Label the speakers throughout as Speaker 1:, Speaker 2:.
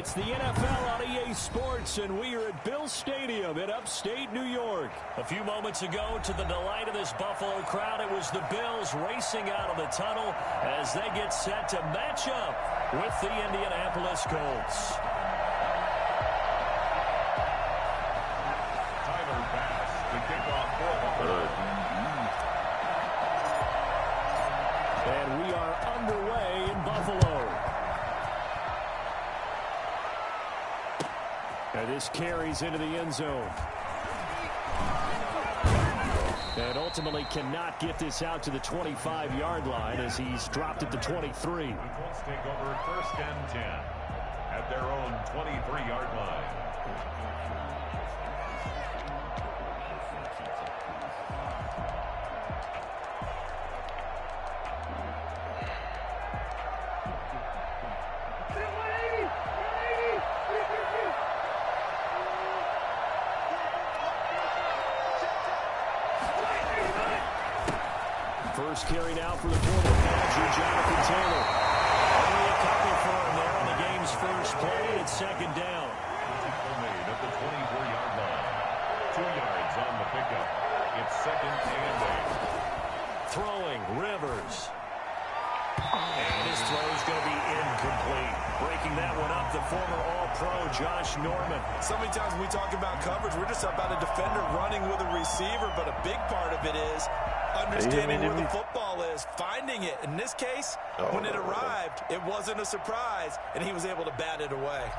Speaker 1: It's the NFL on EA Sports, and we are at Bill Stadium in upstate New York. A few moments ago, to the delight of this Buffalo crowd, it was the Bills racing out of the tunnel as they get set to match up with the Indianapolis Colts.
Speaker 2: Tyler pass to kick off for Buffalo.
Speaker 1: And we are underway in Buffalo. And this carries into the end zone. And ultimately cannot get this out to the 25-yard line as he's dropped at the 23.
Speaker 2: The Colts take over 1st and 10 at their own 23-yard line.
Speaker 1: First carry now for the former Badger, Jonathan Taylor. Only a couple for him there on the game's first play, and it's 2nd down.
Speaker 2: Made at the 24-yard line. 2 yards on the pickup. It's 2nd and 8.
Speaker 1: Throwing, Rivers. And his throw is going to be incomplete. Breaking that one up, the former All-Pro Josh Norman.
Speaker 3: So many times when we talk about coverage, we're just about a defender running with a receiver, but a big part of it is understanding where the football is, finding it. In this case, when it arrived, it wasn't a surprise, and he was able to bat it away.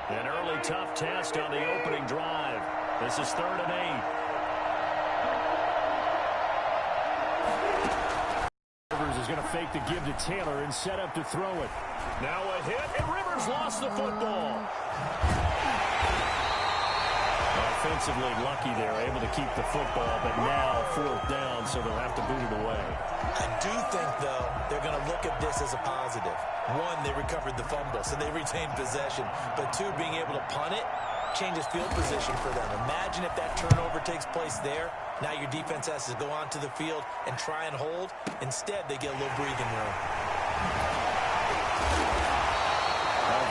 Speaker 1: An early tough test on the opening drive. This is 3rd and 8. Rivers is going to fake the give to Taylor and set up to throw it. Now a hit, and Rivers lost the football. Offensively lucky there, able to keep the football, but now 4th down, so they'll have to boot it away.
Speaker 3: I do think, though, they're going to look at this as a positive. 1, they recovered the fumble, so they retained possession. But 2, being able to punt it changes field position for them. Imagine if that turnover takes place there. Now your defense has to go onto the field and try and hold. Instead, they get a little breathing room.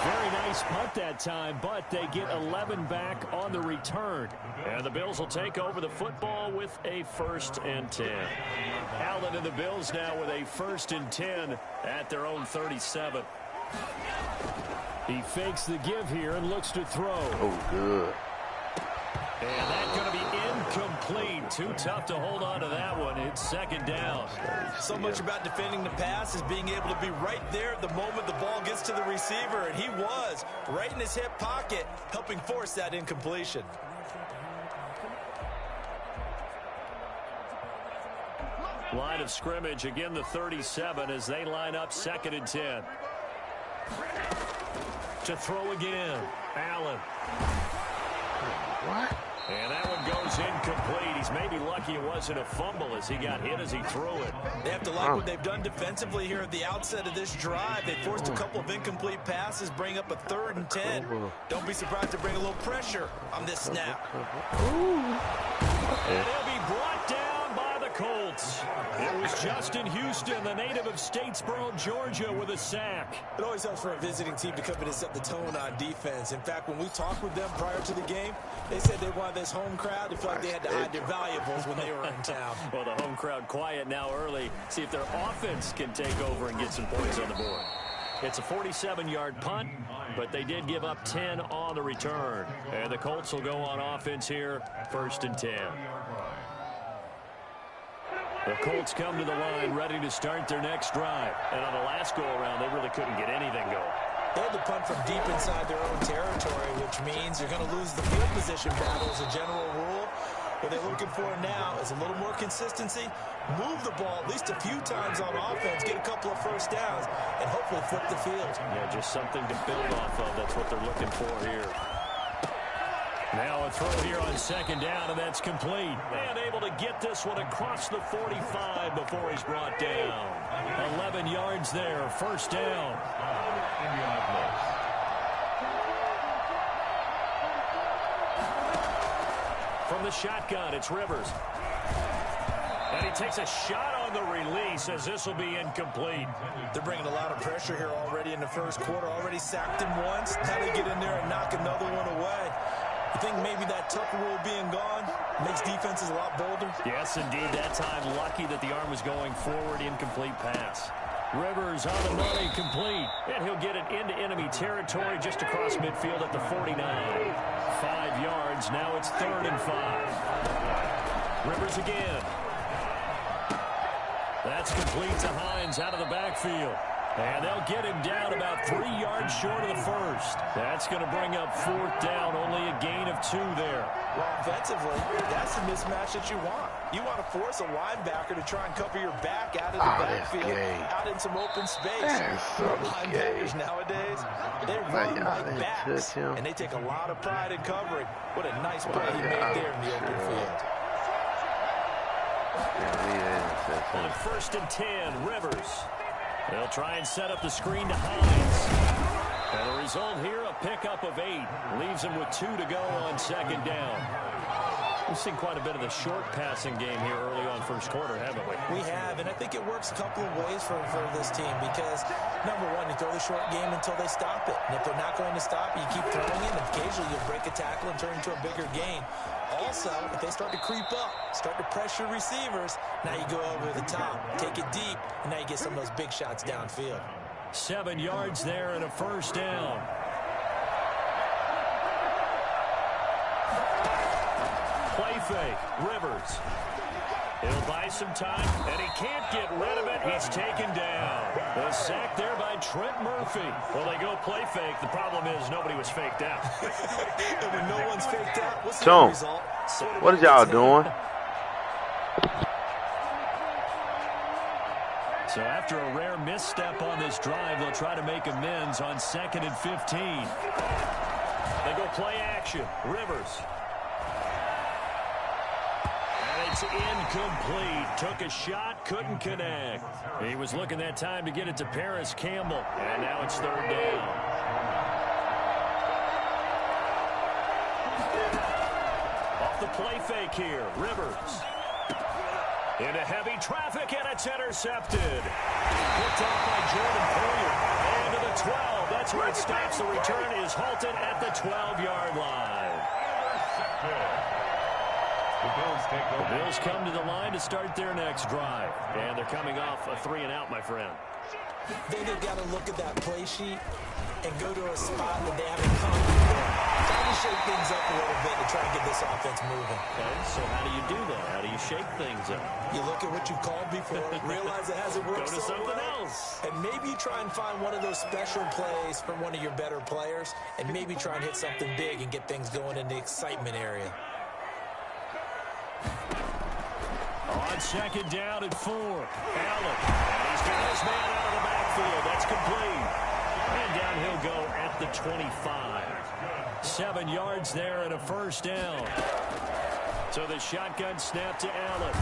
Speaker 1: Very nice punt that time, but they get 11 back on the return. And the Bills will take over the football with a 1st and 10. Allen and the Bills now with a 1st and 10 at their own 37. He fakes the give here and looks to throw.
Speaker 4: Oh, good.
Speaker 1: And that's going to be incomplete. Too tough to hold on to that one. It's 2nd down.
Speaker 3: So much about defending the pass is being able to be right there at the moment the ball gets to the receiver, and he was right in his hip pocket, helping force that incompletion.
Speaker 1: Line of scrimmage, again the 37 as they line up 2nd and 10. To throw again, Allen.
Speaker 4: What?
Speaker 1: And that one goes incomplete. He's maybe lucky it wasn't a fumble as he got hit as he threw it.
Speaker 3: They have to like what they've done defensively here at the outset of this drive. They forced a couple of incomplete passes, bring up a 3rd and 10. Don't be surprised to bring a little pressure on this snap.
Speaker 1: And he'll be brought down by the Colts. It was Justin Houston, the native of Statesboro, Georgia, with a sack.
Speaker 3: It always helps for a visiting team to come in and set the tone on defense. In fact, when we talked with them prior to the game, they said they wanted this home crowd to feel like they had to hide their valuables when they were in town.
Speaker 1: Well, the home crowd quiet now early. See if their offense can take over and get some points on the board. It's a 47-yard punt, but they did give up 10 on the return. And the Colts will go on offense here, 1st and 10. The Colts come to the line ready to start their next drive. And on the last go-around, they really couldn't get anything going.
Speaker 3: They had to punt from deep inside their own territory, which means you're going to lose the field position battle as a general rule. What they're looking for now is a little more consistency, move the ball at least a few times on offense, get a couple of 1st downs, and hopefully flip the field.
Speaker 1: Yeah, just something to build off of. That's what they're looking for here. Now a throw here on 2nd down, and that's complete. And able to get this one across the 45 before he's brought down. 11 yards there, 1st down. From the shotgun, it's Rivers. And he takes a shot on the release as this will be incomplete.
Speaker 3: They're bringing a lot of pressure here already in the first quarter. Already sacked him once. Now they get in there and knock another one away. I think maybe that Tucker rule being gone makes defenses a lot bolder.
Speaker 1: Yes, indeed. That time, lucky that the arm was going forward. Incomplete pass. Rivers on the money, complete. And he'll get it into enemy territory just across midfield at the 49. 5 yards. Now it's 3rd and 5. Rivers again. That's complete to Hines out of the backfield. And they'll get him down about 3 yards short of the first. That's going to bring up 4th down, only a gain of 2 there.
Speaker 3: Well, offensively, that's the mismatch that you want. You want to force a linebacker to try and cover your back out of the backfield, out in some open space. Linebackers nowadays, they run like backs, and they take a lot of pride in covering. What a nice play he made there in the open field.
Speaker 1: On 1st and 10, Rivers. They'll try and set up the screen to Hines. And the result here, a pickup of 8. Leaves him with 2 to go on 2nd down. We've seen quite a bit of the short passing game here early on first quarter, haven't we?
Speaker 3: We have, and I think it works a couple of ways for this team because, number one, you throw the short game until they stop it. And if they're not going to stop it, you keep throwing it, and occasionally you'll break a tackle and turn into a bigger gain. Also, if they start to creep up, start to pressure receivers, now you go over the top, take it deep, and now you get some of those big shots downfield.
Speaker 1: 7 yards there and a 1st down. Play fake, Rivers. He'll buy some time, and he can't get rid of it. He's taken down. The sack there by Trent Murphy. Well, they go play fake. The problem is nobody was faked out.
Speaker 3: And when no one's faked out, what's the end result?
Speaker 4: What are y'all doing?
Speaker 1: So after a rare misstep on this drive, they'll try to make amends on 2nd and 15. They go play action. Rivers. It's incomplete. Took a shot, couldn't connect. He was looking that time to get it to Paris Campbell. And now it's 3rd down. Off the play fake here, Rivers. Into heavy traffic, and it's intercepted. Picked off by Jordan Poyer. And to the 12. That's where it stops. The return is halted at the 12-yard line. The Bills come to the line to start their next drive. And they're coming off a 3-and-out, my friend.
Speaker 3: Then they've got to look at that play sheet and go to a spot that they haven't come before. Try to shake things up a little bit to try and get this offense moving.
Speaker 1: Okay, so how do you do that? How do you shake things up?
Speaker 3: You look at what you've called before, realize it hasn't worked
Speaker 1: Go to
Speaker 3: so
Speaker 1: something
Speaker 3: well,
Speaker 1: else.
Speaker 3: and maybe you try and find one of those special plays from one of your better players, and maybe try and hit something big and get things going in the excitement area.
Speaker 1: On 2nd down and 4. Allen. And he's got his man out of the backfield. That's complete. And down he'll go at the 25. 7 yards there and a 1st down. So the shotgun snap to Allen.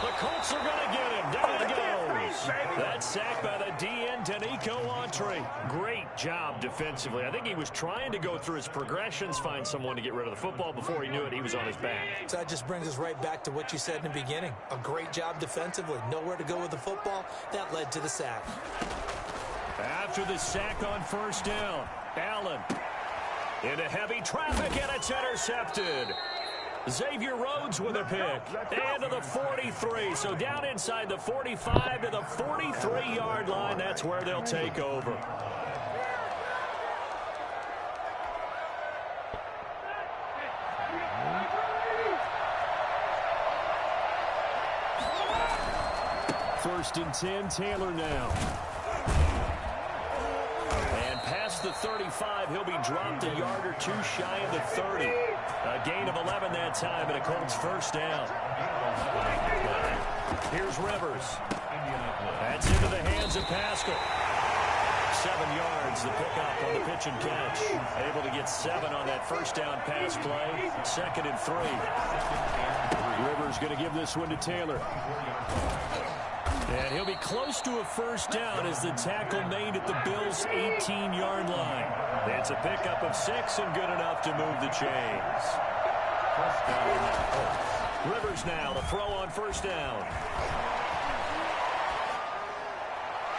Speaker 1: The Colts are going to get him. Down he goes. That sack by the DN, Danico Autry. Great job defensively. I think he was trying to go through his progressions, find someone to get rid of the football. Before he knew it, he was on his back.
Speaker 3: So that just brings us right back to what you said in the beginning. A great job defensively. Nowhere to go with the football. That led to the sack.
Speaker 1: After the sack on 1st down, Allen into heavy traffic, and it's intercepted. Xavier Rhodes with a pick. And to the 43. So down inside the 45 to the 43-yard line. That's where they'll take over. First and 10, Taylor now. And past the 35, he'll be dropped a yard or 2 shy of the 30. A gain of 11 that time, and a Colts 1st down. Here's Rivers. That's into the hands of Pascal. 7 yards, the pickup on the pitch and catch. Able to get 7 on that 1st down pass play. 2nd and 3. Rivers going to give this one to Taylor. And he'll be close to a 1st down as the tackle made at the Bills' 18-yard line. It's a pickup of 6 and good enough to move the chains. Rivers now, the throw on 1st down.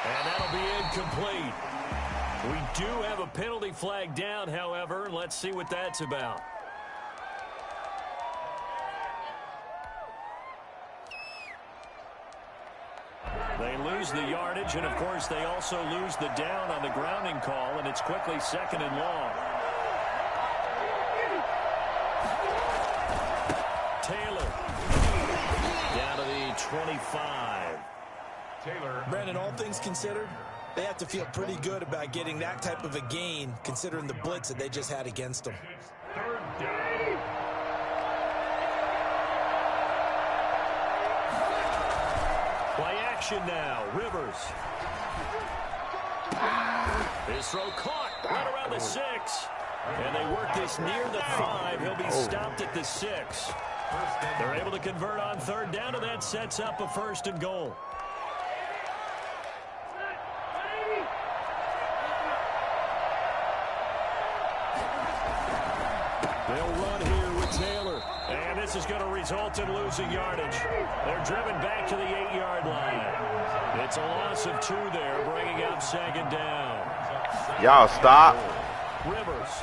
Speaker 1: And that'll be incomplete. We do have a penalty flag down, however. Let's see what that's about. They lose the yardage, and, of course, they also lose the down on the grounding call, and it's quickly 2nd and long. Taylor down to the 25.
Speaker 3: Brandon, all things considered, they have to feel pretty good about getting that type of a gain, considering the blitz that they just had against them.
Speaker 1: Play action now. Rivers. His throw caught right around the 6. And they work this near the 5. He'll be stopped at the 6. They're able to convert on 3rd down, and that sets up a 1st and goal. They'll run here with Taylor. And this is going to result in losing yardage. They're driven back to the 8-yard line. It's a loss of 2 there, bringing up 2nd down.
Speaker 4: Y'all stop.
Speaker 1: Rivers.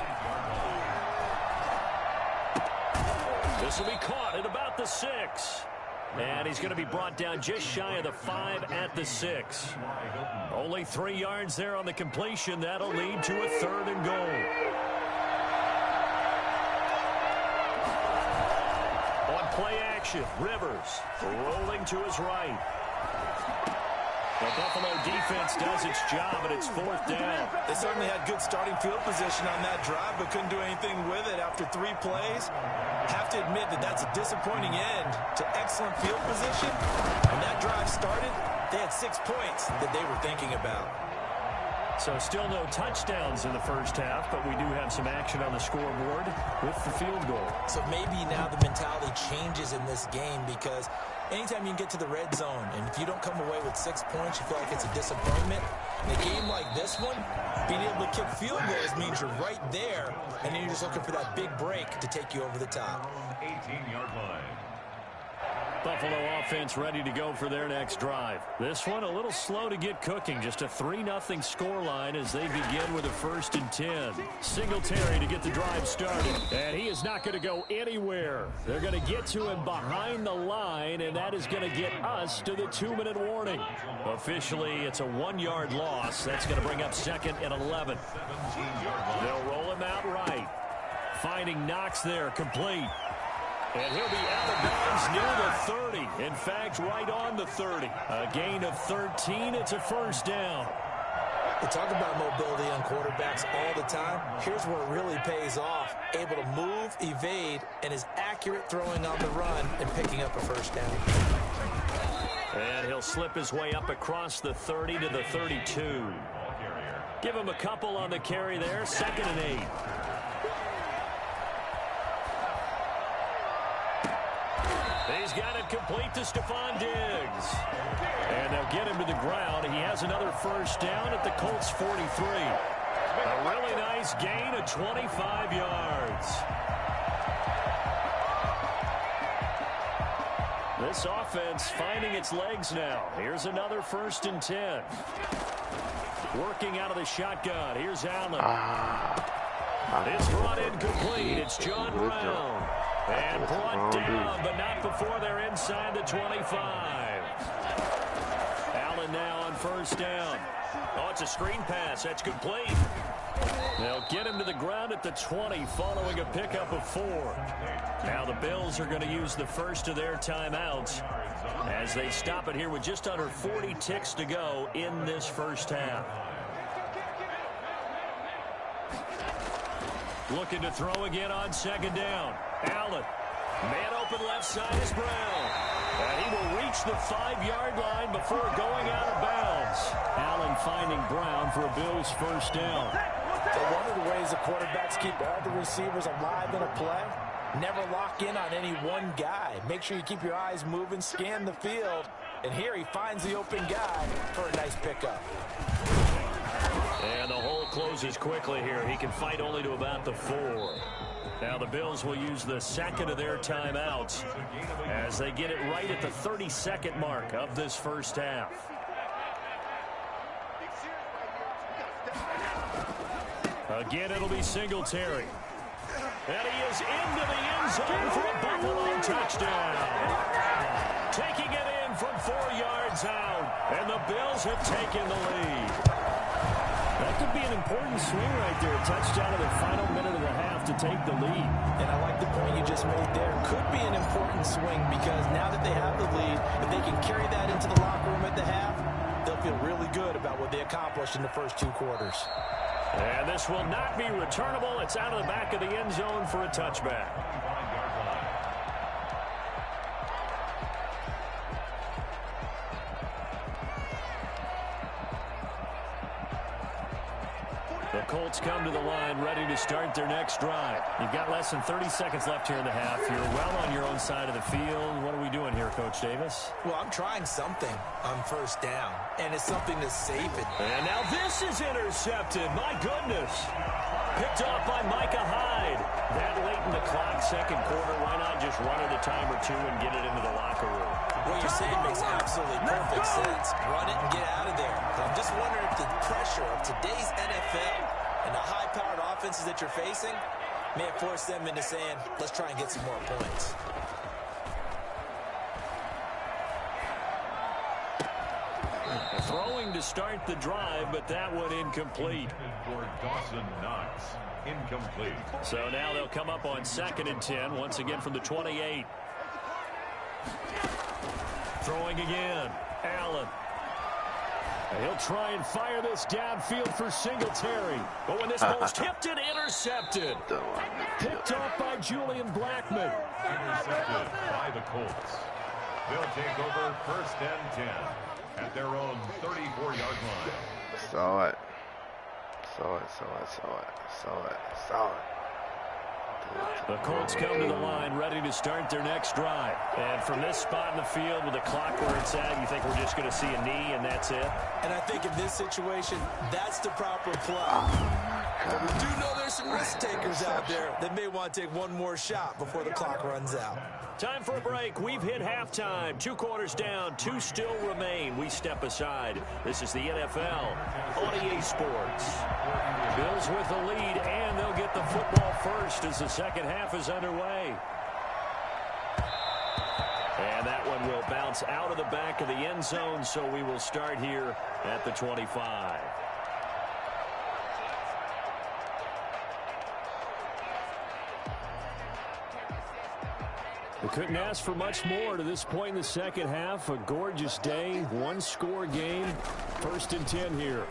Speaker 1: This will be caught at about the 6. And he's going to be brought down just shy of the 5 at the 6. Only 3 yards there on the completion. That'll lead to a 3rd and goal. Play action. Rivers rolling to his right. The Buffalo defense does its job, and it's 4th down.
Speaker 3: They certainly had good starting field position on that drive, but couldn't do anything with it after 3 plays. Have to admit that that's a disappointing end to excellent field position. When that drive started, they had 6 points that they were thinking about.
Speaker 1: So still no touchdowns in the first half, but we do have some action on the scoreboard with the field goal. So
Speaker 3: maybe now the mentality changes in this game, because anytime you can get to the red zone, and if you don't come away with 6 points, you feel like it's a disappointment. In a game like this one, being able to kick field goals means you're right there, and then you're just looking for that big break to take you over the top.
Speaker 2: 18-yard line.
Speaker 1: Buffalo offense ready to go for their next drive. This one a little slow to get cooking. Just a 3-0 scoreline as they begin with a 1st and 10. Singletary to get the drive started. And he is not going to go anywhere. They're going to get to him behind the line, and that is going to get us to the 2-minute warning. Officially, it's a 1-yard loss. That's going to bring up 2nd and 11. They'll roll him out right. Finding Knox there, complete. And he'll be out of bounds near the 30. In fact, right on the 30. A gain of 13. It's a 1st down.
Speaker 3: We talk about mobility on quarterbacks all the time. Here's where it really pays off. Able to move, evade, and is accurate throwing on the run and picking up a 1st down.
Speaker 1: And he'll slip his way up across the 30 to the 32. Give him a couple on the carry there. 2nd and 8. He's got it complete to Stephon Diggs. And they'll get him to the ground. He has another 1st down at the Colts 43. A really nice gain of 25 yards. This offense finding its legs now. Here's another 1st and 10. Working out of the shotgun. Here's Allen. It's brought in complete. It's John Brown. And brought down, but not before they're inside the 25. Allen now on 1st down. Oh, it's a screen pass. That's complete. They'll get him to the ground at the 20 following a pickup of 4. Now the Bills are going to use the first of their timeouts as they stop it here with just under 40 ticks to go in this first half. Looking to throw again on 2nd down. Allen. Man open left side is Brown. And he will reach the 5-yard line before going out of bounds. Allen finding Brown for a Bills 1st down.
Speaker 3: So one of the ways the quarterbacks keep all the receivers alive in a play, never lock in on any one guy. Make sure you keep your eyes moving, scan the field. And here he finds the open guy for a nice pickup.
Speaker 1: And the hole closes quickly here. He can fight only to about the 4. Now the Bills will use the 2nd of their timeouts as they get it right at the 32nd mark of this first half. Again, it'll be Singletary. And he is into the end zone for a Buffalo touchdown. Taking it in from 4 yards out. And the Bills have taken the lead. That could be an important swing right there. A touchdown in the final minute of the half to take the lead.
Speaker 3: And I like the point you just made there. Could be an important swing because now that they have the lead, if they can carry that into the locker room at the half, they'll feel really good about what they accomplished in the first 2 quarters.
Speaker 1: And this will not be returnable. It's out of the back of the end zone for a touchback. The Colts come to the line ready to start their next drive. You've got less than 30 seconds left here in the half. You're well on your own side of the field. What are we doing here, Coach Davis?
Speaker 3: Well, I'm trying something on first down, and it's something to save it.
Speaker 1: And now this is intercepted. My goodness. Picked off by Micah Hyde. That late in the clock, second quarter. Why not just run it a time or two and get it into the locker room?
Speaker 3: What you're saying makes absolutely perfect sense. Run it and get out of there. I'm just wondering if the pressure of today's NFL and the high-powered offenses that you're facing may have forced them into saying, let's try and get some more points.
Speaker 1: Throwing to start the drive, but that one incomplete.
Speaker 2: For Dawson Knox, incomplete.
Speaker 1: So now they'll come up on 2nd and 10, once again from the 28. Throwing again. Allen. He'll try and fire this downfield for Singletary. But when this ball's tipped and intercepted. Picked off by Julian Blackmon.
Speaker 2: Intercepted by the Colts. They'll take over 1st and 10 at their own 34-yard line.
Speaker 4: Saw it.
Speaker 1: The Colts come to the line ready to start their next drive. And from this spot in the field with the clock where it's at, you think we're just going to see a knee and that's it?
Speaker 3: And I think in this situation, that's the proper play. But we do know there's some risk takers out there that may want to take one more shot before the clock runs out.
Speaker 1: Time for a break. We've hit halftime. 2 quarters down. 2 still remain. We step aside. This is the NFL on EA Sports. Bills with the lead, and they'll get the football first as the second half is underway. And that one will bounce out of the back of the end zone, so we will start here at the 25. We couldn't ask for much more to this point in the second half. A gorgeous day, 1-score game. 1st and 10 here.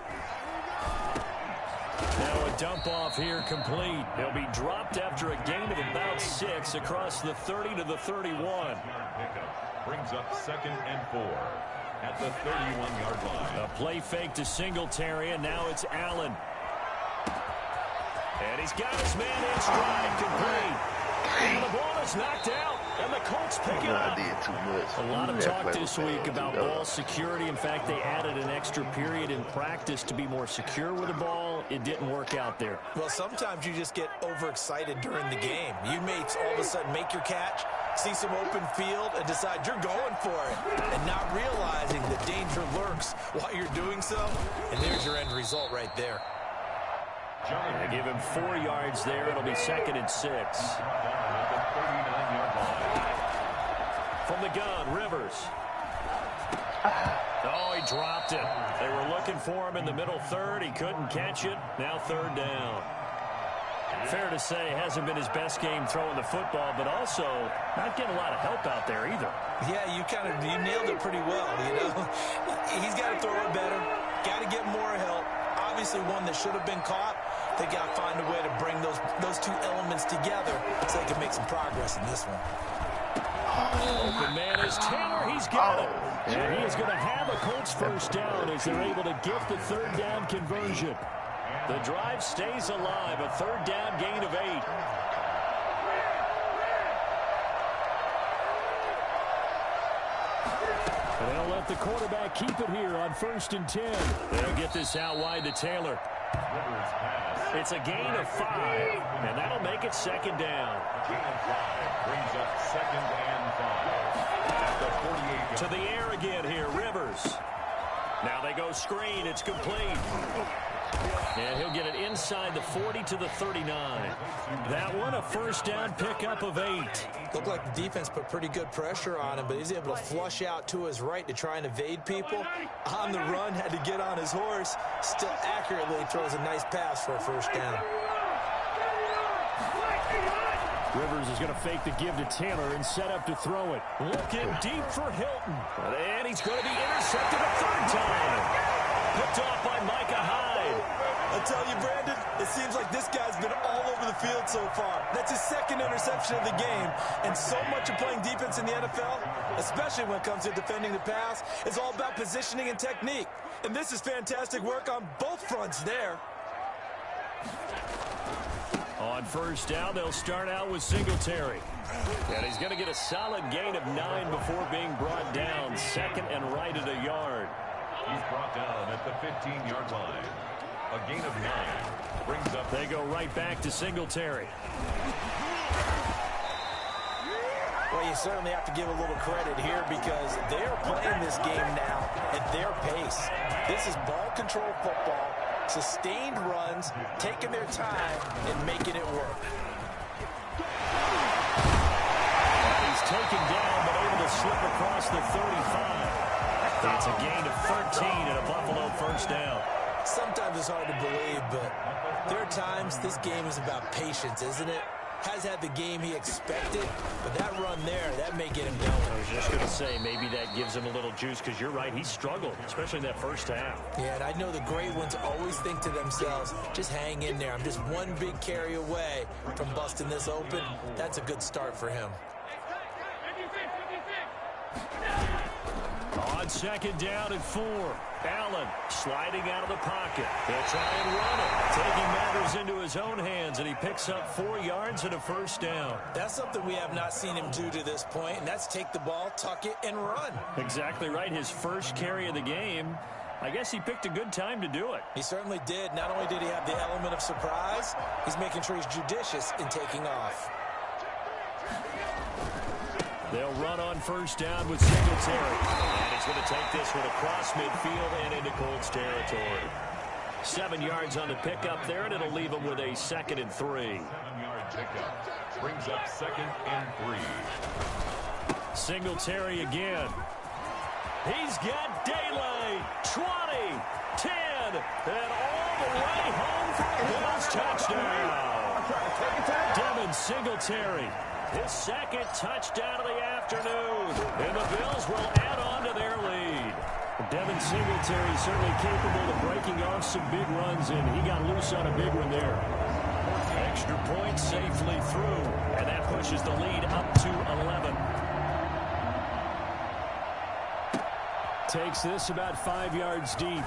Speaker 1: Now a dump off here complete. He'll be dropped after a gain of about 6 across the 30 to the 31.
Speaker 2: Pickup brings up 2nd and 4 at the 31-yard line.
Speaker 1: A play fake to Singletary, and now it's Allen. And he's got his man in stride, complete. And the ball is knocked out, and the Colts pick it up. A lot of talk this week about ball security. In fact, they added an extra period in practice to be more secure with the ball. It didn't work out there.
Speaker 3: Well, sometimes you just get overexcited during the game. You may all of a sudden make your catch, see some open field, and decide you're going for it, and not realizing the danger lurks while you're doing so. And there's your end result right there.
Speaker 1: They give him 4 yards there. It'll be 2nd and 6. From the gun, Rivers. Oh, he dropped it. They were looking for him in the middle third. He couldn't catch it. Now 3rd down. Fair to say, hasn't been his best game throwing the football, but also not getting a lot of help out there either.
Speaker 3: Yeah, you nailed it pretty well, you know. He's got to throw it better. Got to get more help. Obviously one that should have been caught. They got to find a way to bring those 2 elements together so they can make some progress in this one.
Speaker 1: Open man is Taylor. He's got it. And he is going to have a Colts first down as they're able to get the 3rd down conversion. The drive stays alive. A 3rd down gain of 8. And they'll let the quarterback keep it here on 1st and 10. They'll get this out wide to Taylor. It's a gain of 5, and that'll make it 2nd down.
Speaker 2: Gain of 5 brings up 2nd and 5 at the 48.
Speaker 1: To the air again here, Rivers. Now they go screen. It's complete. And he'll get it inside the 40 to the 39. That one, a first down pickup of 8.
Speaker 3: Looked like the defense put pretty good pressure on him, but he's able to flush out to his right to try and evade people. On the run, had to get on his horse. Still accurately throws a nice pass for a first down.
Speaker 1: Rivers is going to fake the give to Taylor and set up to throw it. Looking deep for Hilton. And he's going to be intercepted a third time. Picked off by Micah Hyde.
Speaker 3: I tell you, Brandon, it seems like this guy's been all over the field so far. That's his second interception of the game. And so much of playing defense in the NFL, especially when it comes to defending the pass, is all about positioning and technique. And this is fantastic work on both fronts there.
Speaker 1: On first down, they'll start out with Singletary. And he's going to get a solid gain of 9 before being brought down. Second and right at a yard.
Speaker 2: He's brought down at the 15-yard line. A gain of 9 brings up.
Speaker 1: They go right back to Singletary.
Speaker 3: Well, you certainly have to give a little credit here because they're playing this game now at their pace. This is ball control football, sustained runs, taking their time and making it work.
Speaker 1: He's taken down but able to slip across the 35. It's a gain of 13 and a Buffalo first down.
Speaker 3: Sometimes it's hard to believe, but there are times this game is about patience, isn't it? Has had the game he expected, but that run there, that may get him going.
Speaker 1: I was just going to say, maybe that gives him a little juice because you're right, he struggled, especially in that first half.
Speaker 3: Yeah, and I know the great ones always think to themselves, just hang in there. I'm just one big carry away from busting this open. That's a good start for him.
Speaker 1: On second down and 4. Allen sliding out of the pocket. They'll try and run it. Taking matters into his own hands, and he picks up 4 yards and a first down.
Speaker 3: That's something we have not seen him do to this point, and that's take the ball, tuck it, and run.
Speaker 1: Exactly right. His first carry of the game. I guess he picked a good time to do it.
Speaker 3: He certainly did. Not only did he have the element of surprise, he's making sure he's judicious in taking off.
Speaker 1: They'll run on first down with Singletary. And he's going to take this one across midfield and into Colts territory. 7 yards on the pickup there, and it'll leave him with a 2nd and 3.
Speaker 2: 7-yard pickup brings up 2nd and 3.
Speaker 1: Singletary again. He's got daylight. 20, 10, and all the way home for a Bills touchdown. Devin Singletary. His 2nd touchdown of the afternoon. And the Bills will add on to their lead. Devin Singletary certainly capable of breaking off some big runs, and he got loose on a big one there. Extra point safely through, and that pushes the lead up to 11. Takes this about 5 yards deep.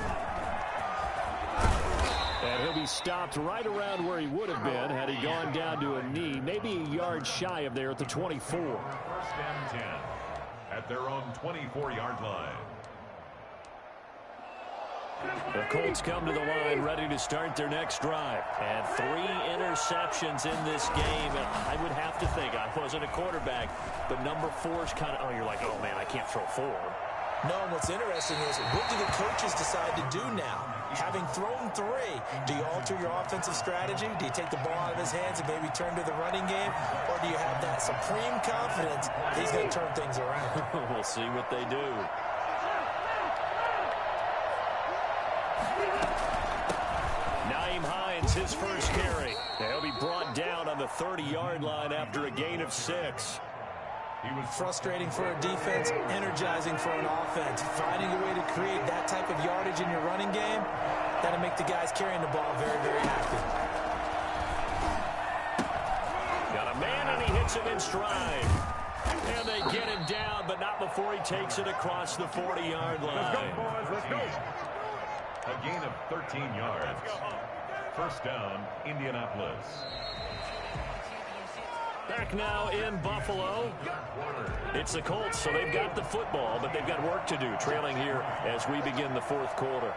Speaker 1: And he'll be stopped right around where he would have been had he gone down to a knee, maybe a yard shy of there at the 24.
Speaker 2: 1st and 10 at their own 24-yard line.
Speaker 1: The Colts come to the line ready to start their next drive. And 3 interceptions in this game. And I would have to think, I wasn't a quarterback, but number 4 is kind of, you're like, oh, man, I can't throw 4.
Speaker 3: No, and what's interesting is, what do the coaches decide to do now? Having thrown 3, do you alter your offensive strategy? Do you take the ball out of his hands and maybe turn to the running game? Or do you have that supreme confidence he's going to turn things around?
Speaker 1: We'll see what they do. Naeem Hines, his first carry. He'll be brought down on the 30-yard line after a gain of 6.
Speaker 3: He was frustrating for a defense, energizing for an offense. Finding a way to create that type of yardage in your running game, that'll make the guys carrying the ball very, very happy.
Speaker 1: Got a man, and he hits him in stride. And they get him down, but not before he takes it across the 40-yard line.
Speaker 2: Let's go, boys. Let's go. A gain of 13 yards. First down, Indianapolis.
Speaker 1: Back now in Buffalo. It's the Colts, so they've got the football, but they've got work to do, trailing here as we begin the 4th quarter.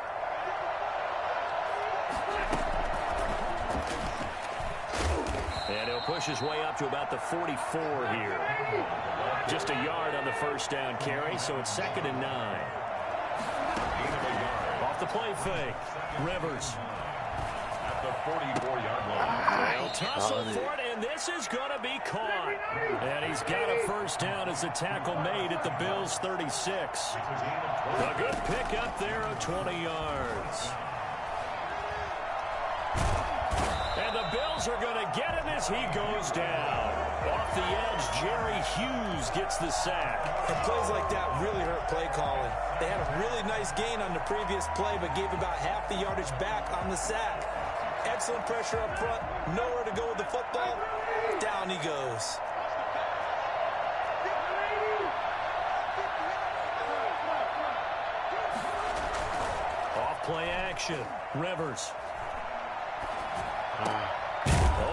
Speaker 1: And he'll push his way up to about the 44 here. Just a yard on the first down carry, so it's 2nd and 9. Off the play fake, Rivers.
Speaker 2: 44-yard line.
Speaker 1: They'll tussle for it, and this is going to be caught. And he's got a first down as the tackle made at the Bills' 36. A good pickup there of 20 yards. And the Bills are going to get him as he goes down. Off the edge, Jerry Hughes gets the sack.
Speaker 3: And plays like that really hurt play calling. They had a really nice gain on the previous play, but gave about half the yardage back on the sack. Excellent pressure up front. Nowhere to go with the football. Down he goes.
Speaker 1: Off play action. Rivers.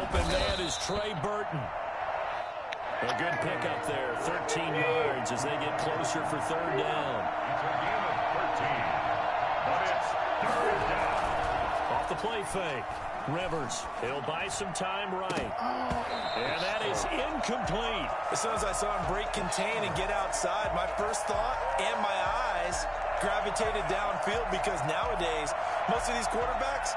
Speaker 1: Open man is Trey Burton. A good pickup there, 13 yards as they get closer for third down.
Speaker 2: It's a gain of 13, but it's third down.
Speaker 1: Off the play fake. Rivers, he'll buy some time right. And that is incomplete.
Speaker 3: As soon as I saw him break contain and get outside, my first thought and my eyes gravitated downfield, because nowadays, most of these quarterbacks,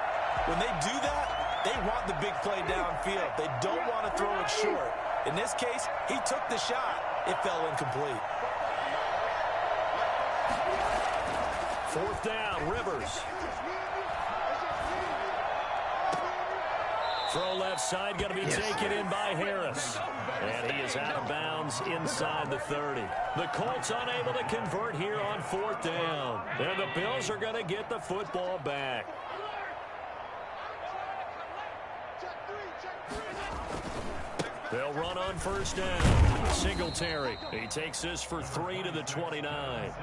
Speaker 3: when they do that, they want the big play downfield. They don't want to throw it short. In this case, he took the shot. It fell incomplete.
Speaker 1: Fourth down, Rivers. Throw left side, going to be taken in by Harris. And he is out of bounds inside the 30. The Colts unable to convert here on fourth down. And the Bills are going to get the football back. They'll run on first down. Singletary. He takes this for 3 to the 29.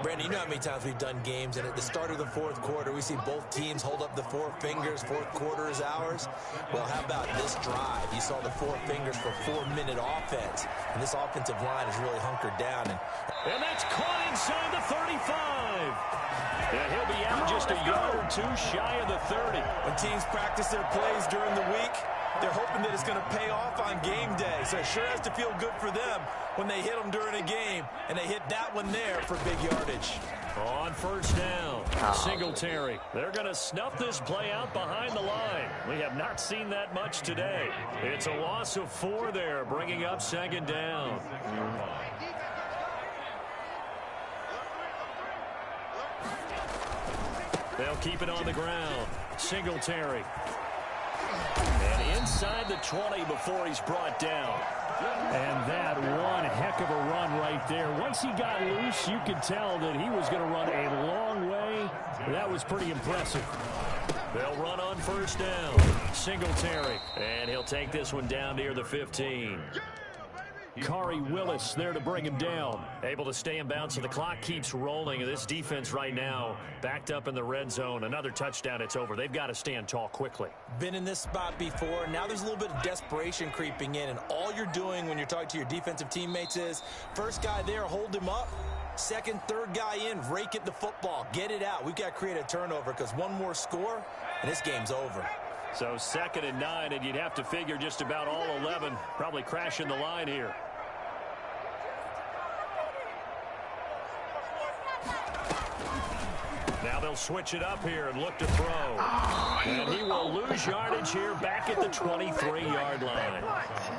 Speaker 3: Brandon, you know how many times we've done games, and at the start of the fourth quarter, we see both teams hold up the four fingers. Fourth quarter is ours. Well, how about this drive? You saw the four fingers for 4-minute offense, and this offensive line is really hunkered down.
Speaker 1: And that's caught inside the 35. And he'll be out just a yard or two shy of the 30.
Speaker 3: When teams practice their plays during the week, they're hoping that it's going to pay off on game day. So it sure has to feel good for them when they hit them during a game, and they hit that one there for big yardage.
Speaker 1: On first down, Singletary. They're going to snuff this play out behind the line. We have not seen that much today. It's a loss of 4 there, bringing up second down. They'll keep it on the ground. Singletary. And inside the 20 before he's brought down. And that one heck of a run right there. Once he got loose, you could tell that he was going to run a long way. That was pretty impressive. They'll run on first down. Singletary. And he'll take this one down near the 15. Kari Willis there to bring him down. Able to stay in bounds, so the clock keeps rolling. This defense right now backed up in the red zone. Another touchdown, it's over. They've got to stand tall quickly.
Speaker 3: Been in this spot before. Now there's a little bit of desperation creeping in, and all you're doing when you're talking to your defensive teammates is first guy there, hold him up. Second, third guy in, rake at the football. Get it out. We've got to create a turnover, because one more score, and this game's over.
Speaker 1: So 2nd and 9, and you'd have to figure just about all 11 probably crashing the line here. Now they'll switch it up here and look to throw. And he will lose yardage here back at the 23-yard line.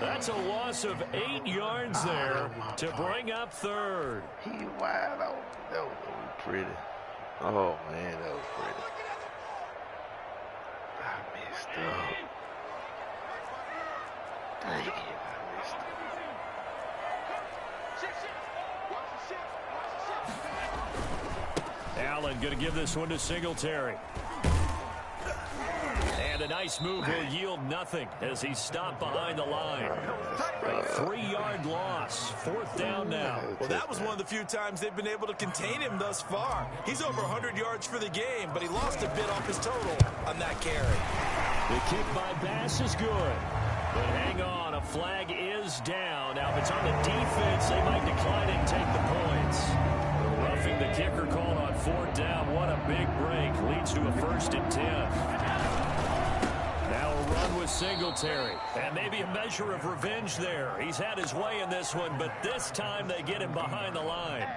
Speaker 1: That's a loss of 8 yards there to bring up third.
Speaker 4: He wide open. That was pretty. Oh, man, that was pretty. I messed up. Dang it, I messed up.
Speaker 1: Allen going to give this one to Singletary. And a nice move will yield nothing as he's stopped behind the line. A 3-yard loss. Fourth down now.
Speaker 3: Well, that was one of the few times they've been able to contain him thus far. He's over 100 yards for the game, but he lost a bit off his total on that carry.
Speaker 1: The kick by Bass is good. But hang on, a flag is down. Now, if it's on the defense, they might decline it and take the points. Roughing the kicker called on fourth down. What a big break. Leads to a 1st and 10. Now a run with Singletary. And maybe a measure of revenge there. He's had his way in this one, but this time they get him behind the line.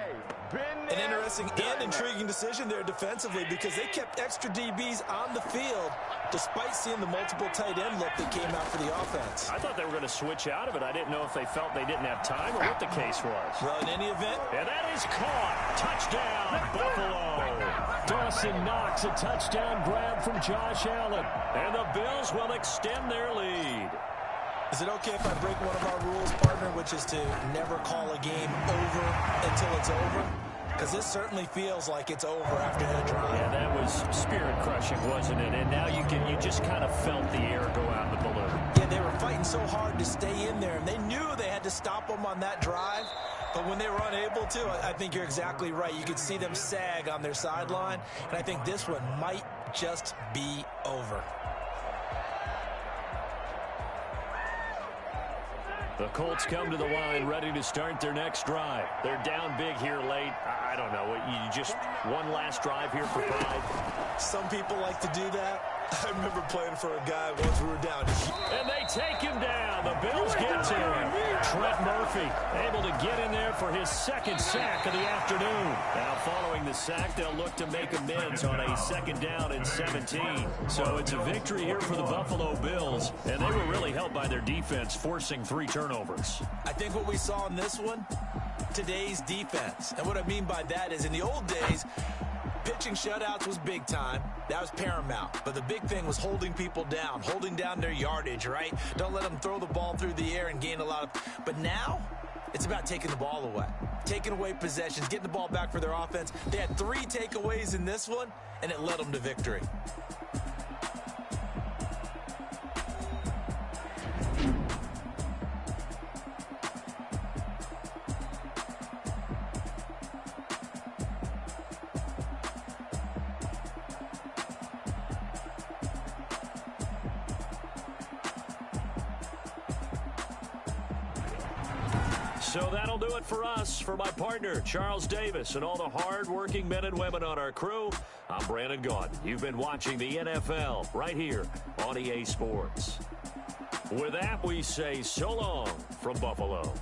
Speaker 3: An interesting and intriguing decision there defensively because they kept extra DBs on the field despite seeing the multiple tight end look that came out for the offense.
Speaker 1: I thought they were going to switch out of it. I didn't know if they felt they didn't have time or what the case was.
Speaker 3: Well, in any event.
Speaker 1: And that is caught. Touchdown, Buffalo. Dawson Knox, a touchdown grab from Josh Allen. And the Bills will extend their lead.
Speaker 3: Is it okay if I break one of our rules, partner, which is to never call a game over until it's over? Because this certainly feels like it's over after that drive.
Speaker 1: Yeah, that was spirit-crushing, wasn't it? And now you just kind of felt the air go out of the balloon.
Speaker 3: Yeah, they were fighting so hard to stay in there, and they knew they had to stop them on that drive. But when they were unable to, I think you're exactly right. You could see them sag on their sideline, and I think this one might just be over.
Speaker 1: The Colts come to the line ready to start their next drive. They're down big here late. I don't know. You just one last drive here for pride.
Speaker 3: Some people like to do that. I remember playing for a guy once we were down.
Speaker 1: And they take him down. The Bills get to him. Trent Murphy able to get in there for his second sack of the afternoon. Now following the sack, they'll look to make amends on a 2nd down and 17. So it's a victory here for the Buffalo Bills. And they were really helped by their defense, forcing 3 turnovers.
Speaker 3: I think what we saw in this one, today's defense. And what I mean by that is in the old days, pitching shutouts was big time. That was paramount. But the big thing was holding people down, holding down their yardage, right? Don't let them throw the ball through the air and gain a lot of... But now, it's about taking the ball away. Taking away possessions, getting the ball back for their offense. They had 3 takeaways in this one, and it led them to victory.
Speaker 1: So that'll do it for us. For my partner, Charles Davis, and all the hard-working men and women on our crew, I'm Brandon Gaudin. You've been watching the NFL right here on EA Sports. With that, we say so long from Buffalo.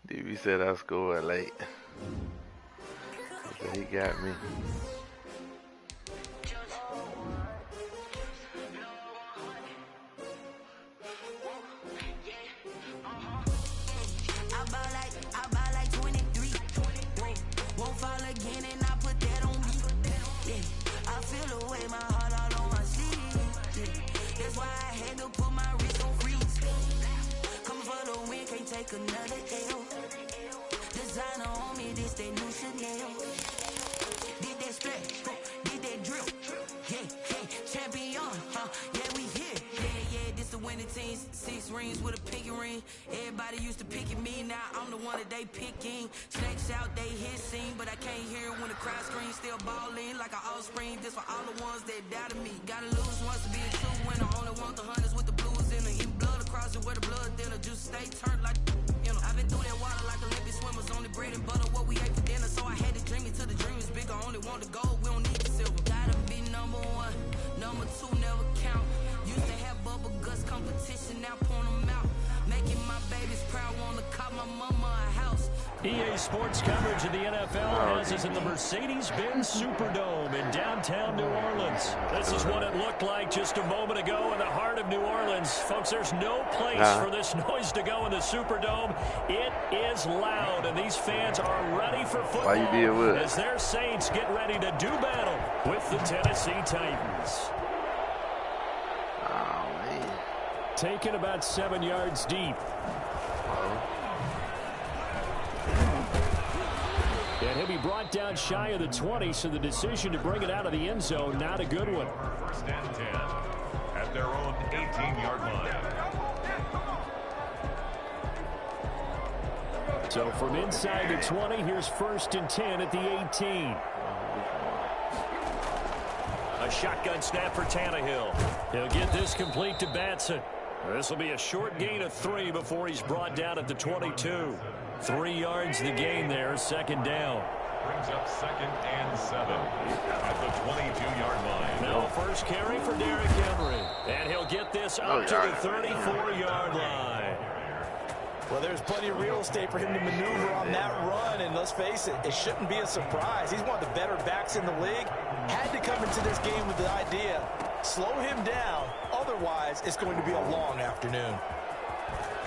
Speaker 4: DB said I scored late. So he got me.
Speaker 5: I buy like 23. Won't fall again and I put that on me. Yeah, I feel the way my heart all on my sleeve. Yeah, that's why I had to put my wrist on freeze. Coming for the win, can't take another L. Designer on me, this they new Chanel. Did that splash, did that drill. Yeah, champion, yeah, we here. Yeah, this the winning team. 6 rings with a pinky ring. Everybody used to pick at me, now I'm the one that they picking. Snakes out, they hit scene, but I can't hear when the crowd screams. Still ballin' like an offspring. This for all the ones that doubted me. Gotta lose once to be a true winner. Only want the hunters with the blues in them. Eat blood across it where the blood thinner. Just stay turned like, you know. I've been through that water like Olympic swimmers. Only bread and butter, what we ate for dinner. So I had to dream it till the dream is bigger. Only want the gold, we don't need the silver. Gotta be number 1, number 2 never count. Used to have bubble guts competition, now point them out. Making my babies proud, wanna call my mama a house.
Speaker 1: EA Sports coverage of the NFL has us in the Mercedes-Benz Superdome in downtown New Orleans. This is what it looked like just a moment ago in the heart of New Orleans. Folks, there's no place for this noise to go in the Superdome. It is loud, and these fans are ready for football as their Saints get ready to do battle with the Tennessee Titans. Taken about 7 yards deep. And he'll be brought down shy of the 20, so the decision to bring it out of the end zone, not a good one.
Speaker 2: 1st and 10 at their own 18-yard line.
Speaker 1: So from inside the 20, here's 1st and 10 at the 18. A shotgun snap for Tannehill. He'll get this complete to Batson. This will be a short gain of 3 before he's brought down at the 22. 3 yards the gain there, second down.
Speaker 2: Brings up 2nd and 7 at the 22-yard line.
Speaker 1: Now first carry for Derrick Henry. And he'll get this up to the 34-yard line.
Speaker 3: Well, there's plenty of real estate for him to maneuver on that run, and let's face it, it shouldn't be a surprise. He's one of the better backs in the league. Had to come into this game with the idea, slow him down, otherwise it's going to be a long afternoon.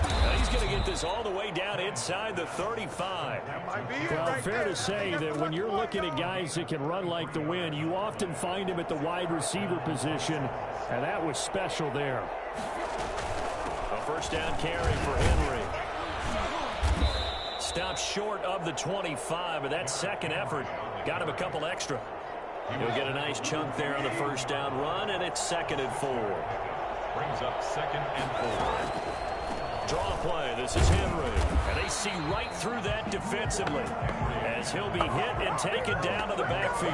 Speaker 1: Now he's going to get this all the way down inside the 35.
Speaker 6: Well, fair to say that when you're looking at guys that can run like the wind, you often find him at the wide receiver position, and that was special there.
Speaker 1: A first down carry for Henry. Stopped short of the 25, but that second effort got him a couple extra. He'll get a nice chunk there on the first down run, and it's 2nd and 4.
Speaker 2: Brings up 2nd and 4.
Speaker 1: Draw play. This is Henry. And they see right through that defensively as he'll be hit and taken down to the backfield.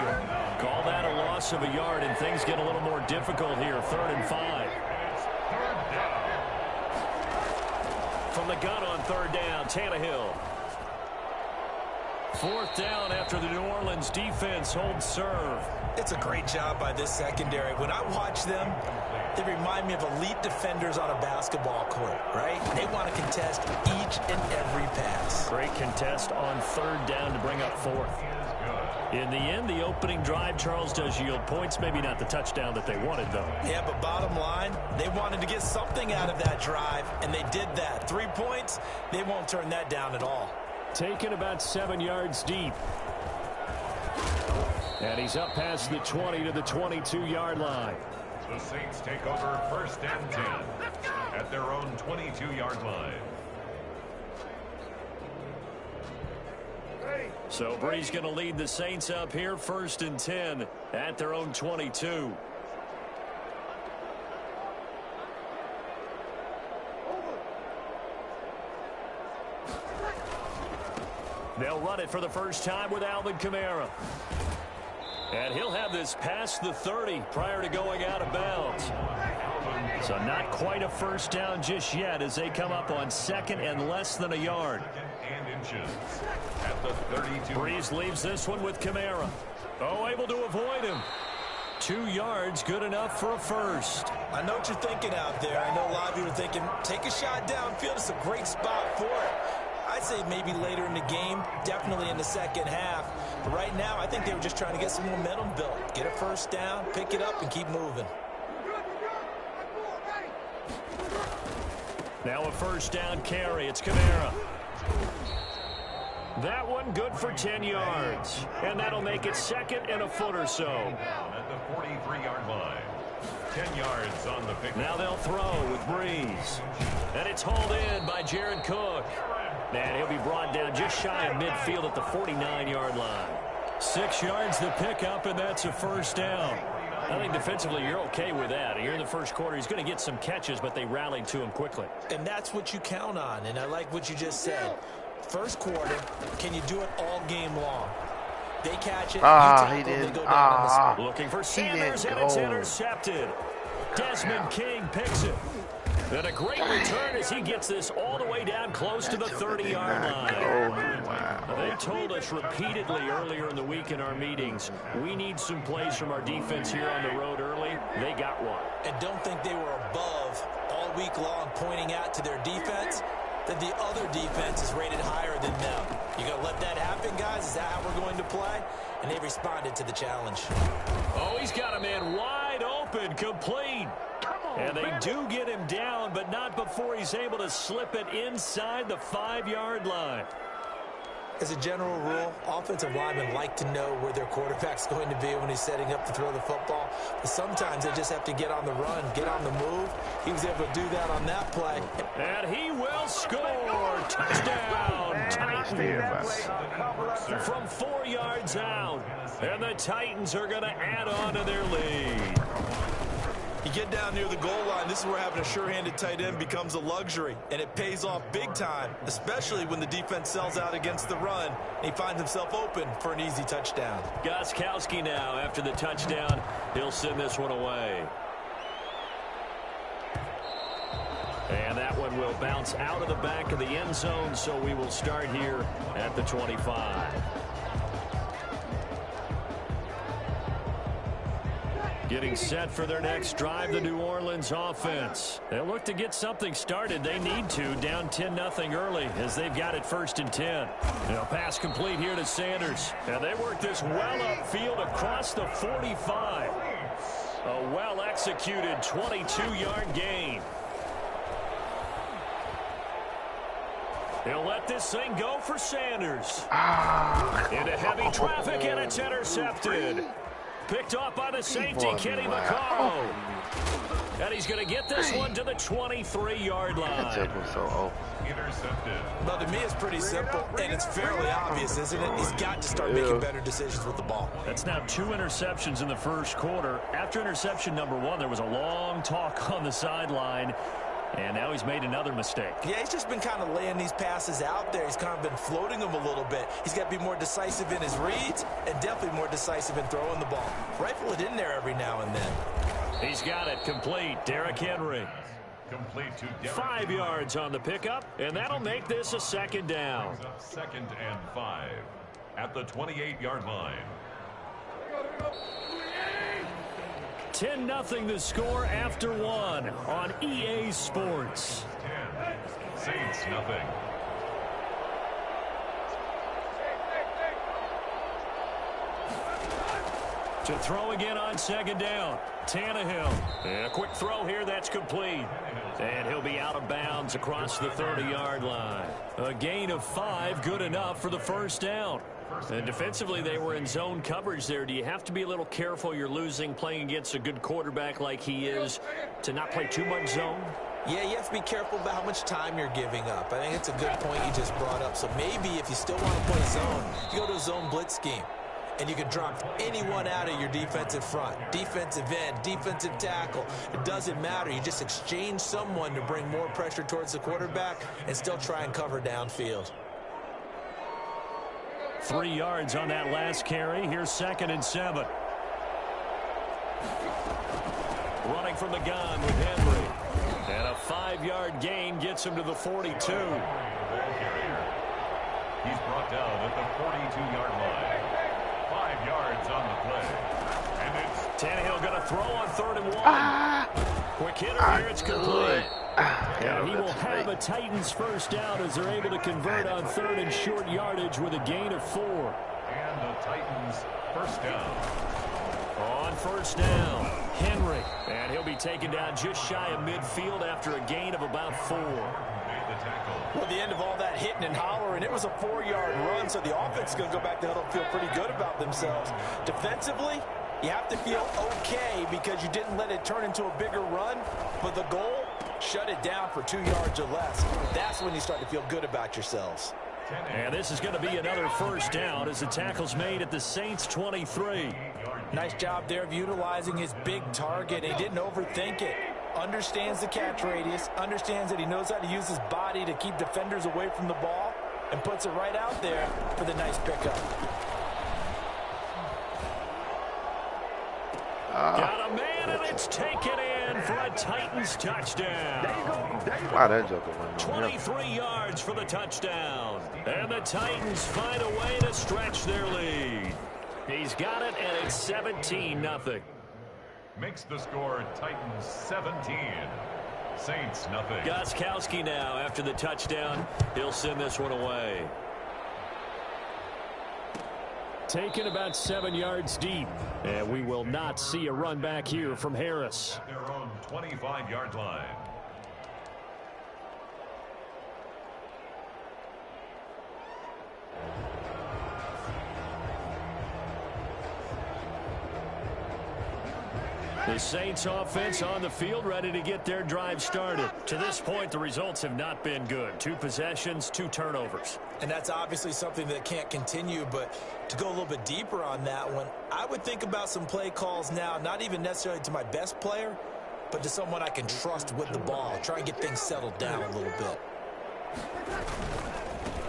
Speaker 1: Call that a loss of a yard, and things get a little more difficult here. 3rd and 5. From the gun on 3rd down, Tannehill. 4th down after the New Orleans defense holds serve.
Speaker 3: It's a great job by this secondary. When I watch them, they remind me of elite defenders on a basketball court, right? They want to contest each and every pass.
Speaker 6: Great contest on 3rd down to bring up 4th.
Speaker 1: In the end, the opening drive, Charles, does yield points. Maybe not the touchdown that they wanted, though.
Speaker 3: Yeah, but bottom line, they wanted to get something out of that drive, and they did that. 3 points, they won't turn that down at all.
Speaker 6: Taken about 7 yards deep. And he's up past the 20 to the 22-yard line.
Speaker 2: The Saints take over 1st and 10 at their own 22-yard line.
Speaker 1: So Bree's going to lead the Saints up here, 1st and 10 at their own 22. They'll run it for the first time with Alvin Kamara. And he'll have this past the 30 prior to going out of bounds. So not quite a first down just yet as they come up on 2nd and less than a yard.
Speaker 2: 2nd and inches at the 32.
Speaker 1: Breeze leaves this one with Kamara. Oh, able to avoid him. 2 yards, good enough for a first.
Speaker 3: I know what you're thinking out there. I know a lot of you are thinking, take a shot downfield. It's a great spot for it. I'd say maybe later in the game, definitely in the second half. But right now, I think they were just trying to get some momentum built. Get a first down, pick it up, and keep moving.
Speaker 1: Now a first down carry. It's Kamara. That one good for 10 yards. And that'll make it 2nd and a foot or so.
Speaker 2: At the 43-yard line. 10 yards on the pick.
Speaker 1: Now they'll throw with Breeze. And it's hauled in by Jared Cook. And he'll be brought down just shy of midfield at the 49-yard line. 6 yards the pickup, and that's a first down. I think defensively you're okay with that. Here in the first quarter, he's going to get some catches, but they rallied to him quickly.
Speaker 3: And that's what you count on, and I like what you just said. First quarter, can you do it all game long? They catch it, you tackle, they go down on the spot.
Speaker 1: Looking for Sanders, and it's intercepted. Desmond King picks it. And a great return as he gets this all the way down close to the 30-yard line. They told us repeatedly earlier in the week in our meetings, we need some plays from our defense here on the road early. They got one.
Speaker 3: And don't think they were above all week long pointing out to their defense that the other defense is rated higher than them. You going to let that happen, guys? Is that how we're going to play? And they responded to the challenge.
Speaker 1: Oh, he's got a man wide open, complete. And they do get him down, but not before he's able to slip it inside the 5-yard line.
Speaker 3: As a general rule, offensive linemen like to know where their quarterback's going to be when he's setting up to throw the football. But sometimes they just have to get on the run, get on the move. He was able to do that on that play.
Speaker 1: And he will score. Touchdown, Titans. From 4 yards out. And the Titans are going to add on to their lead.
Speaker 3: You get down near the goal line, this is where having a sure-handed tight end becomes a luxury, and it pays off big time, especially when the defense sells out against the run, and he finds himself open for an easy touchdown.
Speaker 1: Gostkowski now, after the touchdown, he'll send this one away. And that one will bounce out of the back of the end zone, so we will start here at the 25. Getting set for their next drive, the New Orleans offense. They'll look to get something started. They need to, down 10-0 early as they've got it 1st and 10. Now, pass complete here to Sanders. And they work this well upfield across the 45. A well-executed 22-yard gain. He'll let this thing go for Sanders. Into heavy traffic, and it's intercepted. Picked off by the safety, Kenny Vaccaro. And he's going to get this one to the 23-yard line.
Speaker 2: Intercepted.
Speaker 3: Well, to me, it's pretty simple, and it's fairly obvious, isn't it? He's got to start making better decisions with the ball.
Speaker 6: That's now 2 interceptions in the first quarter. After interception number 1, there was a long talk on the sideline. And now he's made another mistake.
Speaker 3: Yeah, he's just been kind of laying these passes out there. He's kind of been floating them a little bit. He's got to be more decisive in his reads and definitely more decisive in throwing the ball. Rifle it in there every now and then.
Speaker 1: He's got it complete. Derrick Henry.
Speaker 2: Complete to Derrick.
Speaker 1: 5 yards on the pickup, and that'll make this a 2nd down.
Speaker 2: 2nd and 5 at the 28-yard line.
Speaker 1: 10-0 the score after 1 on EA Sports.
Speaker 2: 10. Saints nothing.
Speaker 1: To throw again on 2nd down. Tannehill. And a quick throw here that's complete. And he'll be out of bounds across the 30-yard line. A gain of 5, good enough for the 1st down. And defensively, they were in zone coverage there. Do you have to be a little careful you're losing playing against a good quarterback like he is to not play too much zone?
Speaker 3: Yeah, you have to be careful about how much time you're giving up. I think it's a good point you just brought up. So maybe if you still want to play zone, you go to a zone blitz scheme. And you can drop anyone out of your defensive front. Defensive end, defensive tackle. It doesn't matter. You just exchange someone to bring more pressure towards the quarterback and still try and cover downfield.
Speaker 1: 3 yards on that last carry. Here's 2nd and 7. Running from the gun with Henry. And a 5-yard gain gets him to the 42.
Speaker 2: He's brought down at the 42-yard line. 5 yards on the play. And it's
Speaker 1: Tannehill going to throw on 3rd and 1. Quick hitter here. It's complete. And he will have a Titans 1st down as they're able to convert on 3rd and short yardage with a gain of 4.
Speaker 2: And the Titans 1st down.
Speaker 1: On 1st down, Henry. And he'll be taken down just shy of midfield after a gain of about 4.
Speaker 2: Made the tackle.
Speaker 3: Well, the end of all that hitting and hollering, it was a 4-yard run, so the offense is going to go back to huddle and feel pretty good about themselves. Defensively, you have to feel okay because you didn't let it turn into a bigger run, but the goal, shut it down for 2 yards or less. That's when you start to feel good about yourselves.
Speaker 1: And this is going to be another 1st down as the tackle's made at the Saints 23.
Speaker 3: Nice job there of utilizing his big target. He didn't overthink it. Understands the catch radius, understands that he knows how to use his body to keep defenders away from the ball, and puts it right out there for the nice pickup.
Speaker 1: Got a man, and it's taken in for a Titans touchdown.
Speaker 4: Wow, that joker went
Speaker 1: 23 yards for the touchdown. And the Titans find a way to stretch their lead. He's got it, and it's 17-0.
Speaker 2: Makes the score Titans 17. Saints nothing.
Speaker 1: Gostkowski now after the touchdown. He'll send this one away. Taken about 7 yards deep. And we will not see a run back here from Harris.
Speaker 2: At their own 25-yard line.
Speaker 1: The Saints offense on the field ready to get their drive started. To this point, the results have not been good. 2 possessions, 2 turnovers.
Speaker 3: And that's obviously something that can't continue, but to go a little bit deeper on that one, I would think about some play calls now, not even necessarily to my best player, but to someone I can trust with the ball. Try and get things settled down a little bit.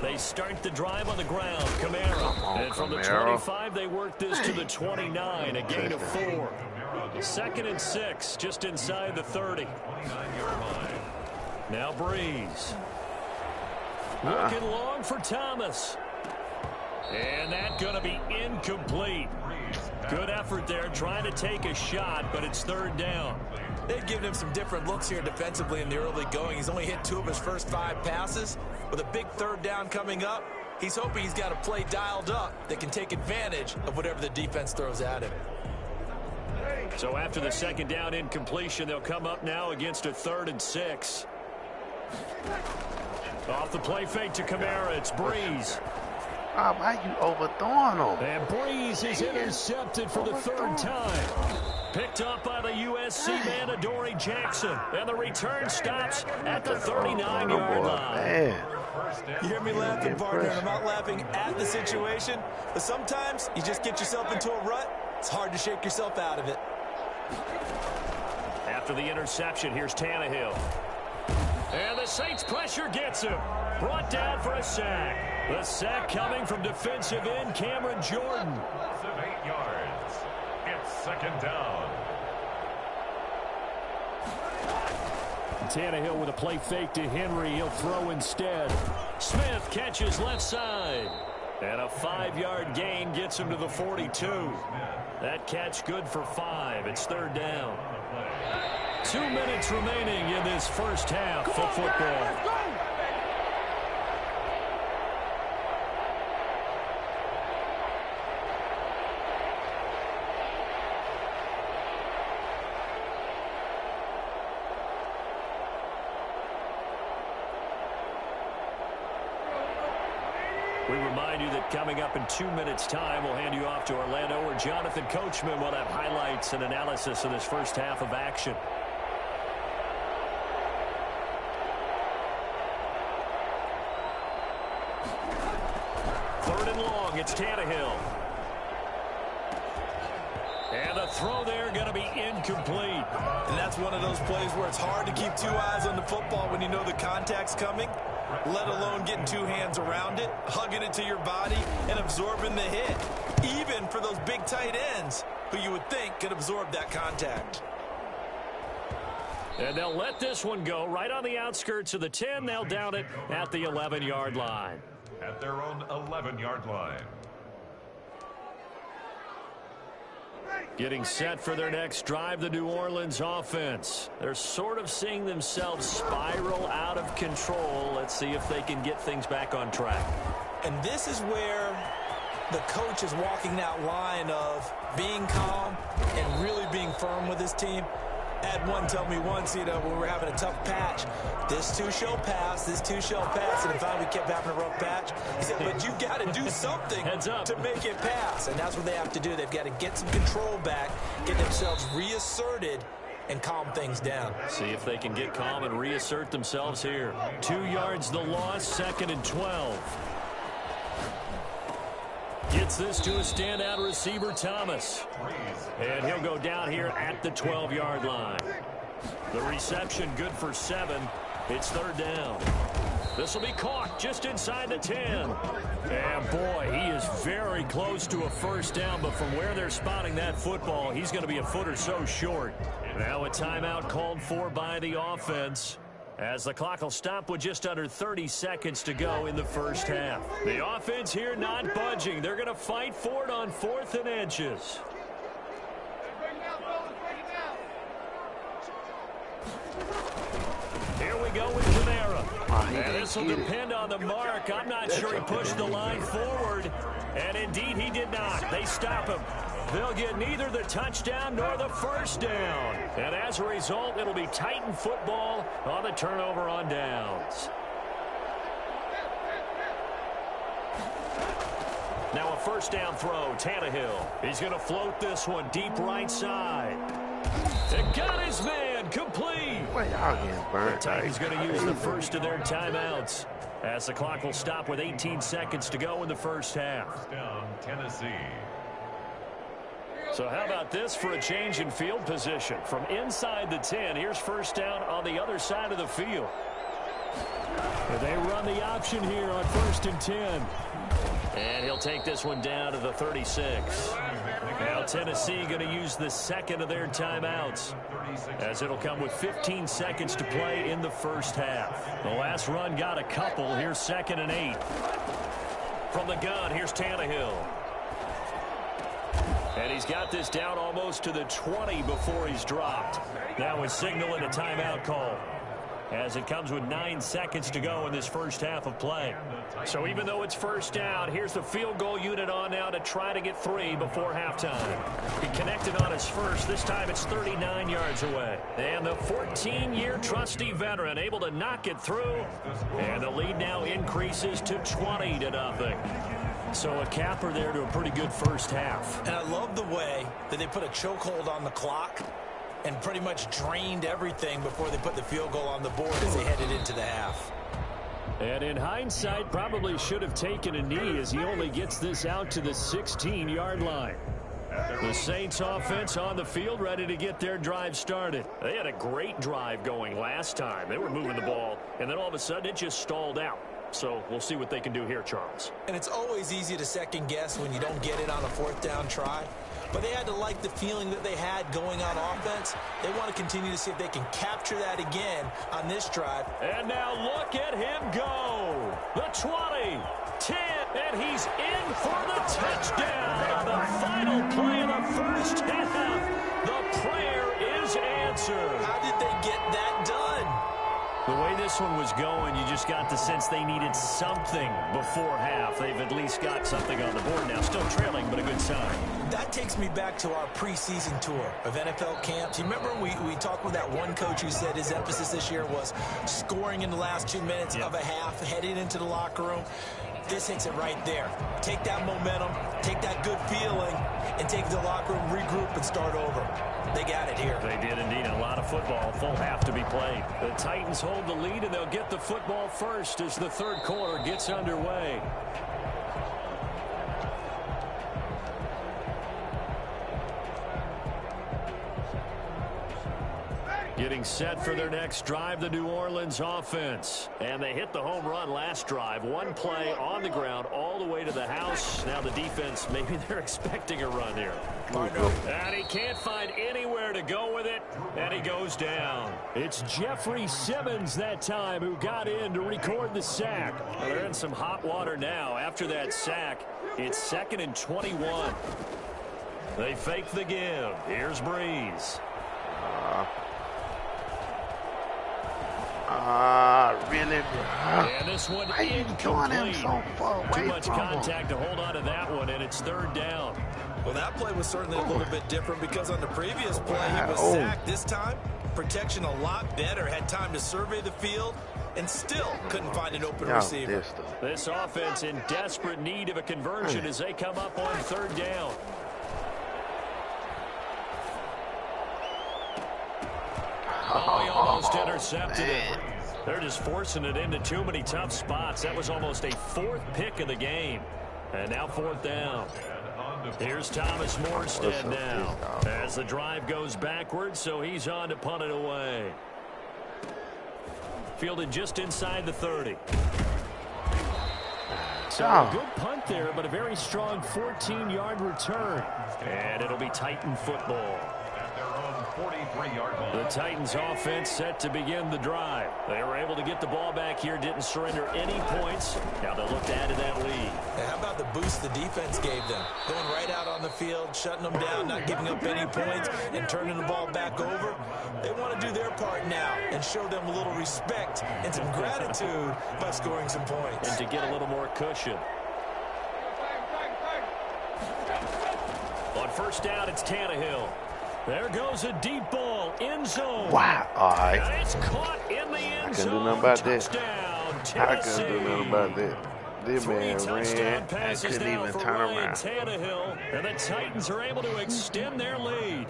Speaker 1: They start the drive on the ground. Kamara. And from the 25, they work this to the 29, a gain of 4. 2nd and 6, just inside the 30. Now Breeze. Looking long for Thomas. And that's going to be incomplete. Good effort there, trying to take a shot, but it's 3rd down.
Speaker 3: They've given him some different looks here defensively in the early going. He's only hit 2 of his first 5 passes. With a big 3rd down coming up, he's hoping he's got a play dialed up that can take advantage of whatever the defense throws at him.
Speaker 1: So after the 2nd down incompletion, they'll come up now against a 3rd and 6. Off the play fake to Kamara, it's Breeze.
Speaker 4: Oh, why you overthrowing him?
Speaker 1: And Breeze is intercepted for the 3rd time. Picked up by the USC man, Adoree Jackson. And the return stops at the 39-yard line.
Speaker 4: Man.
Speaker 3: You hear me laughing, partner, and I'm not laughing at the situation, but sometimes you just get yourself into a rut. It's hard to shake yourself out of it.
Speaker 1: After the interception, here's Tannehill. And the Saints pressure gets him. Brought down for a sack. The sack coming from defensive end Cameron Jordan.
Speaker 2: 8 yards. It's 2nd down.
Speaker 6: Tannehill with a play fake to Henry. He'll throw instead.
Speaker 1: Smith catches left side. And a 5-yard gain gets him to the 42. That catch good for 5. It's 3rd down. 2 minutes remaining in this first half of football. We remind you that coming up in 2 minutes' time, we'll hand you off to Orlando, where Jonathan Coachman will have highlights and analysis of this first half of action. 3rd and long, it's Tannehill. And the throw there going to be incomplete.
Speaker 3: And that's one of those plays where it's hard to keep 2 eyes on the football when you know the contact's coming, let alone getting 2 hands around it, hugging it to your body, and absorbing the hit. Even for those big tight ends who you would think could absorb that contact.
Speaker 1: And they'll let this one go right on the outskirts of the 10. They'll down it at the 11-yard line.
Speaker 2: At their own 11-yard line.
Speaker 1: Getting set for their next drive, the New Orleans offense. They're sort of seeing themselves spiral out of control. Let's see if they can get things back on track.
Speaker 3: And this is where the coach is walking that line of being calm and really being firm with his team. I had one tell me once, when we were having a tough patch, this too shall pass, this too shall pass, and finally we kept having a rough patch. He said, but you got to do something to make it pass, and that's what they have to do. They've got to get some control back, get themselves reasserted, and calm things down.
Speaker 1: See if they can get calm and reassert themselves here. 2 yards the loss, 2nd and 12. Gets this to a standout receiver, Thomas. And he'll go down here at the 12-yard line. The reception good for 7. It's 3rd down. This will be caught just inside the 10. And boy, he is very close to a first down, but from where they're spotting that football, he's going to be a foot or so short. Now a timeout called for by the offense, as the clock will stop with just under 30 seconds to go in the first half. The offense here not budging. They're going to fight for it on 4th and inches. Here we go with Kamara. And this will depend on the mark. I'm not sure he pushed the line forward. And indeed he did not. They stop him. They'll get neither the touchdown nor the first down. And as a result, it'll be Titan football on the turnover on downs. Now a first down throw, Tannehill. He's going to float this one deep right side. It got his man, complete.
Speaker 4: Wait, y'all getting burnt.
Speaker 1: The Titans going to use the first of their timeouts, as the clock will stop with 18 seconds to go in the first half.
Speaker 2: Down, Tennessee.
Speaker 1: So how about this for a change in field position? From inside the 10, here's first down on the other side of the field.
Speaker 6: And they run the option here on 1st and 10.
Speaker 1: And he'll take this one down to the 36. Now Tennessee going to use the second of their timeouts, as it'll come with 15 seconds to play in the first half. The last run got a couple. Here's 2nd and 8. From the gun, here's Tannehill. And he's got this down almost to the 20 before he's dropped. Now he's signaling a timeout call, as it comes with 9 seconds to go in this first half of play. So even though it's first down, here's the field goal unit on now to try to get 3 before halftime. He connected on his first. This time it's 39 yards away. And the 14-year trusty veteran able to knock it through. And the lead now increases to 20-0. So a capper there to a pretty good first half.
Speaker 3: And I love the way that they put a chokehold on the clock and pretty much drained everything before they put the field goal on the board as they headed into the half.
Speaker 6: And in hindsight, probably should have taken a knee, as he only gets this out to the 16-yard line. The Saints offense on the field, ready to get their drive started.
Speaker 1: They had a great drive going last time. They were moving the ball, and then all of a sudden it just stalled out. So we'll see what they can do here, Charles.
Speaker 3: And it's always easy to second guess when you don't get it on a 4th down try. But they had to like the feeling that they had going on offense. They want to continue to see if they can capture that again on this drive.
Speaker 1: And now look at him go. The 20, 10, and he's in for the touchdown. The final play of the first half. The prayer is answered.
Speaker 3: How did they get that done?
Speaker 1: The way this one was going, you just got the sense they needed something before half. They've at least got something on the board now. Still trailing, but a good sign.
Speaker 3: That takes me back to our preseason tour of NFL camps. You remember we talked with that one coach who said his emphasis this year was scoring in the last 2 minutes of a half, heading into the locker room. This hits it right there. Take that momentum, take that good feeling, and take it to the locker room, regroup, and start over. They got it here.
Speaker 1: They did indeed. A lot of football, full half to be played. The Titans hold the lead, and they'll get the football first as the third quarter gets underway. Getting set for their next drive, the New Orleans offense. And they hit the home run last drive. One play on the ground all the way to the house. Now the defense, maybe they're expecting a run here. And he can't find anywhere to go with it, and he goes down.
Speaker 6: It's Jeffrey Simmons that time who got in to record the sack.
Speaker 1: Well, they're in some hot water now. After that sack, it's 2nd and 21. They fake the give. Here's Breeze.
Speaker 4: Really?
Speaker 1: And this one
Speaker 4: Why are you doing him so far away?
Speaker 1: Too much contact to hold on to that one, and it's 3rd down.
Speaker 3: Well, that play was certainly a little bit different because on the previous play he was sacked. This time, protection a lot better. Had time to survey the field and still couldn't find an open receiver.
Speaker 1: This offense in desperate need of a conversion as they come up on 3rd down. Oh, he almost intercepted it. They're just forcing it into too many tough spots. That was almost a 4th pick of the game. And now 4th down. Here's Thomas Morstead now as the drive goes backwards, so he's on to punt it away. Fielded just inside the 30.
Speaker 6: So a good punt there, but a very strong 14-yard return.
Speaker 1: And it'll be Titan football. The Titans offense set to begin the drive. They were able to get the ball back here, didn't surrender any points. Now they'll look to add to that lead.
Speaker 3: And how about the boost the defense gave them? Going right out on the field, shutting them down, not giving up any points, and turning the ball back over. They want to do their part now and show them a little respect and some gratitude by scoring some points.
Speaker 1: And to get a little more cushion. On 1st down, it's Tannehill. There goes a deep ball, end zone.
Speaker 4: Wow. All right.
Speaker 1: And it's caught in the end zone.
Speaker 4: I couldn't do nothing about that.
Speaker 1: Touchdown,
Speaker 4: I couldn't do nothing about that. This man ran and couldn't even turn around.
Speaker 1: Tannehill, and the Titans are able to extend their lead.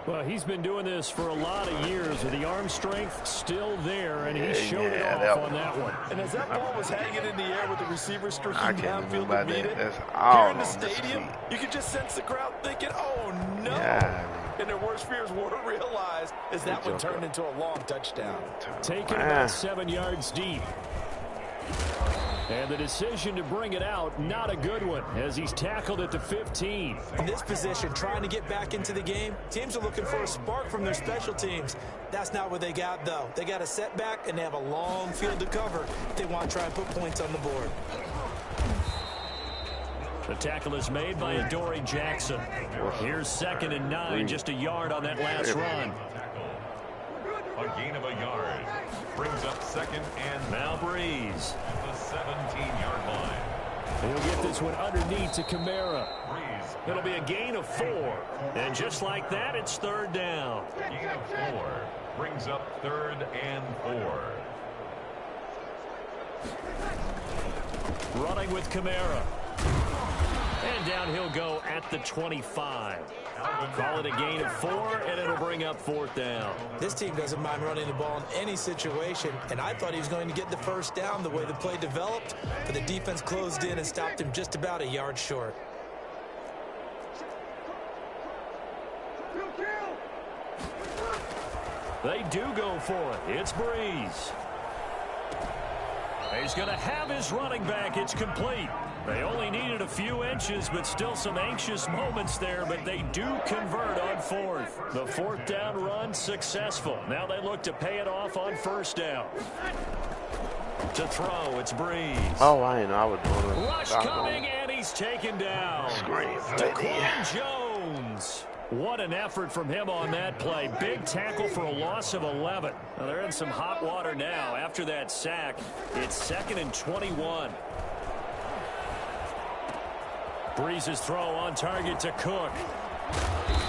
Speaker 6: Well, he's been doing this for a lot of years, with the arm strength still there, and he showed it off on that one.
Speaker 3: And as that ball was hanging in the air with the receiver streaking
Speaker 4: I can't do
Speaker 3: downfield
Speaker 4: about
Speaker 3: to meet
Speaker 4: that.
Speaker 3: it,
Speaker 4: That's all
Speaker 3: here in the
Speaker 4: on this
Speaker 3: stadium,
Speaker 4: feet.
Speaker 3: you could just sense the crowd thinking, oh, know.
Speaker 4: Yeah.
Speaker 3: And their worst fears were realized as that one turned into a long touchdown.
Speaker 6: Taken about 7 yards deep. And the decision to bring it out, not a good one, as he's tackled at the 15.
Speaker 3: In this position, trying to get back into the game, teams are looking for a spark from their special teams. That's not what they got, though. They got a setback, and they have a long field to cover if they want to try and put points on the board.
Speaker 6: The tackle is made by Adoree Jackson. Here's 2nd and 9, just a yard on that last run.
Speaker 2: A gain of a yard. Brings up 2nd and
Speaker 6: Now Breeze.
Speaker 2: the 17-yard line.
Speaker 6: He'll get this one underneath to Kamara.
Speaker 2: Breeze.
Speaker 6: It'll be a gain of 4. And just like that, it's 3rd down.
Speaker 2: Gain of 4. Brings up 3rd and 4.
Speaker 6: Running with Kamara. And down he'll go at the 25. Call it a gain of 4, and it'll bring up 4th down.
Speaker 3: This team doesn't mind running the ball in any situation, and I thought he was going to get the first down the way the play developed, but the defense closed in and stopped him just about a yard short.
Speaker 6: They do go for it. It's Breeze. He's going to have his running back. It's complete. They only needed a few inches, but still some anxious moments there, but they do convert on 4th. The 4th down run successful. Now they look to pay it off on 1st down. To throw, it's Breeze.
Speaker 4: Oh, I know. I was doing it.
Speaker 6: Rush coming, and he's taken down. Daquan Jones. What an effort from him on that play. Big tackle for a loss of 11. Now they're in some hot water now. After that sack, it's 2nd and 21. Breeze's throw on target to Cook.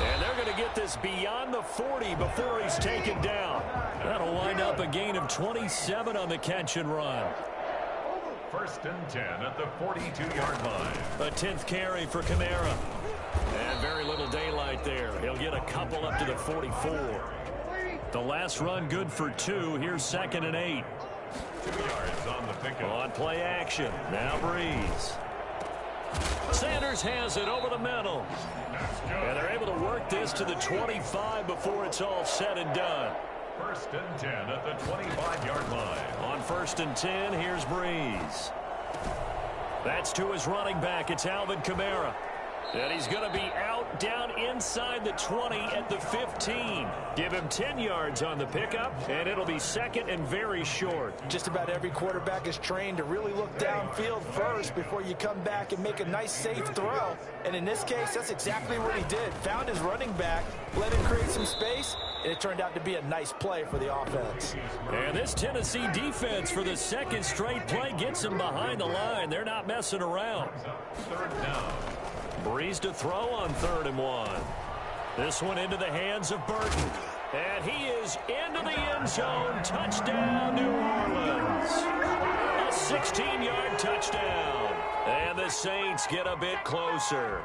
Speaker 6: And they're going to get this beyond the 40 before he's taken down. That'll wind up a gain of 27 on the catch and run.
Speaker 2: 1st and 10 at the 42-yard line.
Speaker 6: A 10th carry for Kamara. And very little daylight there. He'll get a couple up to the 44. The last run good for 2. Here's 2nd and 8.
Speaker 2: 2 yards on the pickup.
Speaker 6: On play action. Now Breeze. Sanders has it over the middle. And they're able to work this to the 25 before it's all said and done.
Speaker 2: 1st and 10 at the 25-yard line.
Speaker 6: On 1st and 10, here's Breeze. That's to his running back. It's Alvin Kamara. And he's going to be out down inside the 20 at the 15. Give him 10 yards on the pickup, and it'll be 2nd and very short.
Speaker 3: Just about every quarterback is trained to really look downfield first before you come back and make a nice, safe throw. And in this case, that's exactly what he did. Found his running back, let him create some space, and it turned out to be a nice play for the offense.
Speaker 6: And this Tennessee defense for the 2nd straight play gets them behind the line. They're not messing around.
Speaker 2: 3rd down.
Speaker 6: Breeze to throw on 3rd and 1. This one into the hands of Burton. And he is into the end zone. Touchdown, New Orleans. A 16-yard touchdown. And the Saints get a bit closer.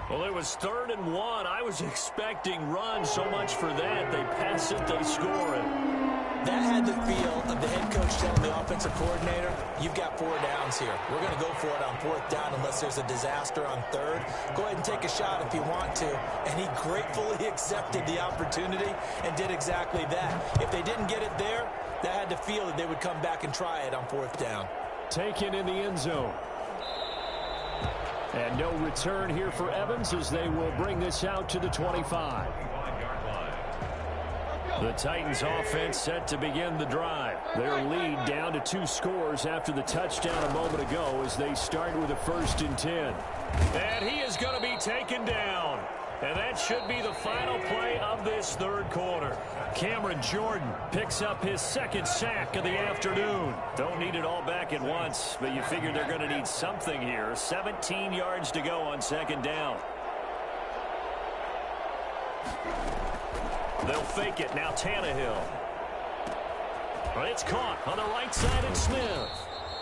Speaker 6: Well, it was 3rd and 1. I was expecting runs so much for that. They pass it, they score it.
Speaker 3: That had the feel of the head coach telling the offensive coordinator, you've got 4 downs here. We're going to go for it on 4th down unless there's a disaster on 3rd. Go ahead and take a shot if you want to. And he gratefully accepted the opportunity and did exactly that. If they didn't get it there, that had the feel that they would come back and try it on 4th down.
Speaker 6: Taken in the end zone. And no return here for Evans as they will bring this out to the 25. The Titans offense set to begin the drive. Their lead down to 2 scores after the touchdown a moment ago as they start with a 1st and 10. And he is going to be taken down. And that should be the final play of this 3rd quarter. Cameron Jordan picks up his 2nd sack of the afternoon. Don't need it all back at once, but you figure they're going to need something here. 17 yards to go on 2nd down. They'll fake it. Now Tannehill. It's caught on the right side of Smith.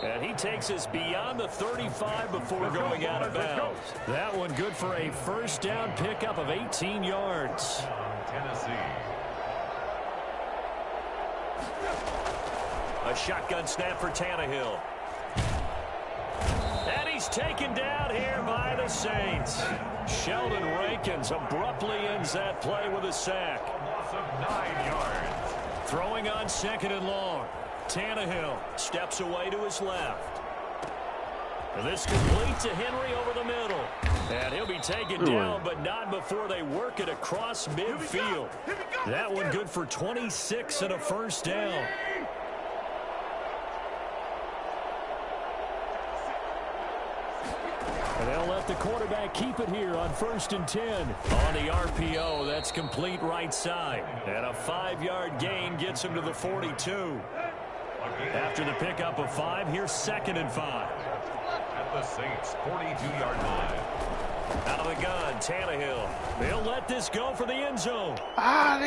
Speaker 6: And he takes us beyond the 35 before going out of bounds. That one good for a 1st down pickup of 18 yards.
Speaker 2: Tennessee. A
Speaker 6: shotgun snap for Tannehill. And he's
Speaker 1: He's taken down here by the Saints. Sheldon Rankins abruptly ends that play with a sack.
Speaker 2: Loss of 9 yards.
Speaker 1: Throwing on 2nd and long. Tannehill steps away to his left. And this complete to Henry over the middle. And he'll be taken down, but not before they work it across midfield. That one good for 26 and a first down. And they'll let the quarterback keep it here on 1st and 10. On the RPO, that's complete right side. And a 5-yard gain gets him to the 42. After the pickup of 5, here's 2nd and 5.
Speaker 2: At the Saints' 42-yard line.
Speaker 1: Out of the gun, Tannehill. They'll let this go for the end zone.
Speaker 4: I'm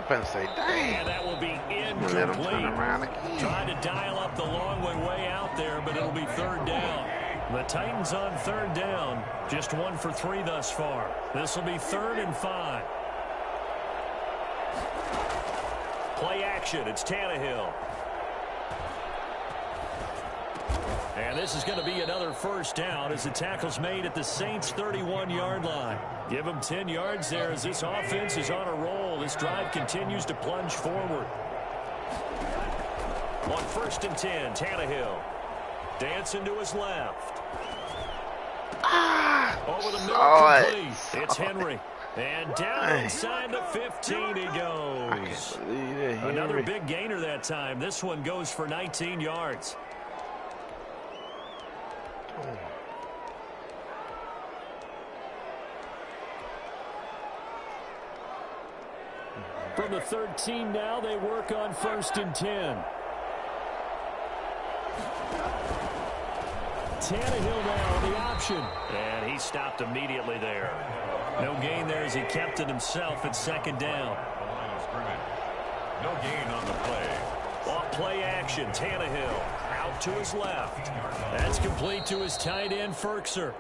Speaker 4: going to say, dang.
Speaker 1: And that will be incomplete.
Speaker 4: Let him turn around again.
Speaker 1: Trying to dial up the long way out there, but it'll be 3rd down. The Titans on 3rd down. Just 1 for 3 thus far. This will be 3rd and 5. Play action. It's Tannehill. And this is going to be another first down as the tackle's made at the Saints' 31-yard line. Give them 10 yards there as this offense is on a roll. This drive continues to plunge forward. On 1st and 10, Tannehill. Dancing to his left. Over the middle, complete. It's Henry. And down inside the 15 he goes.
Speaker 4: I can't believe it.
Speaker 1: Another big gainer that time. This one goes for 19 yards. From the 13 now, they work on 1st and 10. Tannehill now on the option. And he stopped immediately there. No gain there as he kept it himself at 2nd down.
Speaker 2: Line of scrimmage. No gain on the play.
Speaker 1: Off play action, Tannehill out to his left. That's complete to his tight end, Ferkser.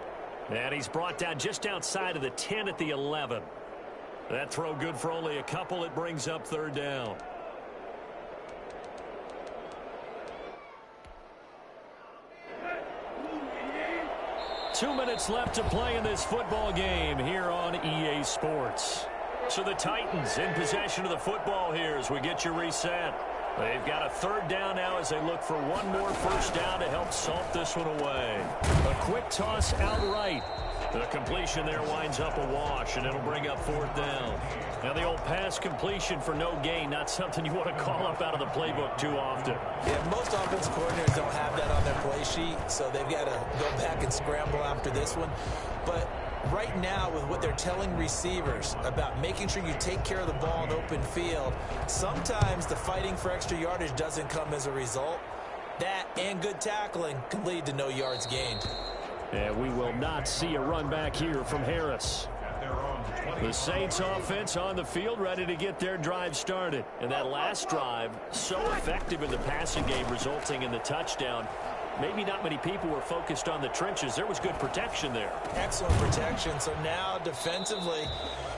Speaker 1: And he's brought down just outside of the 10 at the 11. That throw good for only a couple. It brings up 3rd down. Two minutes left to play in this football game here on EA Sports. So the Titans in possession of the football here as we get you reset. They've got a 3rd down now as they look for one more first down to help salt this one away. A quick toss outright. The completion there winds up a wash, and it'll bring up 4th down. Now the old pass completion for no gain, not something you want to call up out of the playbook too often.
Speaker 3: Yeah, most offensive coordinators don't have that on their play sheet, so they've got to go back and scramble after this one. But right now, with what they're telling receivers about making sure you take care of the ball in open field, sometimes the fighting for extra yardage doesn't come as a result. That and good tackling can lead to no yards gained.
Speaker 1: And we will not see a run back here from Harris. The Saints offense on the field ready to get their drive started. And that last drive, so effective in the passing game, resulting in the touchdown. Maybe not many people were focused on the trenches. There was good protection there.
Speaker 3: Excellent protection. So now defensively,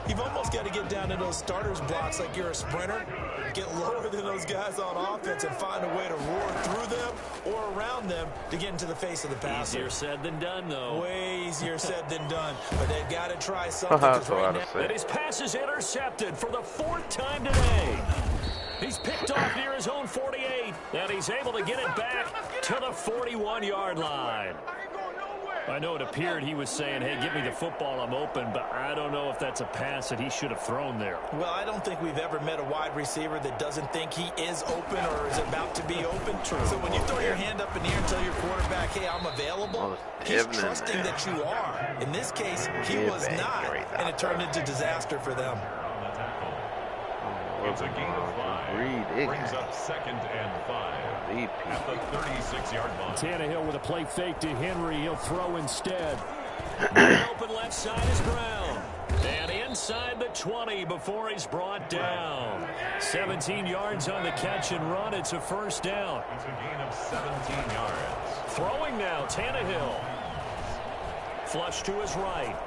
Speaker 3: you've almost got to get down to those starters blocks like you're a sprinter. Get lower than those guys on offense and find a way to roar through them or around them to get into the face of the passer.
Speaker 1: Easier said than done, though.
Speaker 3: Way easier said than done. But they've got to try something. Right now,
Speaker 1: and his pass is intercepted for the 4th time today. He's picked off near his own 48, and he's able to get it back to the 41-yard line. I know it appeared he was saying, hey, give me the football, I'm open, but I don't know if that's a pass that he should have thrown there.
Speaker 3: Well, I don't think we've ever met a wide receiver that doesn't think he is open or is about to be open. True. So when you throw your hand up in the air and tell your quarterback, hey, I'm available, he's trusting that you are. In this case, he was not, and it turned into disaster for them.
Speaker 2: It's a gain of 5. Brings up 2nd and 5 at the 36-yard line.
Speaker 1: Tannehill with a play fake to Henry. He'll throw instead. Open left side is Brown. And inside the 20 before he's brought down. 17 yards on the catch and run. It's a first down.
Speaker 2: It's a gain of 17 yards.
Speaker 1: Throwing now, Tannehill. Flush to his right.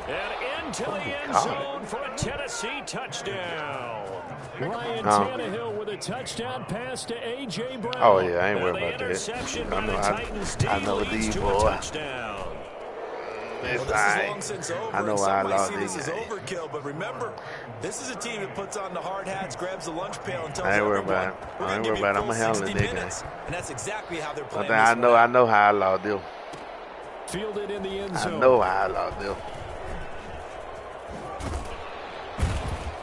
Speaker 1: And into the end zone for a Tennessee touchdown. Ryan
Speaker 4: Oh.
Speaker 1: Tannehill with a touchdown pass to A.J. Brown.
Speaker 4: Oh, yeah, I ain't worried
Speaker 1: The
Speaker 4: about that.
Speaker 1: interception by the Titans. D
Speaker 4: I know
Speaker 1: leads
Speaker 4: D,
Speaker 1: to
Speaker 4: boy.
Speaker 1: a touchdown.
Speaker 3: Well, this is long since over.
Speaker 4: I know
Speaker 3: Some
Speaker 4: why I
Speaker 3: might
Speaker 4: lost
Speaker 3: see this
Speaker 4: this
Speaker 3: as
Speaker 4: game.
Speaker 3: overkill, but remember, this is a team that puts on the hard hats, grabs the lunch pail, and tells
Speaker 4: I ain't worried
Speaker 3: everyone,
Speaker 4: about it.
Speaker 3: we're
Speaker 4: I
Speaker 3: going
Speaker 4: ain't
Speaker 3: to
Speaker 4: worried
Speaker 3: give you
Speaker 4: about it.
Speaker 3: a
Speaker 4: I'm
Speaker 3: full
Speaker 4: handling
Speaker 3: 60
Speaker 4: that game.
Speaker 3: minutes. And that's exactly how they're
Speaker 4: I
Speaker 3: playing
Speaker 4: think
Speaker 3: this
Speaker 4: I know
Speaker 3: one out.
Speaker 4: how I lost them.
Speaker 1: Fielded in the end
Speaker 4: I
Speaker 1: zone.
Speaker 4: know how I lost them.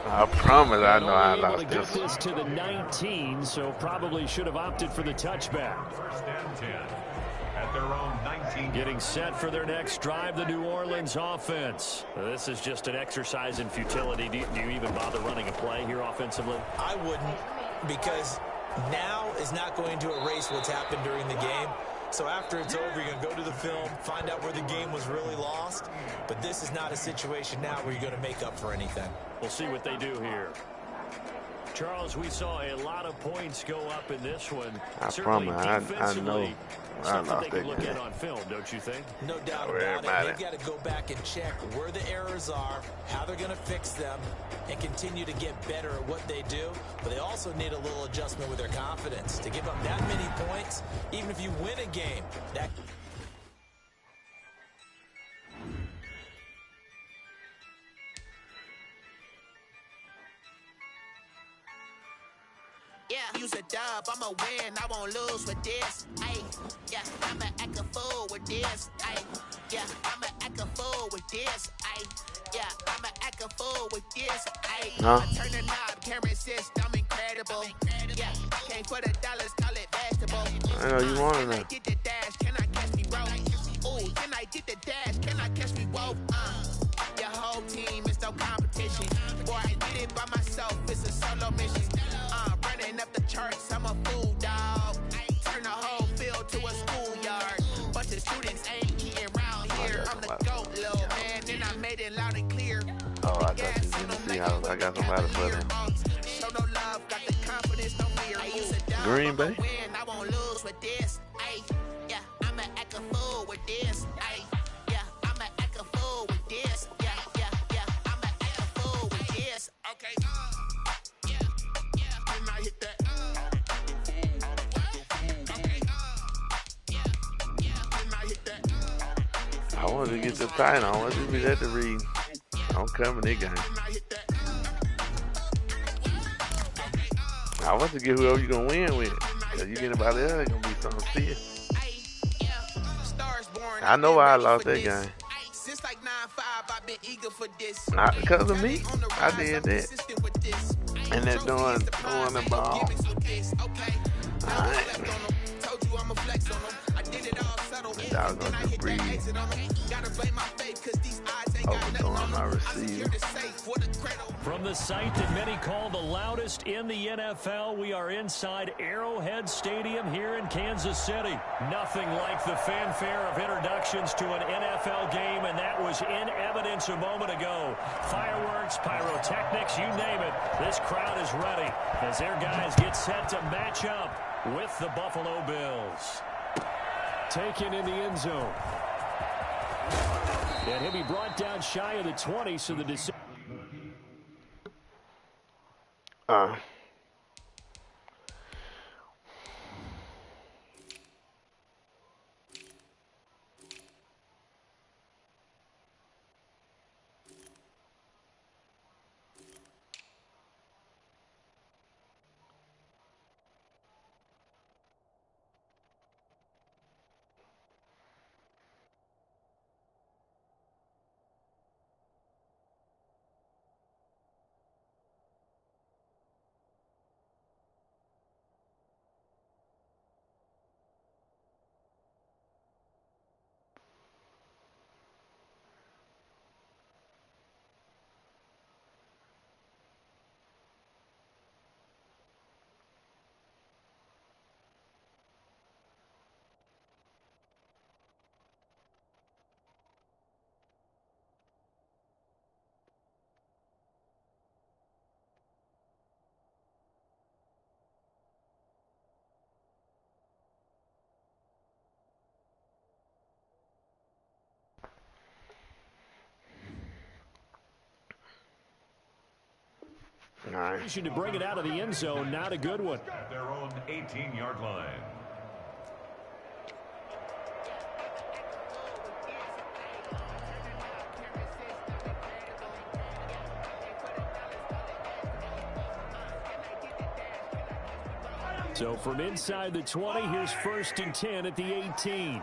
Speaker 4: I promise I know how I
Speaker 1: Only able
Speaker 4: lost
Speaker 1: to get
Speaker 4: this.
Speaker 1: this to the 19, so probably should have opted for the touchback.
Speaker 2: First and 10 at their own 19.
Speaker 1: Getting set for their next drive, the New Orleans offense. This is just an exercise in futility. Do you even bother running a play here offensively?
Speaker 3: I wouldn't, because now is not going to erase what's happened during the game. So after it's over, you're going to go to the film, find out where the game was really lost. But this is not a situation now where you're going to make up for anything.
Speaker 1: We'll see what they do here. Charles, we saw a lot of points go up in this one.
Speaker 4: I
Speaker 1: Certainly
Speaker 4: promise, I
Speaker 1: defensively,
Speaker 4: know I
Speaker 1: something
Speaker 4: lost
Speaker 1: they can
Speaker 4: that
Speaker 1: look
Speaker 4: game.
Speaker 1: at on film, don't you think?
Speaker 3: No doubt
Speaker 4: Don't worry
Speaker 3: about
Speaker 4: about
Speaker 3: it.
Speaker 4: it.
Speaker 3: They've got to go back and check where the errors are, how they're going to fix them, and continue to get better at what they do. But they also need a little adjustment with their confidence. To give up that many points, even if you win a game, that...
Speaker 7: Yeah, use a dub, I'ma win, I won't lose with this. Ayy, yeah, I'ma act a fool with this. Ayy, yeah, I'ma act a fool with this. Ayy, yeah, I'ma act a fool with this. Ayy,
Speaker 4: Huh?
Speaker 7: I turn the knob, camera assist, I'm incredible. Yeah, came for the dollars, call it vegetable.
Speaker 4: I know you want
Speaker 7: Can I
Speaker 4: it.
Speaker 7: get the dash? Can I catch me roll? Ooh, can I get the dash? Can I catch me roll? Your whole team is no competition. Boy, I did it by myself, it's a solo mission. Running up the charts, I'm a fool, dog. Turn the whole field to a schoolyard. Bunch of students ain't eating round here. I'm the GOAT, little man, and I made it loud and clear.
Speaker 4: Oh, I thought you was going to see how I got somebody for them.
Speaker 7: Show no love, got the confidence, no fear.
Speaker 4: Green Bay?
Speaker 7: Win, I won't lose with this. Ay, yeah, I'ma act a fool with this. Ay, yeah, I'ma act a fool with this. Yeah, yeah, yeah, I'ma act a fool with this. Okay, yeah, yeah, can I hit that? Okay, yeah, yeah, can I hit that?
Speaker 4: I wanted to get the title. I wanted to be there to read. I'm coming that game.
Speaker 7: Can I hit that?
Speaker 4: I want to get whoever you're going to win with. Because you get anybody else, it's going to be something serious. I know why I lost that game.
Speaker 7: Since like 9-5, I've been eager for this.
Speaker 4: Not because of me. I did that. And they're doing the ball. Alright.
Speaker 7: Told you I'm a flex on them. I did it all subtle.
Speaker 4: I was going to just breathe.
Speaker 7: Gotta blame my faith, cause these odds ain't got nothing
Speaker 4: Overthrowing
Speaker 7: on
Speaker 4: my
Speaker 7: them.
Speaker 4: receiver.
Speaker 1: From the site that many call the loudest in the NFL, we are inside Arrowhead Stadium here in Kansas City. Nothing like the fanfare of introductions to an NFL game, and that was in evidence a moment ago. Fireworks, pyrotechnics, you name it. This crowd is ready as their guys get set to match up with the Buffalo Bills. Taken in the end zone. And he'll be brought down shy of the 20, so the decision.
Speaker 4: Nice.
Speaker 1: To bring it out of the end zone, not a good one.
Speaker 2: At their own 18-yard line.
Speaker 1: So from inside the 20, here's 1st and 10 at the 18.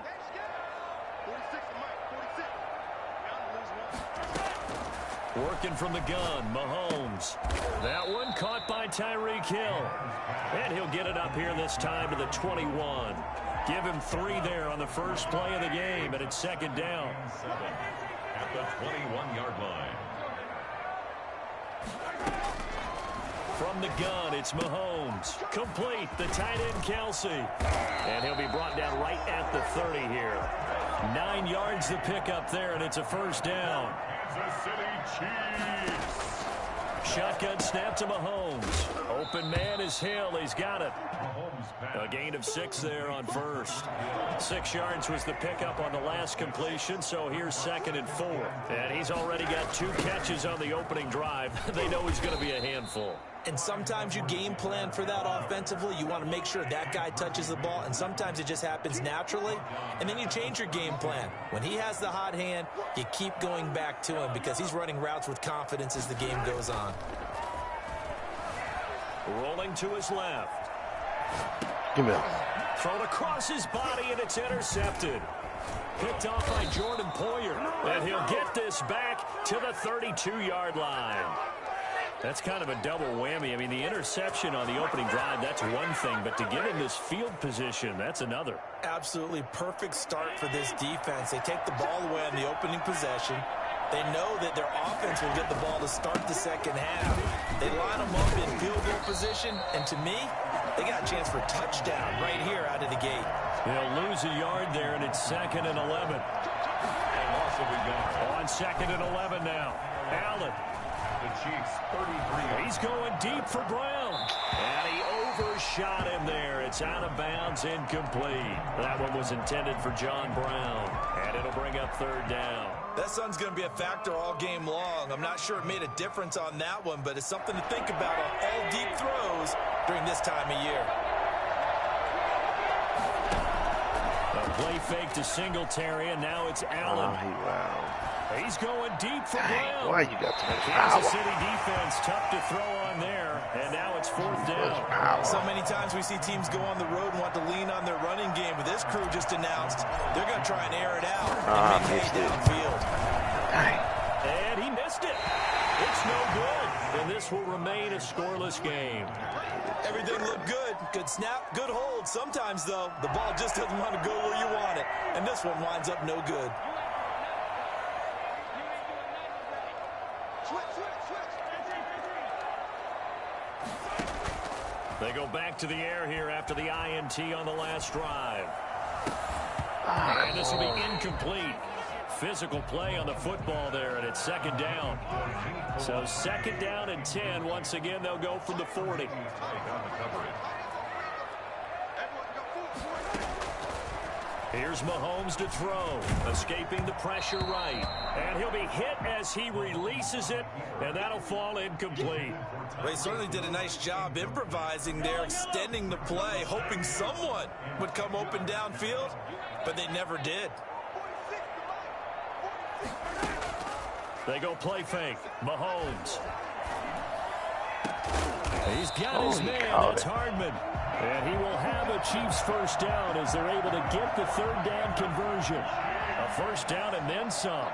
Speaker 1: Working from the gun, Mahomes. That one caught by Tyreek Hill. And he'll get it up here this time to the 21. Give him 3 there on the first play of the game, and it's 2nd down.
Speaker 2: 7 at the 21-yard line.
Speaker 1: From the gun, it's Mahomes. Complete, the tight end, Kelsey. And he'll be brought down right at the 30 here. 9 yards the pickup there, and it's a 1st down.
Speaker 2: Kansas City Chiefs.
Speaker 1: Shotgun snap to Mahomes. Open man is Hill. He's got it. A gain of 6 there on 1st. 6 yards was the pickup on the last completion, so here's 2nd and 4. And he's already got 2 catches on the opening drive. They know he's going to be a handful.
Speaker 3: And sometimes you game plan for that offensively. You want to make sure that guy touches the ball, and sometimes it just happens naturally. And then you change your game plan. When he has the hot hand, you keep going back to him because he's running routes with confidence as the game goes on.
Speaker 1: Rolling to his left.
Speaker 4: Give me
Speaker 1: Thrown across his body, and it's intercepted. Picked off by Jordan Poyer. And he'll get this back to the 32-yard line. That's kind of a double whammy. I mean, the interception on the opening drive, that's one thing. But to give him this field position, that's another.
Speaker 3: Absolutely perfect start for this defense. They take the ball away on the opening possession. They know that their offense will get the ball to start the second half. They line them up in field goal position, and to me, they got a chance for a touchdown right here out of the gate.
Speaker 1: They'll lose a yard there, and it's 2nd and 11.
Speaker 2: And loss of a yard.
Speaker 1: On 2nd and 11 now. Allen.
Speaker 2: The Chiefs, 33.
Speaker 1: He's going deep for Brown. And he overshot him there. It's out of bounds, incomplete. That one was intended for John Brown. And it'll bring up 3rd down.
Speaker 3: That sun's going to be a factor all game long. I'm not sure it made a difference on that one, but it's something to think about on all deep throws during this time of year.
Speaker 1: A play fake to Singletary, and now it's Allen.
Speaker 4: wow.
Speaker 1: He's going deep for Brown.
Speaker 4: Why you got so much
Speaker 1: Kansas
Speaker 4: power?
Speaker 1: City defense tough to throw on there, and now it's 4th down.
Speaker 3: So many times we see teams go on the road and want to lean on their running game, but this crew just announced they're going to try and air it out and make hay downfield.
Speaker 1: And he missed it. It's no good, and this will remain a scoreless game.
Speaker 3: Everything looked good. Good snap, good hold. Sometimes, though, the ball just doesn't want to go where you want it, and this one winds up no good.
Speaker 1: They go back to the air here after the INT on the last drive. And this will be incomplete. Physical play on the football there, and it's 2nd down. So 2nd down and 10. Once again, they'll go from the 40. Here's Mahomes to throw, escaping the pressure right. And he'll be hit as he releases it, and that'll fall incomplete.
Speaker 3: Well, he certainly did a nice job improvising there, extending the play, hoping someone would come open downfield, but they never did.
Speaker 1: They go play fake. Mahomes. He's got his man. That's Hardman. And he will have a Chiefs 1st down as they're able to get the 3rd down conversion. A 1st down and then some.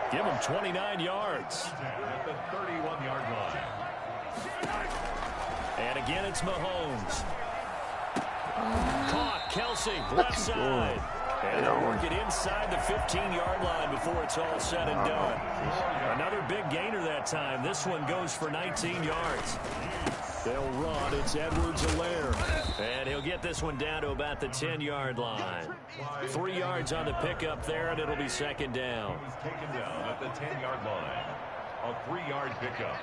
Speaker 1: Give him 29 yards.
Speaker 2: At the 31-yard line.
Speaker 1: And again, it's Mahomes. Caught. Kelsey, left side. And they'll work it inside the 15-yard line before it's all said and done. Another big gainer that time. This one goes for 19 yards. They'll run. It's Edwards-Helaire. And he'll get this one down to about the 10-yard line. 3 yards on the pickup there, and it'll be 2nd down.
Speaker 2: He's taken down at the 10-yard line. A 3-yard pickup.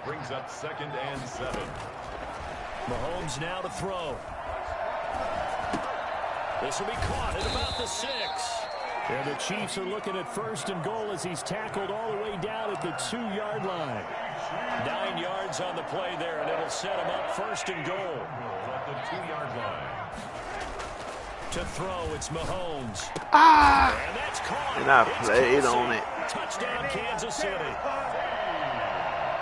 Speaker 2: Brings up 2nd and 7.
Speaker 1: Mahomes now to throw. This will be caught at about the 6.
Speaker 6: And the Chiefs are looking at 1st and goal as he's tackled all the way down at the 2-yard line.
Speaker 1: 9 yards on the play there, and it'll set him up 1st and goal.
Speaker 2: At the 2-yard line.
Speaker 1: To throw, it's Mahomes.
Speaker 4: And
Speaker 1: that's caught.
Speaker 4: I played on it.
Speaker 1: Touchdown, Kansas City.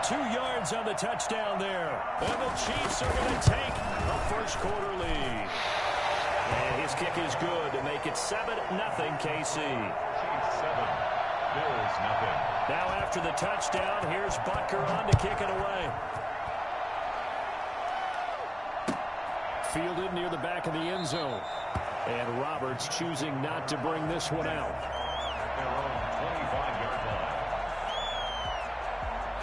Speaker 1: 2 yards on the touchdown there. And the Chiefs are going to take a first-quarter lead. And his kick is good to make it 7-0 KC.
Speaker 2: Chiefs 7, Bills nothing.
Speaker 1: Now after the touchdown, here's Butker on to kick it away. Fielded near the back of the end zone. And Roberts choosing not to bring this one out.
Speaker 2: Their own 25-yard line.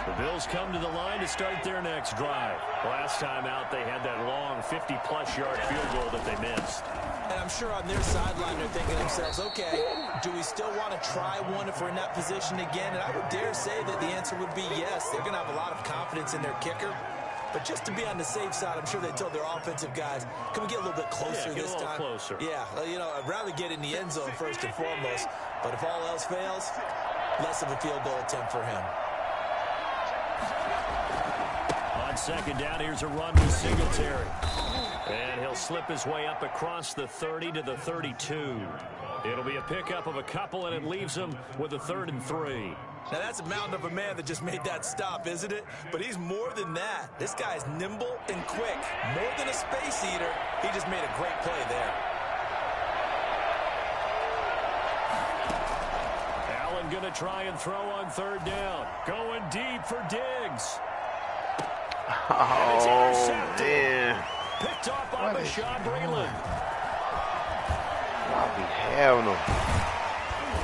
Speaker 1: The Bills come to the line to start their next drive. Last time out, they had that long 50-plus yard field goal that they missed.
Speaker 3: And I'm sure on their sideline they're thinking to themselves, okay, do we still want to try one if we're in that position again? And I would dare say that the answer would be yes. They're going to have a lot of confidence in their kicker. But just to be on the safe side, I'm sure they told their offensive guys, can we get a little bit closer this time?
Speaker 1: Closer.
Speaker 3: Yeah, you know, I'd rather get in the end zone first and foremost. But if all else fails, less of a field goal attempt for him.
Speaker 1: On 2nd down, here's a run with Singletary. And he'll slip his way up across the 30 to the 32. It'll be a pickup of a couple, and it leaves him with a 3rd and 3.
Speaker 3: Now, that's a mountain of a man that just made that stop, isn't it? But he's more than that. This guy's nimble and quick. More than a space eater, he just made a great play there.
Speaker 1: Allen going to try and throw on 3rd down. Going deep for Diggs.
Speaker 4: Oh, man.
Speaker 1: Picked off by Bashaud Breeland.
Speaker 4: I'll be having them.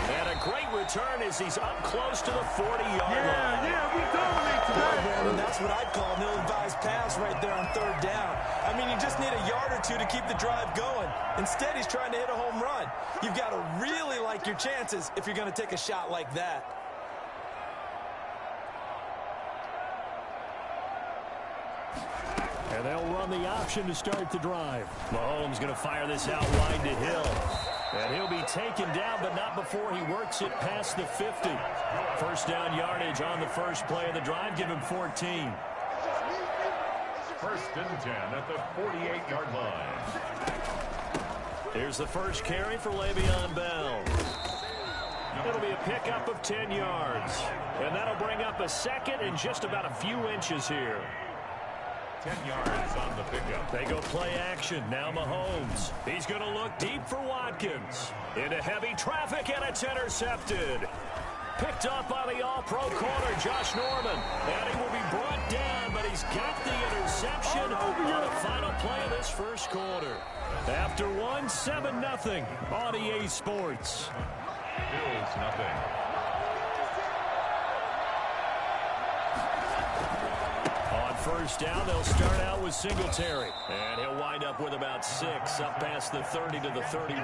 Speaker 1: And a great return as he's up close to the 40-yard line.
Speaker 8: Yeah, we dominate today.
Speaker 3: Brandon, that's what I'd call an ill-advised pass right there on 3rd down. I mean, you just need a yard or two to keep the drive going. Instead, he's trying to hit a home run. You've got to really like your chances if you're going to take a shot like that.
Speaker 6: And they'll run the option to start the drive.
Speaker 1: Mahomes going to fire this out wide to Hill. And he'll be taken down, but not before he works it past the 50. 1st down yardage on the first play of the drive. Give him 14.
Speaker 2: 1st and 10 at the 48-yard line.
Speaker 1: Here's the first carry for Le'Veon Bell. It'll be a pickup of 10 yards. And that'll bring up a 2nd and just about a few inches here.
Speaker 2: 10 yards on the pickup.
Speaker 1: They go play action. Now Mahomes. He's going to look deep for Watkins. Into heavy traffic, and it's intercepted. Picked up by the all-pro corner, Josh Norman. And he will be brought down, but he's got the interception on the final play of this first quarter. After 7-0 on EA Sports.
Speaker 2: Bills nothing.
Speaker 1: On 1st down, they'll start out with Singletary. And he'll wind up with about 6 up past the 30 to the 31.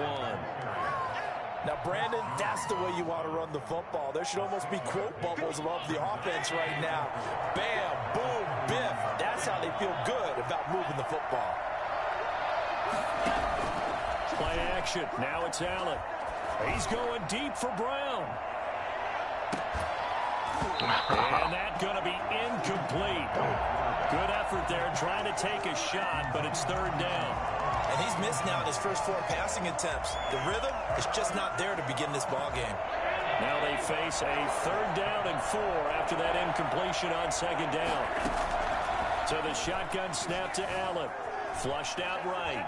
Speaker 3: Now, Brandon, that's the way you want to run the football. There should almost be quote bubbles above the offense right now. Bam, boom, biff. That's how they feel good about moving the football.
Speaker 1: Play action. Now it's Allen. He's going deep for Brown. And that's going to be incomplete. Good effort there trying to take a shot, but it's 3rd down.
Speaker 3: And he's missed now in his first 4 passing attempts. The rhythm is just not there to begin this ball game.
Speaker 1: Now they face a 3rd down and 4 after that incompletion on 2nd down. So the shotgun snap to Allen. Flushed out right.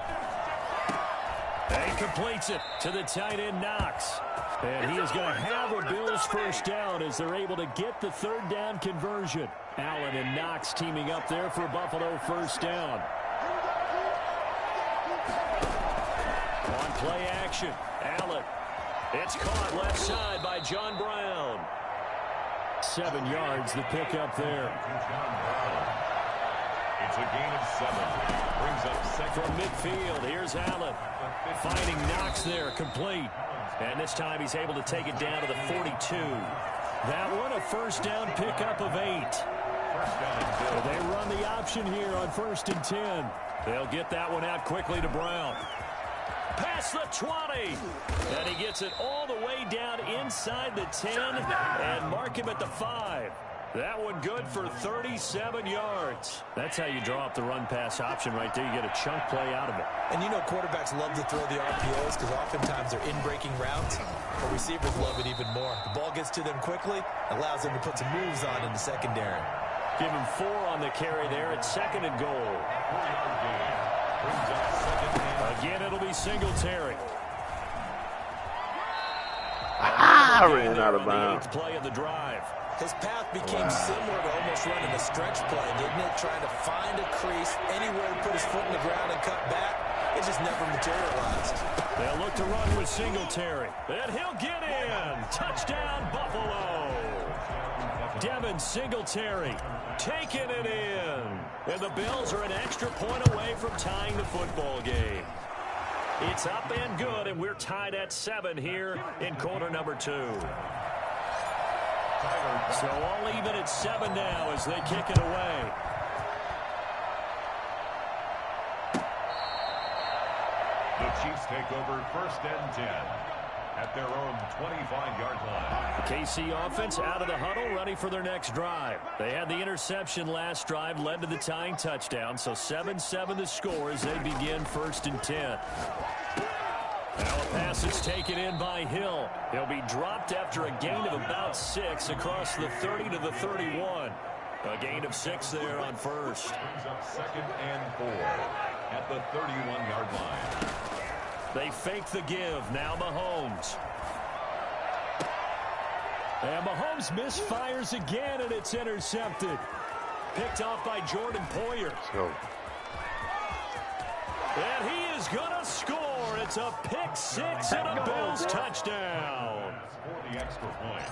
Speaker 1: And completes it to the tight end, Knox. And he is going to have a Bills first down as they're able to get the 3rd down conversion. Allen and Knox teaming up there for Buffalo first down. On play action, Allen. It's caught left side by John Brown.
Speaker 6: 7 yards, the pickup there.
Speaker 2: It's a gain of 7. Brings up 2nd.
Speaker 1: From midfield, here's Allen. Finding Knox there, complete. And this time he's able to take it down to the 42. That one a first down pickup of 8. So they run the option here on 1st and 10. They'll get that one out quickly to Brown. past the 20. And he gets it all the way down inside the 10 and mark him at the 5. That one good for 37 yards. That's how you draw up the run-pass option right there. You get a chunk play out of it.
Speaker 3: And you know quarterbacks love to throw the RPOs because oftentimes they're in-breaking routes. But receivers love it even more. The ball gets to them quickly, allows them to put some moves on in the secondary.
Speaker 1: Give him 4 on the carry there at 2nd and goal. Again, it'll be Singletary.
Speaker 4: I ran out of bounds.
Speaker 1: Play of the drive.
Speaker 3: His path became similar to almost running a stretch play, didn't it? Trying to find a crease, anywhere to put his foot in the ground and cut back. It just never materialized.
Speaker 1: They'll look to run with Singletary. And he'll get in. Touchdown, Buffalo. Devin Singletary taking it in. And the Bills are an extra point away from tying the football game. It's up and good, and we're tied at 7 here in quarter number 2. So all even at 7 now as they kick it away.
Speaker 2: The Chiefs take over 1st and 10 at their own 25-yard line.
Speaker 1: The KC offense out of the huddle, ready for their next drive. They had the interception last drive, led to the tying touchdown. So 7-7 the score as they begin 1st and 10. Now a pass is taken in by Hill. He'll be dropped after a gain of about 6 across the 30 to the 31. A gain of 6 there on first.
Speaker 2: Brings up 2nd and 4 at the 31-yard line.
Speaker 1: They fake the give. Now Mahomes. And Mahomes misfires again, and it's intercepted. Picked off by Jordan Poyer.
Speaker 4: So.
Speaker 1: And he is going to score. It's a pick 6 and a Bills touchdown.
Speaker 2: For the extra point.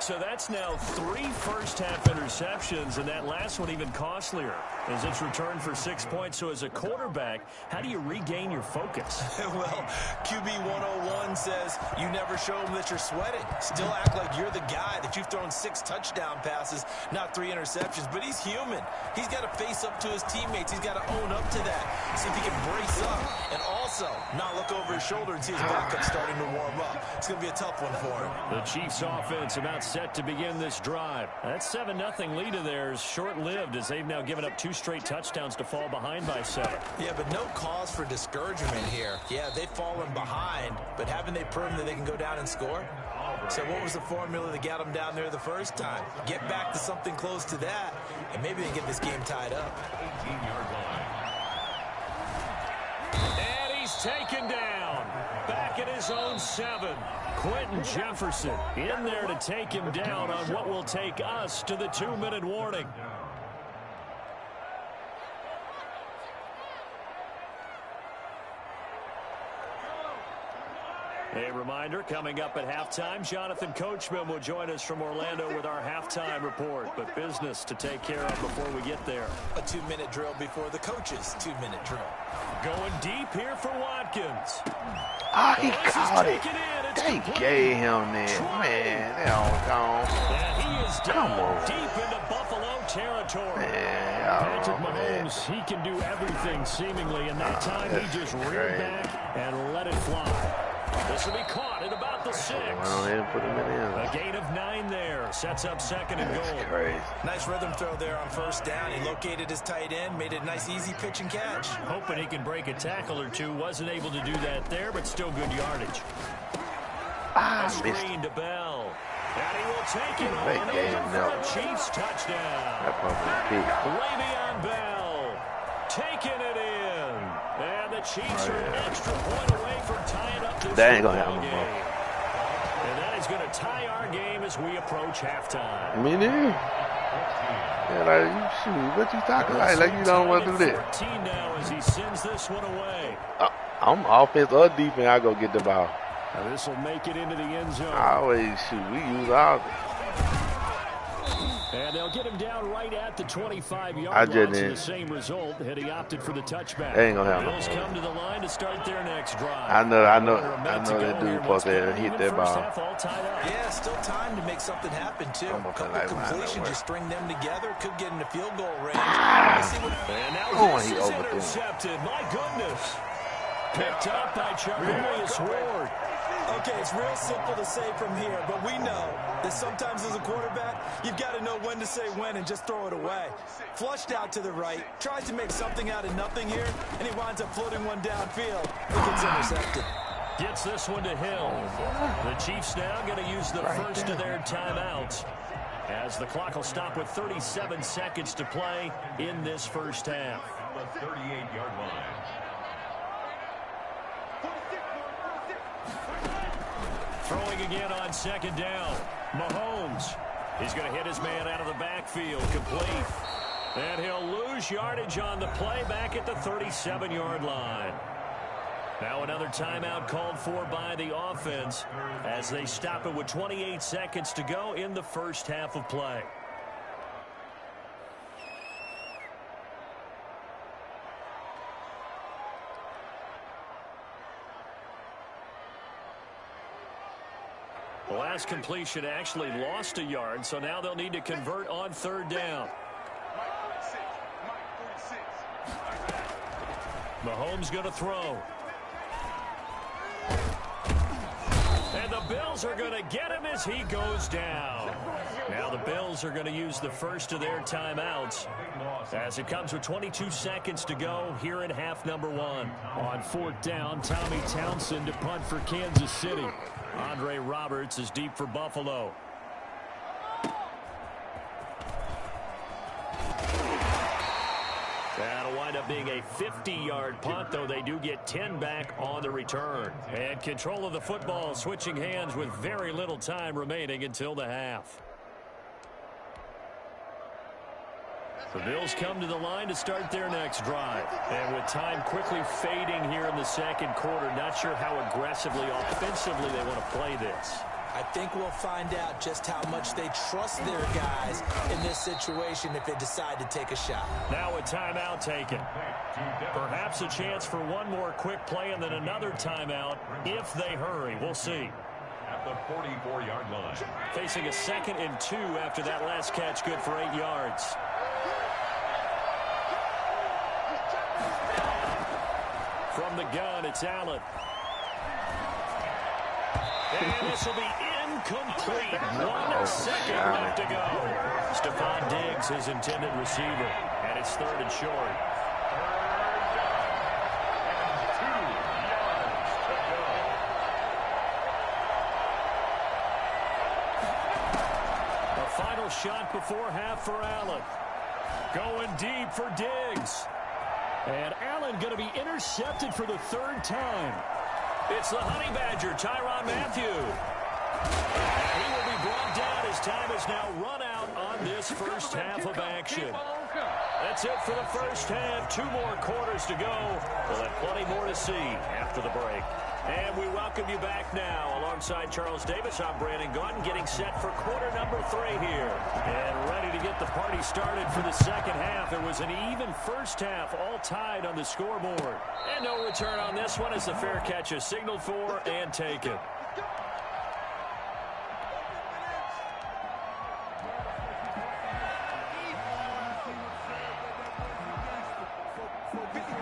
Speaker 1: So that's now 3 first-half interceptions, and that last one even costlier as it's returned for 6 points. So as a quarterback, how do you regain your focus?
Speaker 3: Well, QB 101 says you never show them that you're sweating. Still act like you're the guy, that you've thrown 6 touchdown passes, not 3 interceptions. But he's human. He's got to face up to his teammates. He's got to own up to that. See if he can brace up and also not look over his shoulder and see his backup starting to warm up. It's going to be a tough one for him.
Speaker 1: The Chiefs offense about set to begin this drive. That 7-0 lead of theirs short-lived as they've now given up 2 straight touchdowns to fall behind by 7.
Speaker 3: Yeah, but no cause for discouragement here. Yeah, they've fallen behind, but haven't they proven that they can go down and score? So what was the formula that got them down there the first time? Get back to something close to that, and maybe they can get this game tied up.
Speaker 2: 18-yard line.
Speaker 1: And he's taken down. Back at his own 7. Quentin Jefferson in there to take him down on what will take us to the 2-minute warning. A reminder, coming up at halftime, Jonathan Coachman will join us from Orlando with our halftime report. But business to take care of before we get there.
Speaker 3: A 2-minute drill before the coach's 2-minute drill.
Speaker 1: Going deep here for Watkins.
Speaker 4: Oh, he caught it. They gave him that. Man, they all gone.
Speaker 1: And he is down deep into Buffalo territory. Patrick Mahomes, he can do everything seemingly. And that time he just reared back and let it fly. This will be caught at about the 6.
Speaker 4: Put him in.
Speaker 1: A gain of 9 there. Sets up 2nd and goal.
Speaker 4: Crazy.
Speaker 3: Nice rhythm throw there on first down. He located his tight end, made it a nice, easy pitch and catch.
Speaker 1: Hoping he can break a tackle or two. Wasn't able to do that there, but still good yardage. A screen to Bell. And he will take it on over for a Chiefs touchdown. Le'Veon Bell taking it in. And the Chiefs are an extra point away from tying up this
Speaker 4: that ain't gonna happen,
Speaker 1: game. And that is going to tie our game as we approach halftime.
Speaker 4: Me neither. Yeah, like, shoot, what you talking like you don't want to do that.
Speaker 1: 14 now as he sends this one away.
Speaker 4: I'm offense or defense, I go get the ball.
Speaker 1: Now this will make it into the end zone.
Speaker 4: I always shoot. We use all.
Speaker 1: And they'll get him down right at the 25-yard line. The same result had he opted for the touchback.
Speaker 4: Ain't gonna happen.
Speaker 1: Bills come to the line to start their next drive.
Speaker 4: I know that dude supposed to hit that ball.
Speaker 3: Yeah, still time to make something happen too. A couple completions, just string them together, could get into field goal range.
Speaker 1: And now this is intercepted. My goodness.
Speaker 6: Picked up by Charvarius Ward.
Speaker 3: Okay, it's real simple to say from here, but we know that sometimes as a quarterback, you've got to know when to say when and just throw it away. Flushed out to the right, tries to make something out of nothing here, and he winds up floating one downfield. It gets intercepted.
Speaker 6: Gets this one to Hill. The Chiefs now going to use the first of their timeouts, as the clock will stop with 37 seconds to play in this first half.
Speaker 2: The 38-yard line.
Speaker 6: Throwing again on second down. Mahomes. He's going to hit his man out of the backfield. Complete. And he'll lose yardage on the play back at the 37-yard line. Now another timeout called for by the offense as they stop it with 28 seconds to go in the first half of play. The last completion actually lost a yard, so now they'll need to convert on third down. Mahomes going to throw. And the Bills are going to get him as he goes down. Now the Bills are going to use the first of their timeouts as it comes with 22 seconds to go here in half number one. On fourth down, Tommy Townsend to punt for Kansas City. Andre Roberts is deep for Buffalo. That'll wind up being a 50-yard punt, though they do get 10 back on the return. And control of the football switching hands with very little time remaining until the half. The Bills come to the line to start their next drive. And with time quickly fading here in the second quarter, not sure how aggressively, offensively they want to play this.
Speaker 3: I think we'll find out just how much they trust their guys in this situation if they decide to take a shot.
Speaker 6: Now a timeout taken. Perhaps a chance for one more quick play and then another timeout if they hurry. We'll see.
Speaker 2: At the 44-yard line.
Speaker 6: Facing a 2nd and 2 after that last catch, good for 8 yards. From the gun, it's Allen. And this will be incomplete. 1 second left to go. Stephon Diggs, his intended receiver. And it's 3rd and short. A final shot before half for Allen. Going deep for Diggs. And Allen going to be intercepted for the 3rd time. It's the Honey Badger, Tyrann Mathieu. He will be brought down as time has now run out on this first half of action. That's it for the first half. 2 more quarters to go. We'll have plenty more to see after the break. And we welcome you back now. Alongside Charles Davis, I'm Brandon Gaudin, getting set for quarter number 3 here. And ready to get the party started for the second half. It was an even first half, all tied on the scoreboard. And no return on this one as the fair catch is signaled for and taken.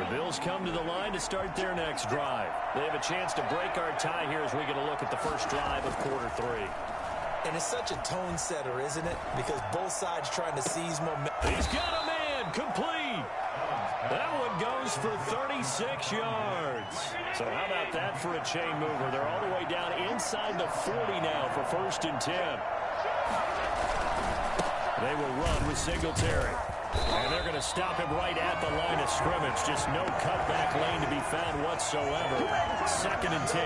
Speaker 6: Bills come to the line to start their next drive. They have a chance to break our tie here as we get a look at the first drive of quarter 3.
Speaker 3: And it's such a tone setter, isn't it? Because both sides trying to seize momentum.
Speaker 6: He's got a man, complete. That one goes for 36 yards. So how about that for a chain mover? They're all the way down inside the 40 now for 1st and 10. They will run with Singletary. And they're going to stop him right at the line of scrimmage. Just no cutback lane to be found whatsoever. 2nd and 10.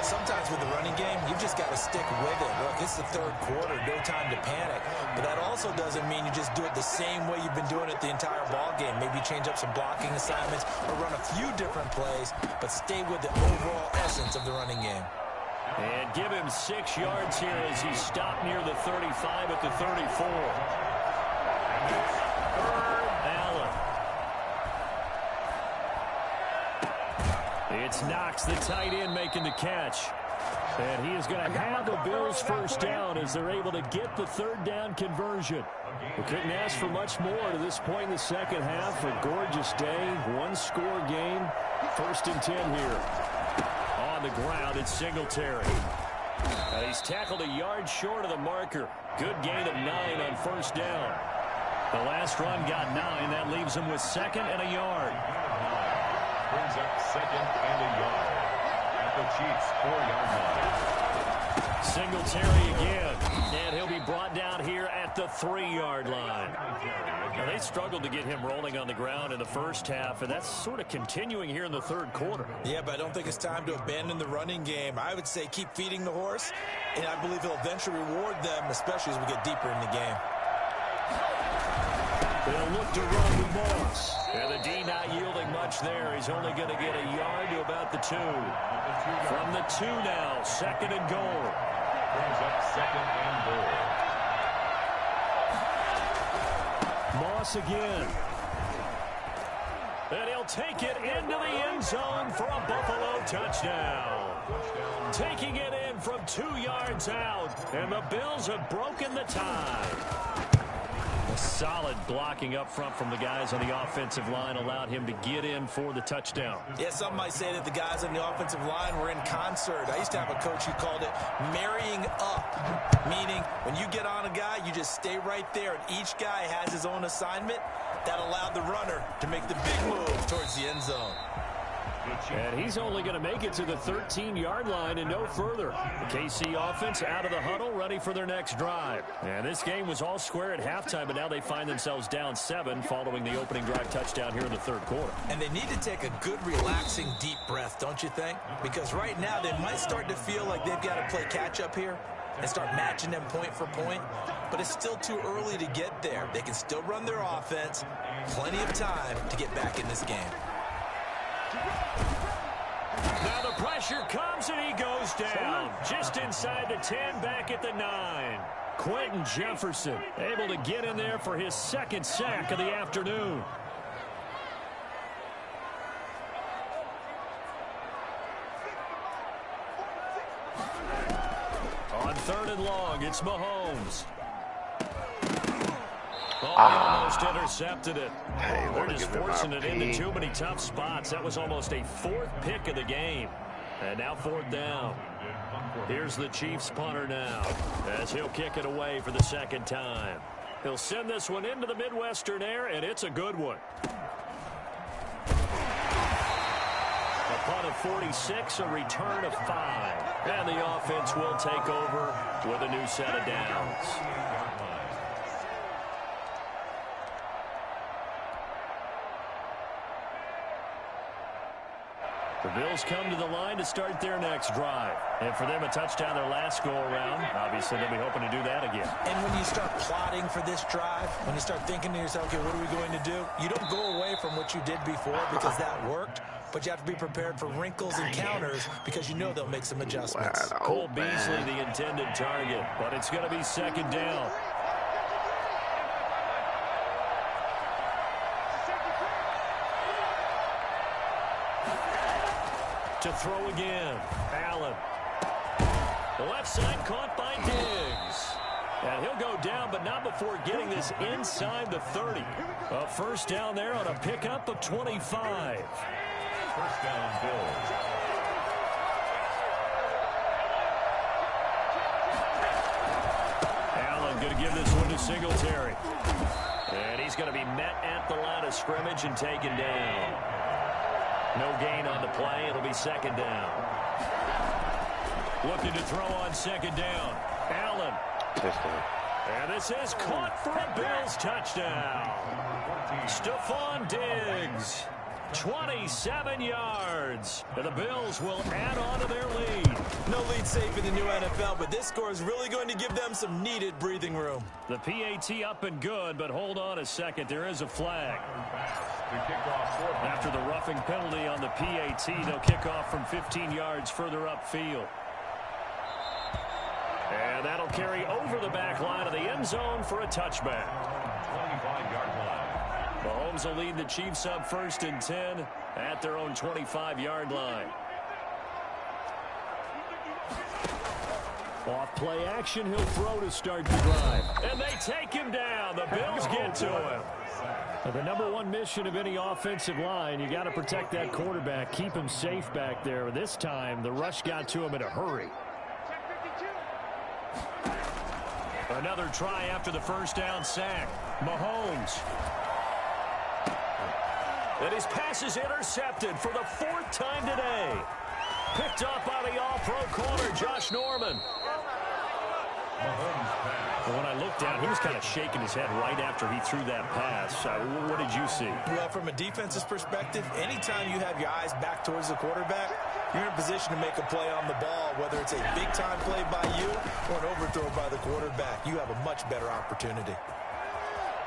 Speaker 3: Sometimes with the running game, you've just got to stick with it. Look, it's the 3rd quarter, no time to panic. But that also doesn't mean you just do it the same way you've been doing it the entire ball game. Maybe change up some blocking assignments or run a few different plays, but stay with the overall essence of the running game.
Speaker 6: And give him 6 yards here as he stopped near the 35 at the 34. Allen. It's Knox, the tight end, making the catch. And he is going to have the Bills first down as they're able to get the 3rd down conversion. We couldn't ask for much more to this point in the second half. A gorgeous day, one-score game. 1st and 10 here. On the ground, it's Singletary. And he's tackled a yard short of the marker. Good gain of 9 on 1st down. The last run got 9. That leaves him with 2nd and a yard.
Speaker 2: Brings up 2nd and a yard at the Chiefs' 4-yard line.
Speaker 6: Singletary again, and he'll be brought down here at the 3-yard line. Now, they struggled to get him rolling on the ground in the first half, and that's sort of continuing here in the 3rd quarter.
Speaker 3: Yeah, but I don't think it's time to abandon the running game. I would say keep feeding the horse, and I believe he'll eventually reward them, especially as we get deeper in the game.
Speaker 6: They'll look to run with Moss. And the D not yielding much there. He's only going to get a yard to about the 2. From the 2 now, 2nd and goal.
Speaker 2: Brings up 2nd and goal.
Speaker 6: Moss again. And he'll take it into the end zone for a Buffalo touchdown. Taking it in from 2 yards out. And the Bills have broken the tie. Solid blocking up front from the guys on the offensive line allowed him to get in for the touchdown.
Speaker 3: Yeah, some might say that the guys on the offensive line were in concert. I used to have a coach who called it marrying up, meaning when you get on a guy, you just stay right there, and each guy has his own assignment. That allowed the runner to make the big move towards the end zone.
Speaker 6: And he's only going to make it to the 13-yard line and no further. The KC offense out of the huddle, ready for their next drive. And this game was all square at halftime, but now they find themselves down 7 following the opening drive touchdown here in the 3rd quarter.
Speaker 3: And they need to take a good, relaxing, deep breath, don't you think? Because right now they might start to feel like they've got to play catch-up here and start matching them point for point. But it's still too early to get there. They can still run their offense. Plenty of time to get back in this game.
Speaker 6: Now the pressure comes and he goes down. Just inside the 10, back at the 9. Quentin Jefferson able to get in there for his 2nd sack of the afternoon. On 3rd and long, it's Mahomes. Oh, he almost intercepted it. They're just forcing it into too many tough spots. That was almost a 4th pick of the game. And now 4th down. Here's the Chiefs punter now as he'll kick it away for the 2nd time. He'll send this one into the Midwestern air, and it's a good one. A punt of 46, a return of 5. And the offense will take over with a new set of downs. The Bills come to the line to start their next drive. And for them, a touchdown their last go-around. Obviously, they'll be hoping to do that again.
Speaker 3: And when you start plotting for this drive, when you start thinking to yourself, okay, what are we going to do? You don't go away from what you did before because that worked. But you have to be prepared for wrinkles and counters because you know they'll make some adjustments.
Speaker 6: Cole Beasley, the intended target. But it's going to be 2nd down. To throw again. Allen. The left side caught by Diggs. And he'll go down, but not before getting this inside the 30. A 1st down there on a pickup of 25.
Speaker 2: 1st down, Bills.
Speaker 6: Allen going to give this one to Singletary. And he's going to be met at the line of scrimmage and taken down. No gain on the play. It'll be 2nd down. Looking to throw on 2nd down. Allen. And this is caught for a Bills touchdown. Stephon Diggs. 27 yards. And the Bills will add on to their lead.
Speaker 3: No lead safe in the new NFL, but this score is really going to give them some needed breathing room.
Speaker 6: The PAT up and good, but hold on a second. There is a flag. After the roughing penalty on the PAT, they'll kick off from 15 yards further upfield. And that'll carry over the back line of the end zone for a touchback.
Speaker 2: 25-yard line.
Speaker 6: Mahomes will lead the Chiefs up 1st and 10 at their own 25-yard line. Off play action, he'll throw to start the drive. And they take him down. The Bills get to him. The number one mission of any offensive line, you got to protect that quarterback, keep him safe back there. This time, the rush got to him in a hurry. Another try after the first down sack. Mahomes. And his pass is intercepted for the 4th time today. Picked up by the all-pro corner, Josh Norman. Well, when I looked down, he was kind of shaking his head right after he threw that pass. What did you see?
Speaker 3: Well, from a defense's perspective, anytime you have your eyes back towards the quarterback, you're in a position to make a play on the ball, whether it's a big-time play by you or an overthrow by the quarterback. You have a much better opportunity.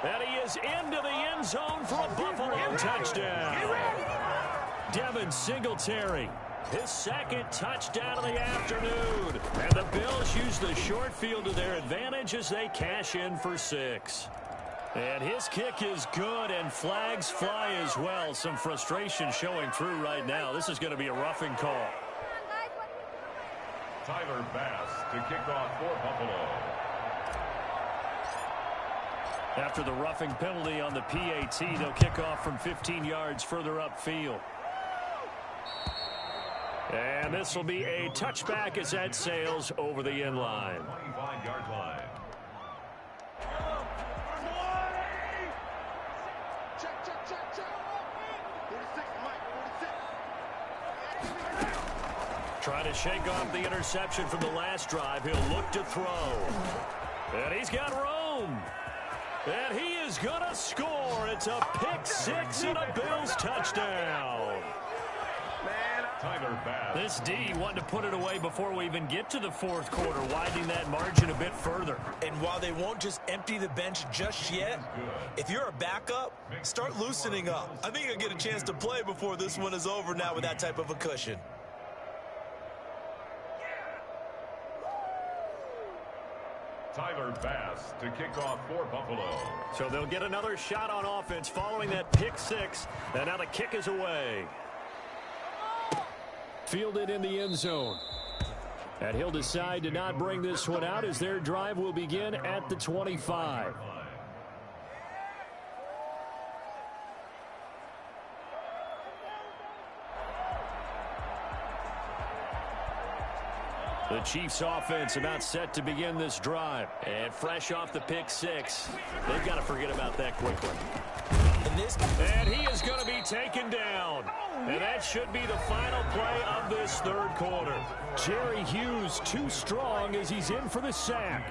Speaker 6: And he is into the end zone for a Buffalo touchdown. Devin Singletary, his 2nd touchdown of the afternoon. And the Bills use the short field to their advantage as they cash in for 6. And his kick is good, and flags fly as well. Some frustration showing through right now. This is going to be a roughing call.
Speaker 2: Tyler Bass to kick off for Buffalo.
Speaker 6: After the roughing penalty on the PAT, they'll kick off from 15 yards further upfield. And this will be a touchback as that sails over the end line.
Speaker 2: 25-yard line.
Speaker 6: Trying to shake off the interception from the last drive. He'll look to throw. And he's got room. And he is going to score. It's a pick-6 and a Bills touchdown.
Speaker 2: Tyler Bass.
Speaker 6: This D wanted to put it away before we even get to the 4th quarter, widening that margin a bit further.
Speaker 3: And while they won't just empty the bench just yet, if you're a backup, start loosening up. I think you'll get a chance to play before this one is over now with that type of a cushion.
Speaker 2: Tyler Bass to kick off for Buffalo.
Speaker 6: So they'll get another shot on offense following that pick-6, and now the kick is away. Fielded in the end zone. And he'll decide to not bring this one out as their drive will begin at the 25. The Chiefs offense about set to begin this drive. And fresh off the pick-6, they've got to forget about that quickly. And he is going to be taken down. And that should be the final play of this 3rd quarter. Jerry Hughes too strong as he's in for the sack.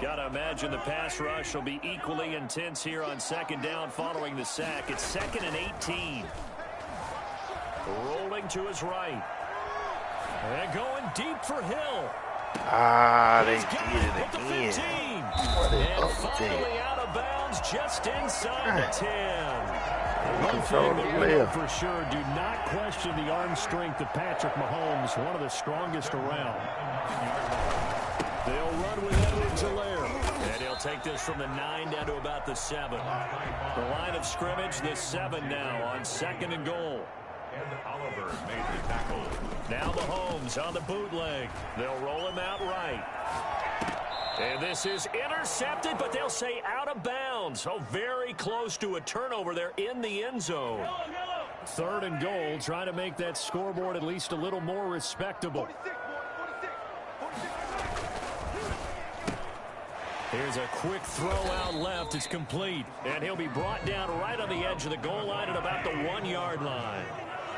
Speaker 6: Got to imagine the pass rush will be equally intense here on 2nd down following the sack. It's 2nd and 18. Rolling to his right. And going deep for Hill.
Speaker 4: They did it again.
Speaker 6: And finally out of bounds just inside the 10. One thing that we know for sure, do not question the arm strength of Patrick Mahomes, one of the strongest around. They'll run with Edwards-Helaire. And he'll take this from the 9 down to about the 7. The line of scrimmage, the 7 now on 2nd and goal.
Speaker 2: And Oliver made the tackle.
Speaker 6: Now Mahomes on the bootleg. They'll roll him out right. And this is intercepted, but they'll say out of bounds. So very close to a turnover there in the end zone. 3rd and goal, trying to make that scoreboard at least a little more respectable. Here's a quick throw out left. It's complete. And he'll be brought down right on the edge of the goal line at about the 1-yard line.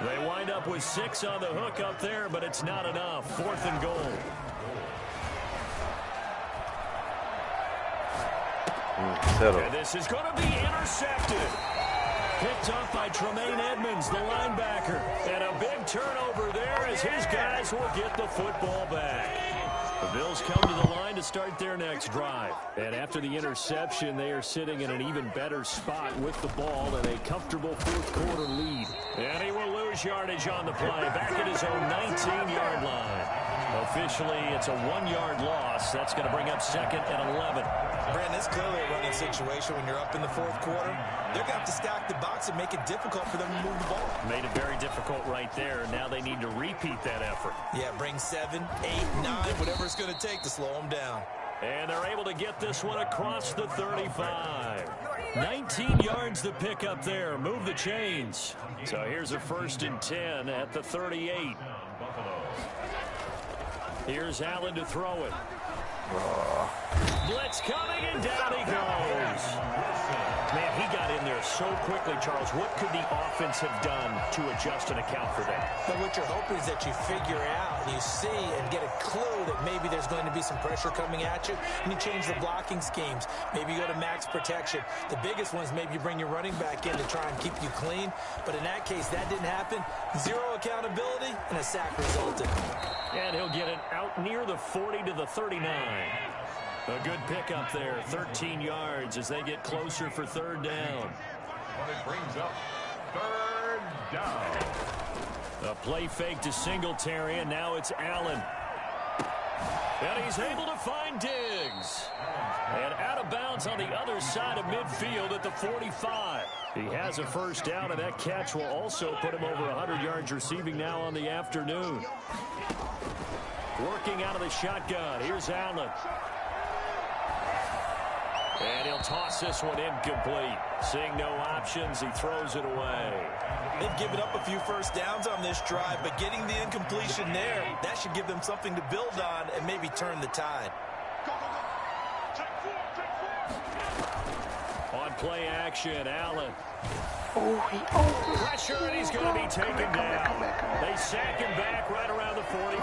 Speaker 6: They wind up with 6 on the hook up there, but it's not enough. 4th and goal. And this is going to be intercepted. Picked off by Tremaine Edmonds, the linebacker. And a big turnover there as his guys will get the football back. The Bills come to the line to start their next drive. And after the interception, they are sitting in an even better spot with the ball and a comfortable 4th quarter lead. And he will lose yardage on the play, back at his own 19-yard line. Officially, it's a 1-yard loss. That's going to bring up 2nd and 11.
Speaker 3: Brandon, it's clearly a running situation when you're up in the fourth quarter. They're going to have to stack the box and make it difficult for them to move the ball.
Speaker 6: Made it very difficult right there. Now they need to repeat that effort.
Speaker 3: Yeah, bring 7, 8, 9, whatever it's going to take to slow them down.
Speaker 6: And they're able to get this one across the 35. 19 yards to pick up there. Move the chains. So here's a 1st and 10 at the 38. Here's Allen to throw it. Blitz coming, and down he goes. Man, he got in there so quickly, Charles. What could the offense have done to adjust and account for that?
Speaker 3: But what you're hoping is that you figure out and you see and get a clue that maybe there's going to be some pressure coming at you, and you change the blocking schemes. Maybe you go to max protection. The biggest one is maybe you bring your running back in to try and keep you clean. But in that case, that didn't happen. Zero accountability, and a sack resulted.
Speaker 6: And he'll get it out near the 40 to the 39. A good pickup there, 13 yards as they get closer for 3rd down.
Speaker 2: And it brings up 3rd down.
Speaker 6: A play fake to Singletary, and now it's Allen. And he's able to find Diggs. And out of bounds on the other side of midfield at the 45. He has a 1st down, and that catch will also put him over 100 yards receiving now on the afternoon. Working out of the shotgun. Here's Allen. And he'll toss this one incomplete. Seeing no options, he throws it away.
Speaker 3: They've given up a few 1st downs on this drive, but getting the incompletion there, that should give them something to build on and maybe turn the tide.
Speaker 6: On play action, Allen. Pressure, and he's going to be taken down. They sack him back right around the 44.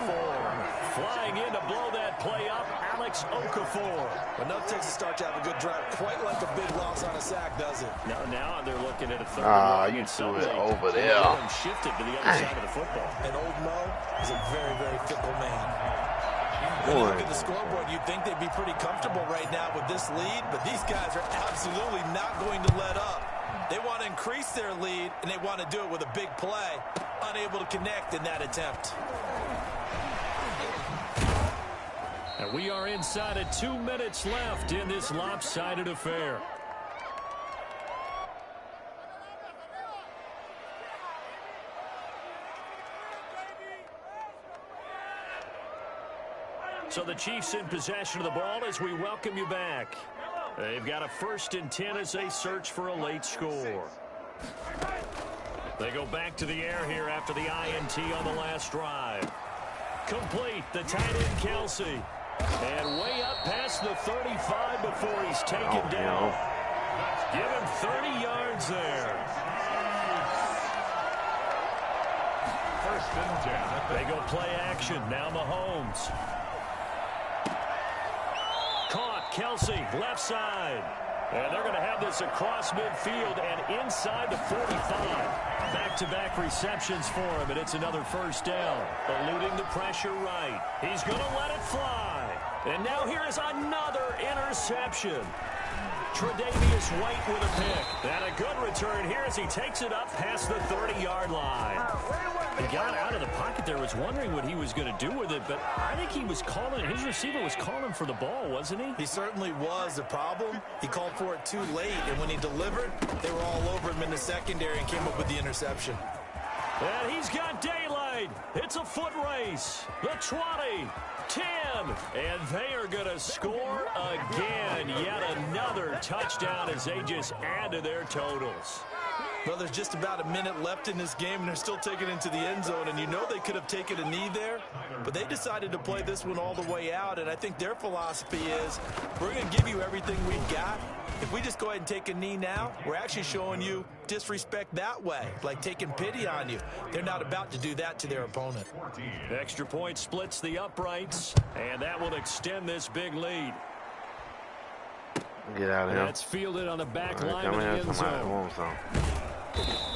Speaker 6: Flying in to blow that play up, Alex Okafor.
Speaker 3: Enough takes to start to have a good drive. Quite like a big loss on a sack, does it?
Speaker 6: Now they're looking at a 3rd.
Speaker 4: You threw it over there.
Speaker 6: Shifted to the other side of the football.
Speaker 3: And old Mo is a very, very fickle man. When you look at the scoreboard, you'd think they'd be pretty comfortable right now with this lead, but these guys are absolutely not going to let up. They want to increase their lead, and they want to do it with a big play. Unable to connect in that attempt.
Speaker 6: And we are inside of 2 minutes left in this lopsided affair. So the Chiefs in possession of the ball as we welcome you back. They've got a 1st and 10 as they search for a late score. They go back to the air here after the INT on the last drive. Complete, the tight end Kelsey. And way up past the 35 before he's taken down. Give him 30 yards there.
Speaker 2: 1st and 10.
Speaker 6: They go play action. Now Mahomes. Caught, Kelsey, left side. And they're going to have this across midfield and inside the 45. Back-to-back receptions for him, and it's another 1st down. Eluding the pressure right. He's going to let it fly. And now here is another interception. Tre'Davious White with a pick. And a good return here as he takes it up past the 30-yard line. He got out of the pocket there, was wondering what he was going to do with it, but I think he was calling, his receiver was calling for the ball, wasn't he?
Speaker 3: He certainly was. The problem, he called for it too late, and when he delivered, they were all over him in the secondary and came up with the interception.
Speaker 6: And he's got daylight. It's a foot race. The 20, 10, and they are going to score again. Yet another touchdown as they just add to their totals.
Speaker 3: Well, there's just about a minute left in this game, and they're still taking it into the end zone. And you know they could have taken a knee there, but they decided to play this one all the way out. And I think their philosophy is, we're going to give you everything we've got. If we just go ahead and take a knee now, we're actually showing you disrespect that way, like taking pity on you. They're not about to do that to their opponent.
Speaker 6: Extra point splits the uprights, and that will extend this big lead.
Speaker 4: Get out of here.
Speaker 6: That's fielded on the back line of the end zone.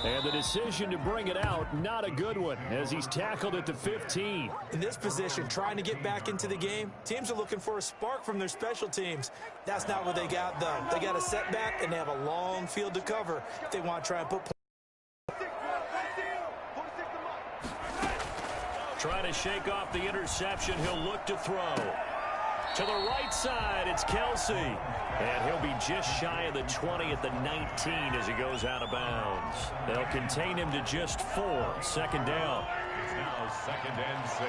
Speaker 6: And the decision to bring it out, not a good one, as he's tackled at the 15.
Speaker 3: In this position, trying to get back into the game, teams are looking for a spark from their special teams. That's not what they got, though. They got a setback, and they have a long field to cover if they want to try and put.
Speaker 6: Trying to shake off the interception, he'll look to throw.
Speaker 1: To the right side, it's Kelsey. And he'll be just shy of the 20 at the 19 as he goes out of bounds. They'll contain him to just 4. Second down.
Speaker 2: It's now 2nd and 6.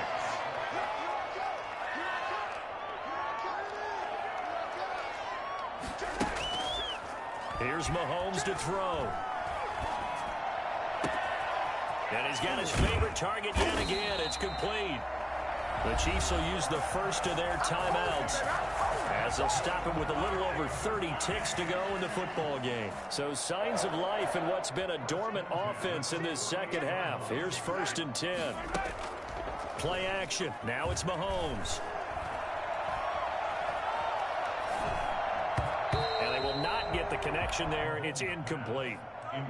Speaker 1: Here's Mahomes to throw. And he's got his favorite target yet again. It's complete. The Chiefs will use the first of their timeouts as they'll stop him with a little over 30 ticks to go in the football game. So signs of life in what's been a dormant offense in this second half. Here's 1st and 10. Play action. Now it's Mahomes. And they will not get the connection there. It's incomplete.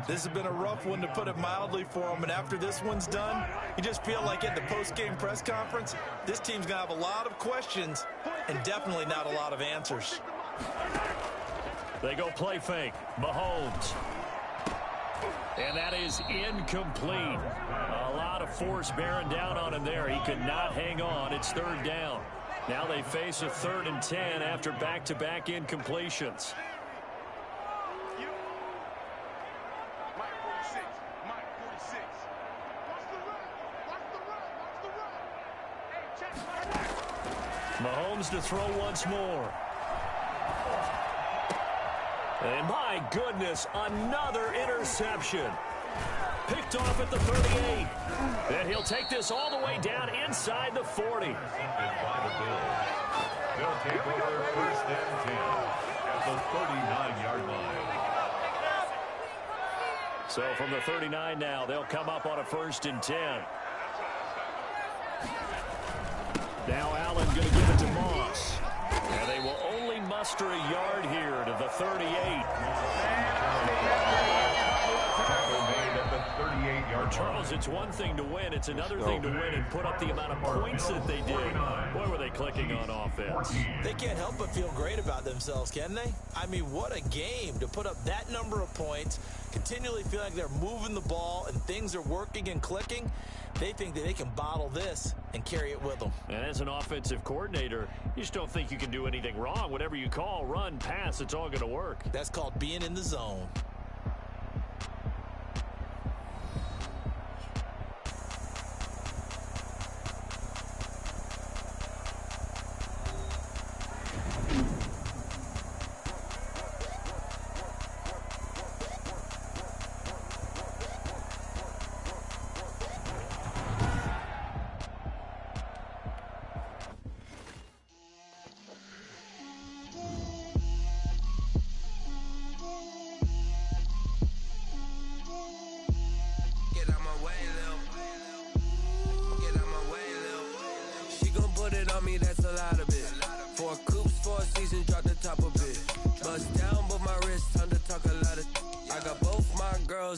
Speaker 3: This has been a rough one, to put it mildly, for them. And after this one's done, you just feel like at the post-game press conference, this team's going to have a lot of questions and definitely not a lot of answers.
Speaker 1: They go play fake. Mahomes. And that is incomplete. A lot of force bearing down on him there. He could not hang on. It's 3rd down. Now they face a 3rd and 10 after back-to-back incompletions. Mahomes to throw once more. And my goodness, another interception. Picked off at the 38. And he'll take this all the way down inside the 40.
Speaker 2: They'll take over 1st and 10 at the 39-yard line.
Speaker 1: So from the 39 now, they'll come up on a 1st and 10. Now Allen going to give it to Moss. And they will only muster a yard here to the 38. Charles, it's one thing to win. It's another thing to win and put up the amount of points that they did. Boy, were they clicking on offense.
Speaker 3: They can't help but feel great about themselves, can they? I mean, what a game to put up that number of points, continually feel like they're moving the ball and things are working and clicking. They think that they can bottle this and carry it with them.
Speaker 1: And as an offensive coordinator, you just don't think you can do anything wrong. Whatever you call, run, pass, it's all going to work.
Speaker 3: That's called being in the zone.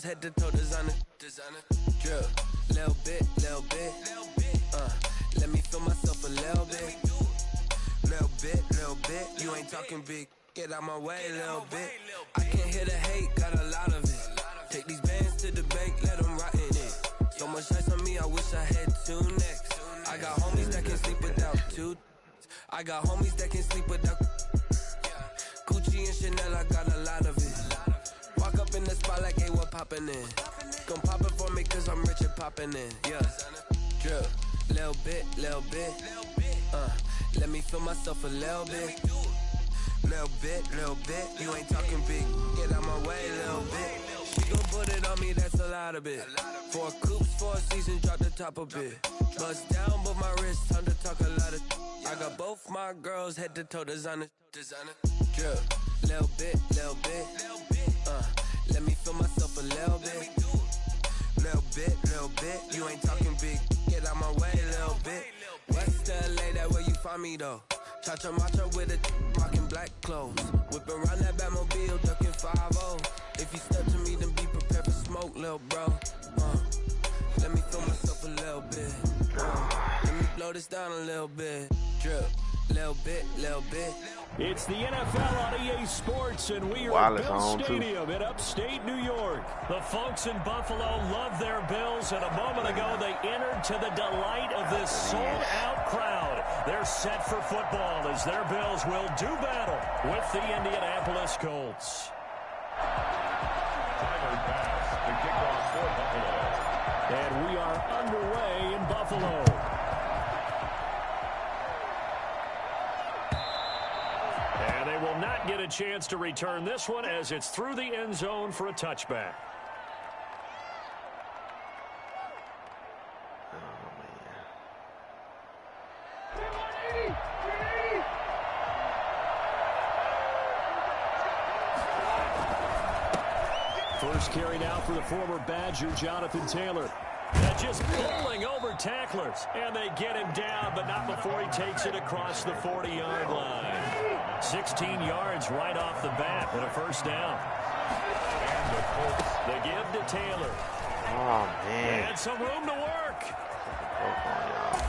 Speaker 8: Head to toe designer, drip, little bit, let me feel myself a little bit, you ain't talking big, get out my way a little bit, I can't hear the hate, got a lot of it, take these bands to the bank, let them rot in it, so much ice on me, I wish I had 2 necks, I got homies that can sleep without 2, I got homies that can sleep without, Gucci and Chanel, I got a lot of it. Walk up in the spot like, hey, what poppin' in? Gon' pop it for me cause I'm rich and poppin' in, yeah. Drip, little bit, let me feel myself a little bit. Little bit, you ain't talking big, get out my way a little bit. She gon' put it on me, that's a lot of it. 4 coops, 4 seasons, drop the top a bit. Bust down, but my wrist, time to talk a lot of. I got both my girls head to toe designer. Drip, little bit, let me feel myself a little bit. Little bit, you ain't talking big, get out my way a little bit. West LA, that where you find me though. Cha-cha matcha with a rockin' black clothes. Whip around that Batmobile, ducking 5-0. If you step to me, then be prepared for smoke, little bro. Let me feel myself a little bit. Let me blow this down a little bit. Drip, little bit.
Speaker 1: It's the NFL on EA Sports, and we are at Bill Stadium in upstate New York. The folks in Buffalo love their Bills, and a moment ago they entered to the delight of this sold-out crowd They're set for football as their Bills will do battle with the Indianapolis Colts.
Speaker 2: Tyler Bass, the kickoff for Buffalo.
Speaker 1: And we are underway in Buffalo. And they will not get a chance to return this one as it's through the end zone for a touchback. First carry now for the former Badger, Jonathan Taylor. Just pulling over tacklers. And they get him down, but not before he takes it across the 40-yard line. 16 yards right off the bat and a first down. And the Colts, they give to Taylor.
Speaker 4: Oh, man.
Speaker 1: And some room to work.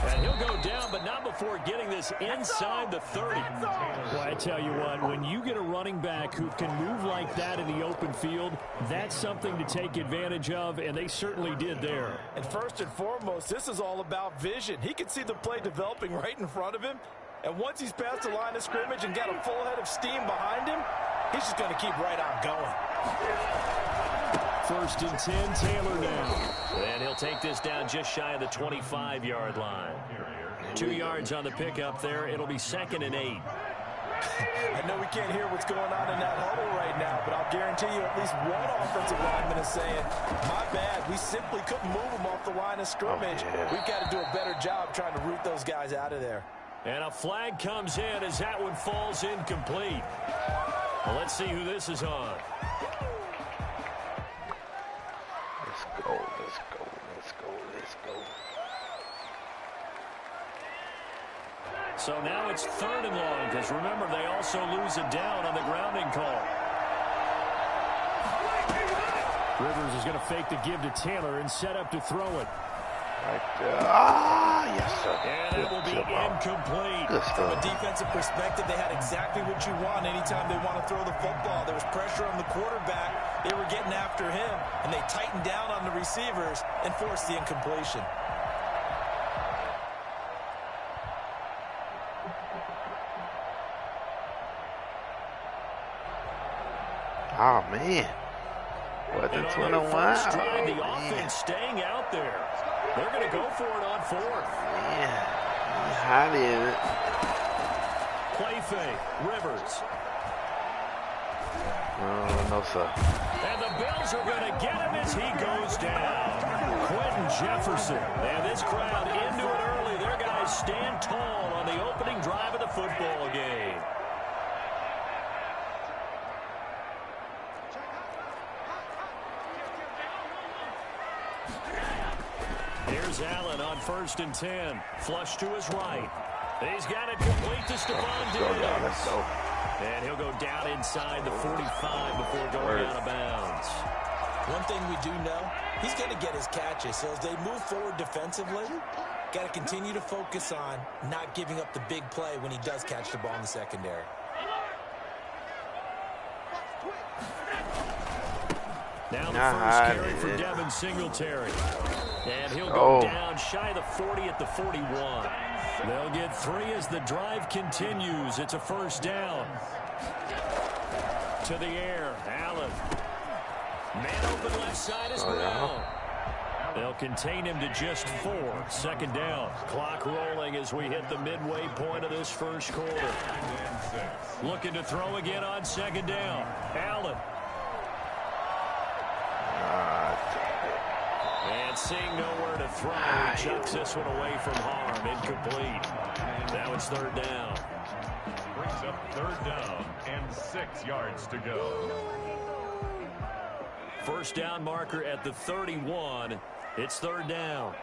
Speaker 1: And he'll go down, but not before getting this inside the 30. Well, I tell you what, when you get a running back who can move like that in the open field, that's something to take advantage of, and they certainly did there.
Speaker 3: And first and foremost, this is all about vision. He can see the play developing right in front of him, and once he's past the line of scrimmage and got a full head of steam behind him, he's just going to keep right on going.
Speaker 1: First and 10, Taylor now. And he'll take this down just shy of the 25-yard line. 2 yards on the pickup there. It'll be 2nd and 8.
Speaker 3: I know we can't hear what's going on in that huddle right now, but I'll guarantee you at least one offensive lineman is saying, my bad, we simply couldn't move them off the line of scrimmage. We've got to do a better job trying to root those guys out of there.
Speaker 1: And a flag comes in as that one falls incomplete. Well, let's see who this is on.
Speaker 4: Let's go.
Speaker 1: So now it's 3rd and long, because remember, they also lose it down on the grounding call. Rivers is going to fake the give to Taylor and set up to throw it.
Speaker 4: Right there. Ah, yes, sir.
Speaker 1: And it will be incomplete.
Speaker 3: From a defensive perspective, they had exactly what you want anytime they want to throw the football. There was pressure on the quarterback. They were getting after him, and they tightened down on the receivers and forced the incompletion.
Speaker 4: Oh, man. What the 21?
Speaker 1: The offense staying out there. They're going to go for it on 4th.
Speaker 4: Yeah, he's hot in it.
Speaker 1: Play fake. Rivers.
Speaker 4: Oh, no, sir.
Speaker 1: And the Bills are going to get him as he goes down. Quentin Jefferson. And this crowd into it early. Their guys stand tall on the opening drive of the football game. Here's Allen on 1st and 10. Flush to his right. He's got it complete to Stephon Diggs.
Speaker 4: Let's go.
Speaker 1: And he'll go down inside the 45 before going out of bounds.
Speaker 3: One thing we do know, he's going to get his catches. So as they move forward defensively, got to continue to focus on not giving up the big play when he does catch the ball in the secondary.
Speaker 1: Now the first carry for Devin Singletary. And he'll go down shy of the 40 at the 41. They'll get 3 as the drive continues. It's a first down. To the air, Allen. Man open left side is Brown. They'll contain him to just 4. 2nd down. Clock rolling as we hit the midway point of this first quarter. Looking to throw again on 2nd down. Allen. And seeing nowhere to throw, he chucks this one away from harm. Incomplete. Now it's 3rd down.
Speaker 2: Brings up 3rd down and 6 yards to go.
Speaker 1: First down marker at the 31. It's 3rd down.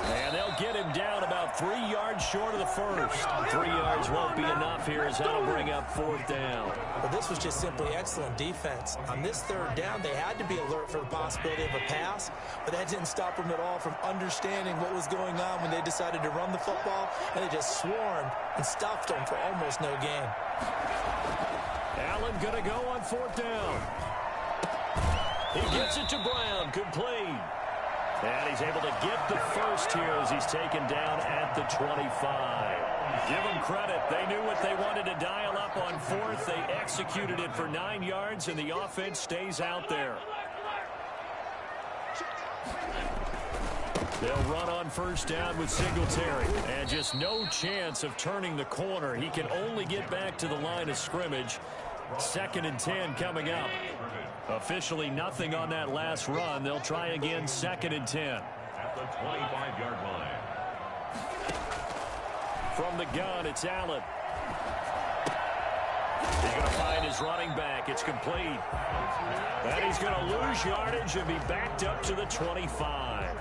Speaker 1: And they'll get him down about 3 yards short of the first. 3 yards won't be enough here as that'll bring up 4th down.
Speaker 3: Well, this was just simply excellent defense. On this 3rd down, they had to be alert for the possibility of a pass, but that didn't stop them at all from understanding what was going on when they decided to run the football, and they just swarmed and stuffed them for almost no gain.
Speaker 1: Allen going to go on 4th down. He gets it to Brown, complete. And he's able to get the first here as he's taken down at the 25. Give them credit. They knew what they wanted to dial up on 4th. They executed it for 9 yards, and the offense stays out there. They'll run on 1st down with Singletary. And just no chance of turning the corner. He can only get back to the line of scrimmage. 2nd and 10 coming up. Officially nothing on that last run. They'll try again 2nd and 10.
Speaker 2: At the 25-yard line.
Speaker 1: From the gun, it's Allen. He's going to find his running back. It's complete. And he's going to lose yardage and be backed up to the 25.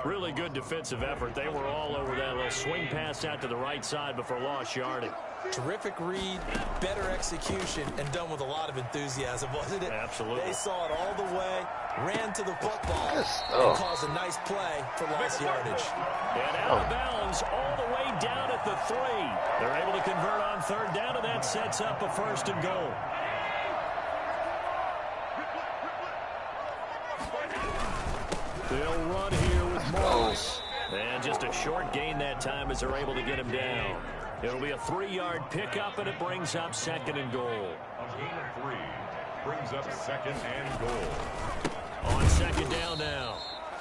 Speaker 1: Really good defensive effort. They were all over that little swing pass out to the right side before lost yardage.
Speaker 3: Terrific read, better execution, and done with a lot of enthusiasm, wasn't it?
Speaker 1: Absolutely.
Speaker 3: They saw it all the way, ran to the football, and caused a nice play for lost yardage.
Speaker 1: And out of bounds all the way down at the 3. They're able to convert on 3rd down, and that sets up a 1st and goal. They'll run here with Morris. And just a short gain that time as they're able to get him down. It'll be a 3-yard pickup, and it brings up 2nd and goal.
Speaker 2: A gain of 3 brings up 2nd and goal.
Speaker 1: On 2nd down now,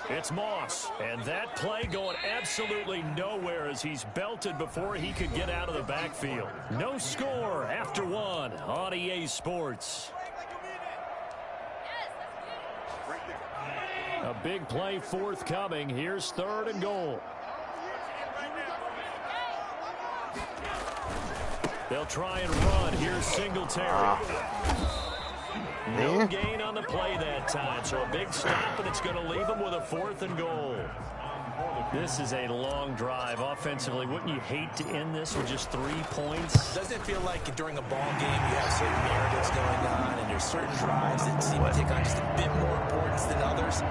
Speaker 1: it's Moss. And that play going absolutely nowhere as he's belted before he could get out of the backfield. No score after 1 on EA Sports. A big play forthcoming. Here's 3rd and goal. They'll try and run. Here's Singletary. No gain on the play that time, so a big stop, and it's going to leave them with a 4th and goal. This is a long drive offensively. Wouldn't you hate to end this with just 3 points?
Speaker 3: Doesn't it feel like during a ball game you have certain narratives going on, and there's certain drives that seem to take on just a bit more importance than others?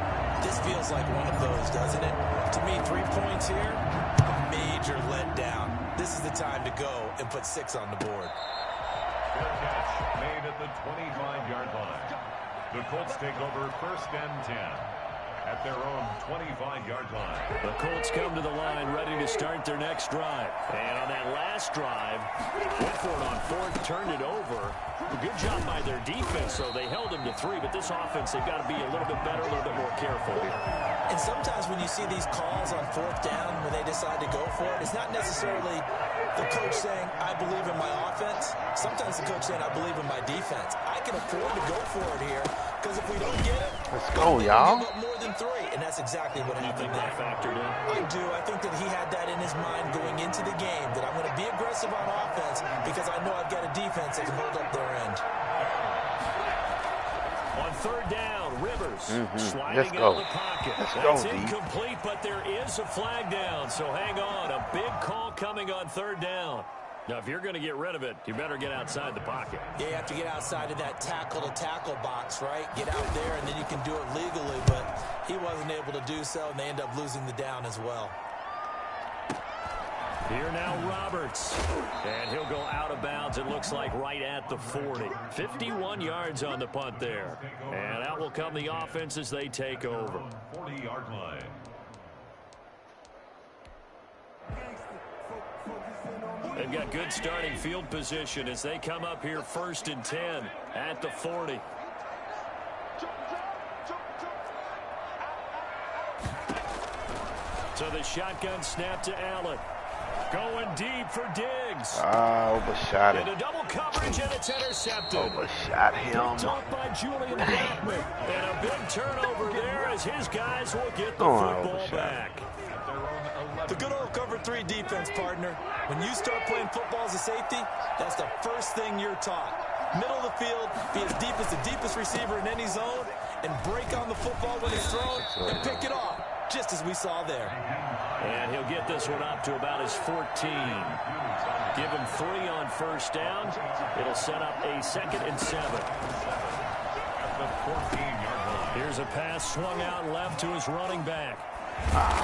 Speaker 3: This feels like one of those, doesn't it? To me, 3 points here, a major letdown. This is the time to go and put 6 on the board.
Speaker 2: Fair catch made at the 25-yard line. The Colts take over 1st and 10 at their own 25-yard line.
Speaker 1: The Colts come to the line ready to start their next drive. And on that last drive, went for it on 4th, turned it over. A good job by their defense, so they held him to 3. But this offense, they've got to be a little bit better, a little bit more careful here.
Speaker 3: And sometimes when you see these calls on 4th down, when they decide to go for it, it's not necessarily the coach saying, I believe in my offense. Sometimes the coach saying, I believe in my defense. I can afford to go for it here, because if we don't get it,
Speaker 4: let's go, y'all.
Speaker 3: Give up more than 3, and that's exactly what happened there.
Speaker 1: That factored in?
Speaker 3: I do. I think that he had that in his mind going into the game, that I'm going to be aggressive on offense because I know I've got a defense that can hold up their end.
Speaker 1: On 3rd down, Rivers sliding out of the pocket. That's incomplete, but there is a flag down, so hang on. A big call coming on 3rd down. Now, if you're going to get rid of it, you better get outside the pocket.
Speaker 3: Yeah, you have to get outside of that tackle-to-tackle box, right? Get out there, and then you can do it legally, but he wasn't able to do so, and they end up losing the down as well.
Speaker 1: Here now Roberts, and he'll go out of bounds, it looks like right at the 40. 51 yards on the punt there. And out will come the offense as they take over.
Speaker 2: 40-yard line.
Speaker 1: They've got good starting field position as they come up here 1st and 10 at the 40. So the shotgun snap to Allen. Going deep for Diggs.
Speaker 4: Overshot it.
Speaker 1: Into double coverage, and it's intercepted.
Speaker 4: Overshot him.
Speaker 1: Picked off by Julian Blackman. And a big turnover there as his guys will get the football back.
Speaker 3: The good old cover 3 defense, partner. When you start playing football as a safety, that's the first thing you're taught. Middle of the field, be as deep as the deepest receiver in any zone, and break on the football when it's thrown, and pick it off. just as we saw there.
Speaker 6: And he'll get this one up to about his 14. Give him 3 on first down. It'll set up a 2nd and 7.
Speaker 2: At the 14-yard line.
Speaker 6: Here's a pass swung out left to his running back.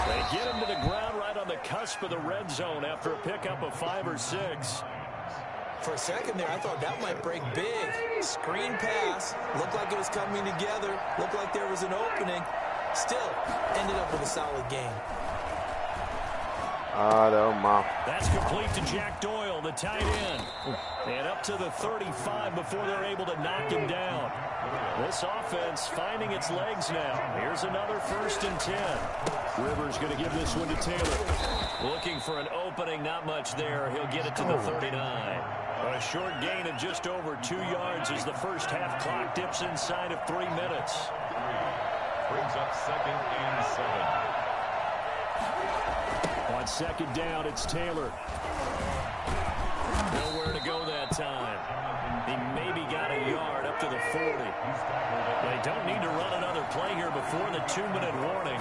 Speaker 6: They get him to the ground right on the cusp of the red zone after a pickup of 5 or 6.
Speaker 3: For a second there, I thought that might break big. Screen pass. Looked like it was coming together. Looked like there was an opening. Still, ended up with a solid game.
Speaker 6: That's complete to Jack Doyle, the tight end. And up to the 35 before they're able to knock him down. This offense finding its legs now. Here's another 1st and 10. Rivers going to give this one to Taylor. Looking for an opening, not much there. He'll get it to the 39. A short gain of just over 2 yards as the first half clock dips inside of 3 minutes.
Speaker 2: Brings up 2nd and 7.
Speaker 6: On 2nd down, it's Taylor. Nowhere to go that time. He maybe got a yard up to the 40. They don't need to run another play here before the 2-minute warning.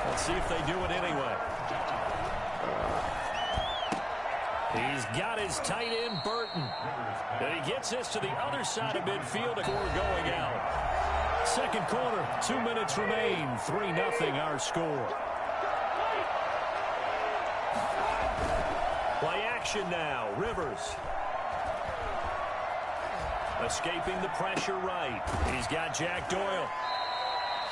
Speaker 6: Let's see if they do it anyway. He's got his tight end, Burton. And he gets this to the other side of midfield before going out. 2nd quarter, 2 minutes remain. 3-0 our score. Play action now. Rivers. Escaping the pressure right. He's got Jack Doyle.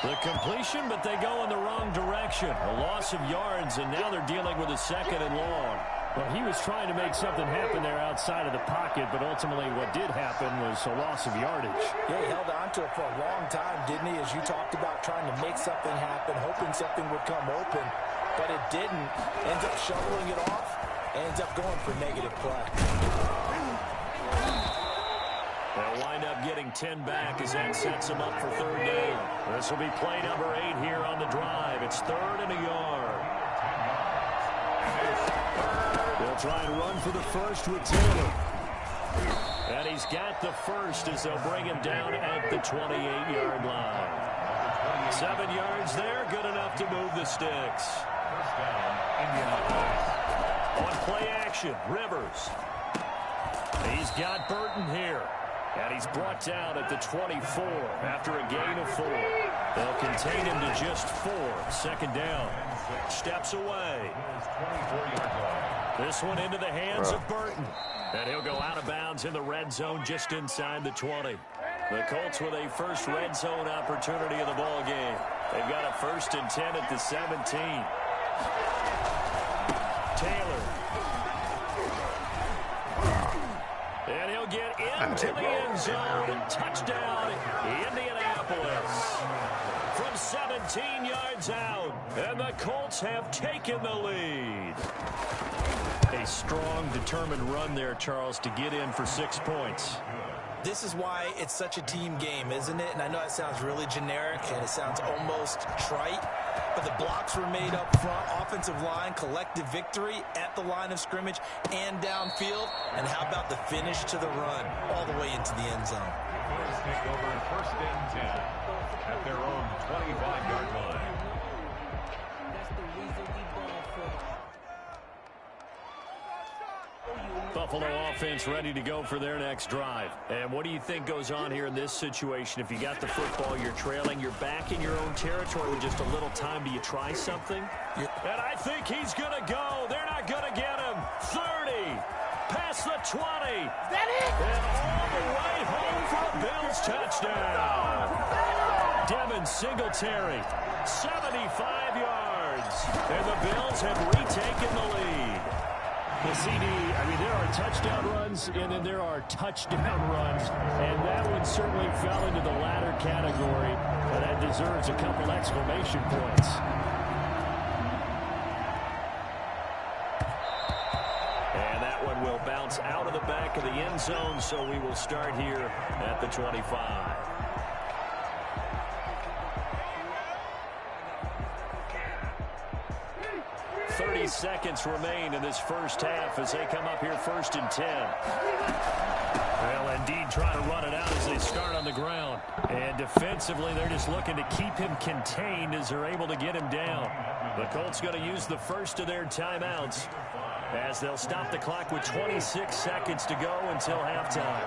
Speaker 6: The completion, but they go in the wrong direction. A loss of yards, and now they're dealing with a 2nd and long.
Speaker 1: Well, he was trying to make something happen there outside of the pocket, but ultimately what did happen was a loss of yardage.
Speaker 3: Yeah, he held on to it for a long time, didn't he? As you talked about trying to make something happen, hoping something would come open, but it didn't. Ends up shoveling it off, ends up going for negative play.
Speaker 6: They'll wind up getting 10 back as that sets them up for 3rd down. This will be play number 8 here on the drive. It's 3rd and a yard. They'll try and run for the first with Taylor. And he's got the first as they'll bring him down at the 28-yard line. 7 yards there, good enough to move the sticks. On play action, Rivers. He's got Burton here. And he's brought down at the 24 after a gain of 4. They'll contain him to just 4. 2nd down. Steps away. This one into the hands of Burton. And he'll go out of bounds in the red zone just inside the 20. The Colts with a first red zone opportunity of the ball game. They've got a 1st and 10 at the 17. Taylor. And he'll get into the end zone and touchdown Indianapolis. From 17 yards out, and the Colts have taken the lead. A strong, determined run there, Charles, to get in for 6 points.
Speaker 3: This is why it's such a team game, isn't it? And I know that sounds really generic, and it sounds almost trite, but the blocks were made up front, offensive line, collective victory at the line of scrimmage and downfield. And how about the finish to the run all the way into the end zone?
Speaker 2: Colts take over 1st and 10 at their own 25-yard line.
Speaker 6: Buffalo offense ready to go for their next drive. And what do you think goes on here in this situation? If you got the football, you're trailing, you're back in your own territory with just a little time. Do you try something? And I think he's going to go. They're not going to get him. 30. Past the 20. Is that it? And all the way home for a Bills touchdown. Devin Singletary, 75 yards. And the Bills have retaken the lead. The CD, I mean, there are touchdown runs, and then there are touchdown runs, and that one certainly fell into the latter category, and that deserves a couple exclamation points. And that one will bounce out of the back of the end zone, so we will start here at the 25.
Speaker 1: 30 seconds remain in this first half as they come up here 1st and 10. Well, indeed, trying to run it out as they start on the ground. And defensively, they're just looking to keep him contained as they're able to get him down. The Colts going to use the first of their timeouts as they'll stop the clock with 26 seconds to go until halftime.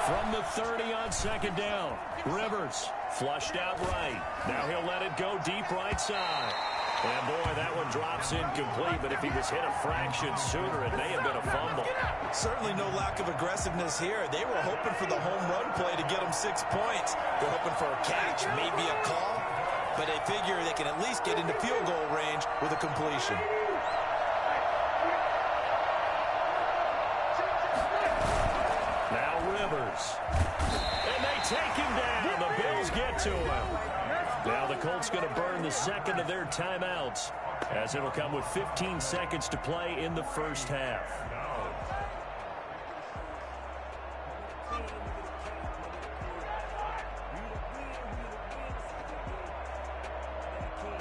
Speaker 1: From the 30 on 2nd down, Rivers flushed out right. Now he'll let it go deep right side. And, boy, that one drops incomplete, but if he was hit a fraction sooner, it may have been a fumble.
Speaker 3: Certainly no lack of aggressiveness here. They were hoping for the home run play to get them 6 points. They're hoping for a catch, maybe a call, but they figure they can at least get into field goal range with a completion.
Speaker 1: Now Rivers. And they take him down. The Bills get to him. Now the Colts going to burn the second of their timeouts as it'll come with 15 seconds to play in the first half.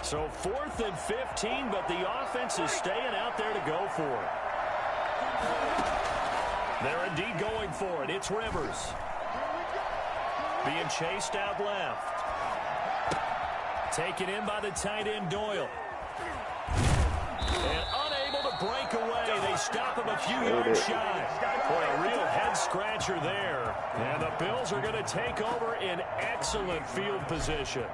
Speaker 1: So 4th and 15, but the offense is staying out there to go for it. They're indeed going for it. It's Rivers. Being chased out left. Taken in by the tight end, Doyle. And unable to break away. They stop him a few yards shy. Boy, a real head-scratcher there. And the Bills are going to take over in excellent field position.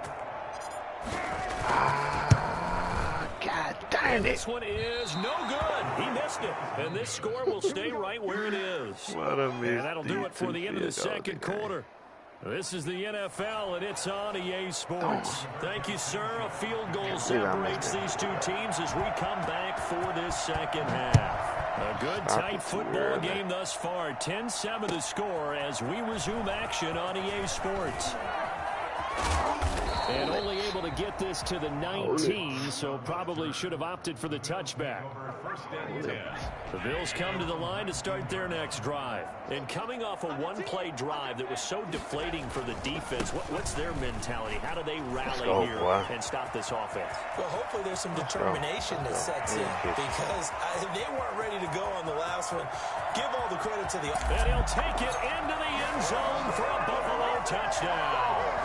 Speaker 4: God darn it.
Speaker 1: This one is no good. He missed it. And this score will stay right where it is.
Speaker 4: What a miss.
Speaker 1: And that'll do it for the end of the second quarter. This is the NFL, and it's on EA Sports. Thank you, sir. A field goal separates these two teams as we come back for this second half. A good, tight football game thus far. 10-7 the score as we resume action on EA Sports. And only able to get this to the 19, so probably should have opted for the touchback. The Bills come to the line to start their next drive. And coming off a one-play drive that was so deflating for the defense, what's their mentality? How do they rally here and stop this offense?
Speaker 3: Well, hopefully there's some determination that sets in because they weren't ready to go on the last one. Give all the credit to the offense.
Speaker 1: And he'll take it into the end zone for a Buffalo touchdown.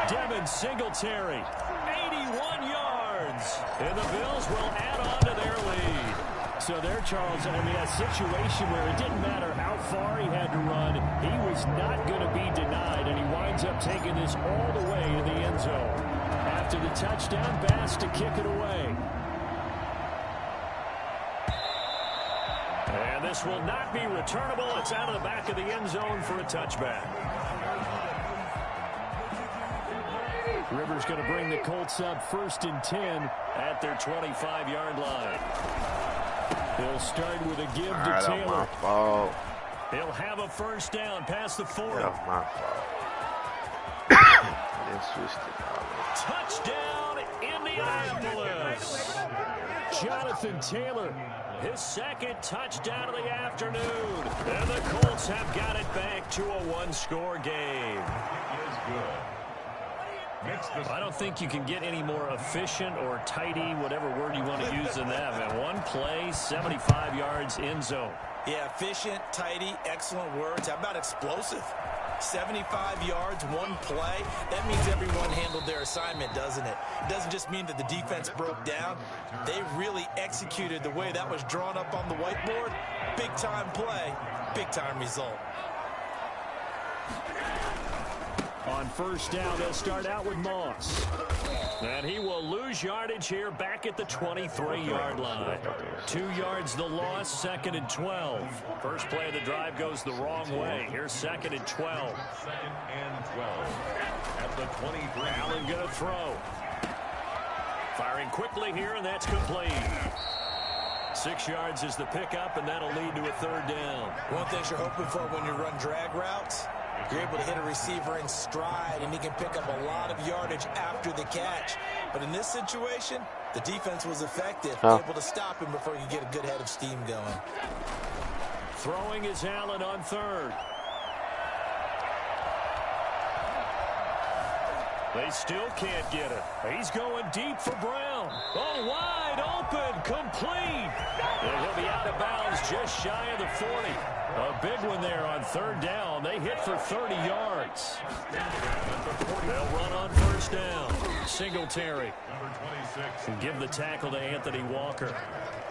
Speaker 1: Devin Singletary, 81 yards. And the Bills will add on to their lead. So there, Charles, I mean, a situation where it didn't matter how far he had to run, he was not going to be denied, and he winds up taking this all the way to the end zone. After the touchdown, Bass to kick it away. And this will not be returnable. It's out of the back of the end zone for a touchback. Rivers going to bring the Colts up 1st and 10 at their 25-yard line. They'll start with a give to Taylor.
Speaker 4: My fault.
Speaker 1: They'll have a first down past the 40.
Speaker 4: That was my fault.
Speaker 1: Touchdown, Indianapolis. Jonathan Taylor, his second touchdown of the afternoon. And the Colts have got it back to a one-score game.
Speaker 2: It is good.
Speaker 1: I don't think you can get any more efficient or tidy, whatever word you want to use in that, man. One play, 75 yards, end zone.
Speaker 3: Yeah, efficient, tidy, excellent words. How about explosive? 75 yards, one play. That means everyone handled their assignment, doesn't it? It doesn't just mean that the defense broke down. They really executed the way that was drawn up on the whiteboard. Big-time play, big-time result.
Speaker 1: On first down, they'll start out with Moss. And he will lose yardage here back at the 23-yard line. 2 yards the loss, 2nd and 12. First play of the drive goes the wrong way. Here's 2nd and 12.
Speaker 2: 2nd and 12 at the 23.
Speaker 1: Allen going to throw. Firing quickly here, and that's complete. 6 yards is the pickup, and that'll lead to a 3rd down.
Speaker 3: One thing you're hoping for when you run drag routes, you're able to hit a receiver in stride, and he can pick up a lot of yardage after the catch. But in this situation, the defense was effective, able to stop him before he could get a good head of steam going.
Speaker 1: Throwing is Allen on 3rd.
Speaker 6: They still can't get it. He's going deep for Brown. Oh, wide open, complete. And he'll be out of bounds just shy of the 40. A big one there on third down. They hit for 30 yards. They'll run on first down. Singletary. And give the tackle to Anthony Walker.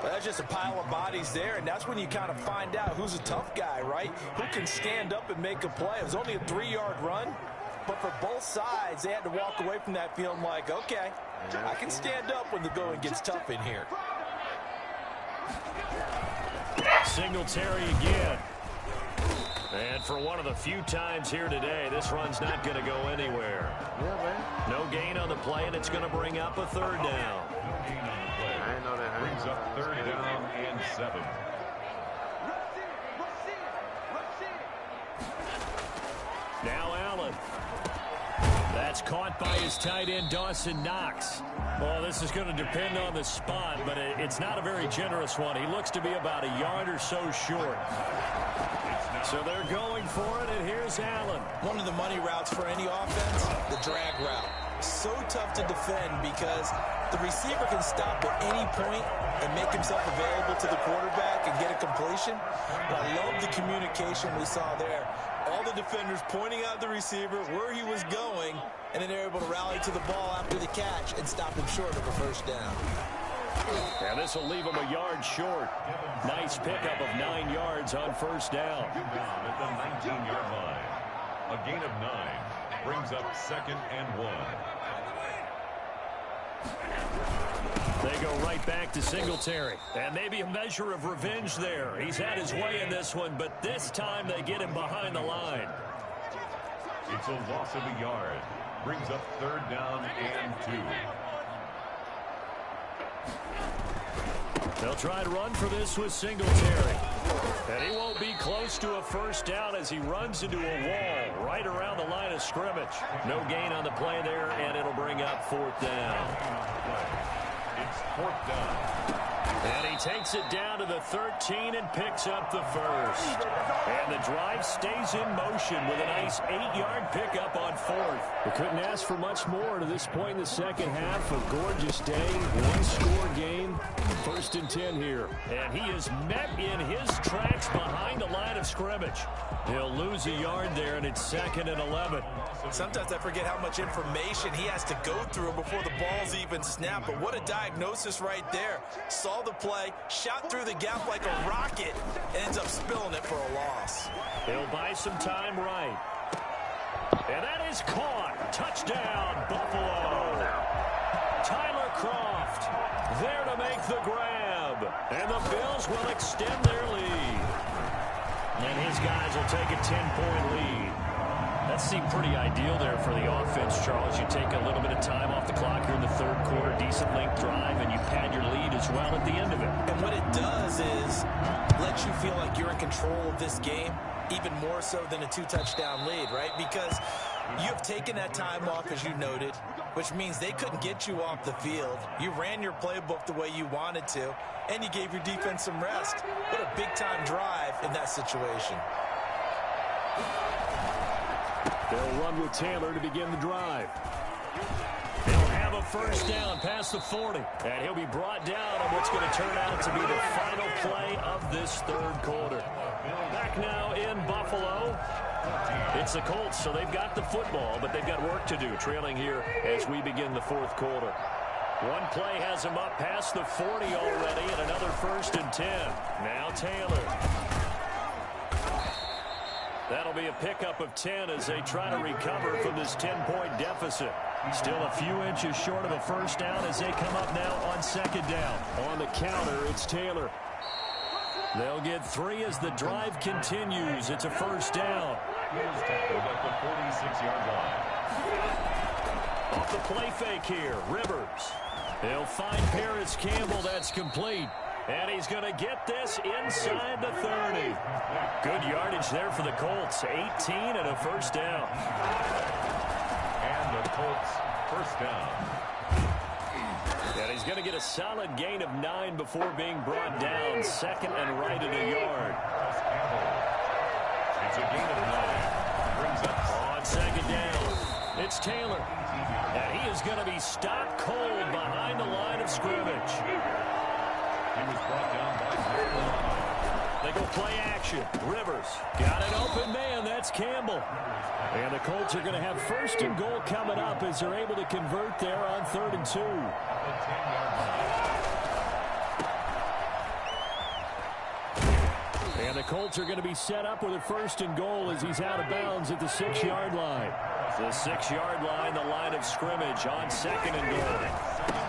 Speaker 3: Well, that's just a pile of bodies there, and that's when you kind of find out who's a tough guy, right? Who can stand up and make a play. It was only a 3-yard run, but for both sides, they had to walk away from that feeling like, okay, I can stand up when the going gets tough in here.
Speaker 6: Singletary again. And for one of the few times here today, this run's not going to go anywhere. No gain on the play, and it's going to bring up a third down.
Speaker 4: I didn't know that.
Speaker 2: Brings up third down and 7.
Speaker 6: Now Allen. That's caught by his tight end, Dawson Knox. Well, this is going to depend on the spot, but it's not a very generous one. He looks to be about a yard or so short. So they're going for it, and here's Allen.
Speaker 3: One of the money routes for any offense, the drag route. So tough to defend because the receiver can stop at any point and make himself available to the quarterback and get a completion. But I love the communication we saw there. All the defenders pointing out the receiver where he was going, and then they're able to rally to the ball after the catch and stop him short of a first down.
Speaker 6: And this will leave him a yard short. Nice pickup of 9 yards on first down.
Speaker 2: At the 19-yard line. A gain of 9 brings up 2nd and 1.
Speaker 6: They go right back to Singletary. And maybe a measure of revenge there. He's had his way in this one, but this time they get him behind the line.
Speaker 2: It's a loss of a yard. Brings up third down and 2.
Speaker 6: They'll try to run for this with Singletary. And he won't be close to a first down as he runs into a wall right around the line of scrimmage. No gain on the play there, and it'll bring up 4th down.
Speaker 2: It's 4th down.
Speaker 6: And he takes it down to the 13 and picks up the first. And the drive stays in motion with a nice 8-yard pickup on 4th. They couldn't ask for much more to this point in the second half. A gorgeous day, one-score game. 1st and 10 here. And he is met in his tracks behind the line of scrimmage. He'll lose a yard there, and it's 2nd and 11.
Speaker 3: Sometimes I forget how much information he has to go through before the ball's even snapped. But what a diagnosis right there. Saw the play, shot through the gap like a rocket, ends up spilling it for a loss.
Speaker 6: He'll buy some time right. And that is caught. Touchdown, Buffalo. Tyler Kroft there to make the grab. And the Bills will extend their lead. And his guys will take a 10-point lead. That seemed pretty ideal there for the offense, Charles. You take a little bit of time off the clock here in the third quarter, decent length drive, and you pad your lead as well at the end of it.
Speaker 3: And what it does is let you feel like you're in control of this game, even more so than a 2-touchdown lead, right? Because you have taken that time off, as you noted, which means they couldn't get you off the field. You ran your playbook the way you wanted to, and you gave your defense some rest. What a big-time drive in that situation.
Speaker 6: They'll run with Taylor to begin the drive. He'll have a first down past the 40. And he'll be brought down on what's going to turn out to be the final play of this third quarter. Back now in Buffalo. It's the Colts, so they've got the football, but they've got work to do, trailing here as we begin the fourth quarter. One play has him up past the 40 already, and another 1st and 10. Now Taylor. That'll be a pickup of 10 as they try to recover from this 10-point deficit. Still a few inches short of a first down as they come up now on 2nd down. On the counter, it's Taylor. They'll get 3 as the drive continues. It's a first down.
Speaker 2: He's tackled at the 46-yard line.
Speaker 6: Off the play fake here, Rivers. They'll find Paris Campbell. That's complete. And he's going to get this inside the 30. Good yardage there for the Colts. 18 and a first down.
Speaker 2: And the Colts first down.
Speaker 6: And he's going to get a solid gain of 9 before being brought down. 2nd and right at a yard.
Speaker 2: It's a gain of 9. Brings up
Speaker 6: on 2nd down.
Speaker 1: It's Taylor. And he is going to be stopped cold behind the line of scrimmage.
Speaker 2: He was brought down by
Speaker 1: They go play action. Rivers got an open man. That's Campbell. And the Colts are going to have 1st and goal coming up as they're able to convert there on 3rd and 2. And the Colts are going to be set up with a 1st and goal as he's out of bounds at the 6-yard line. The 6-yard line, the line of scrimmage on 2nd and goal.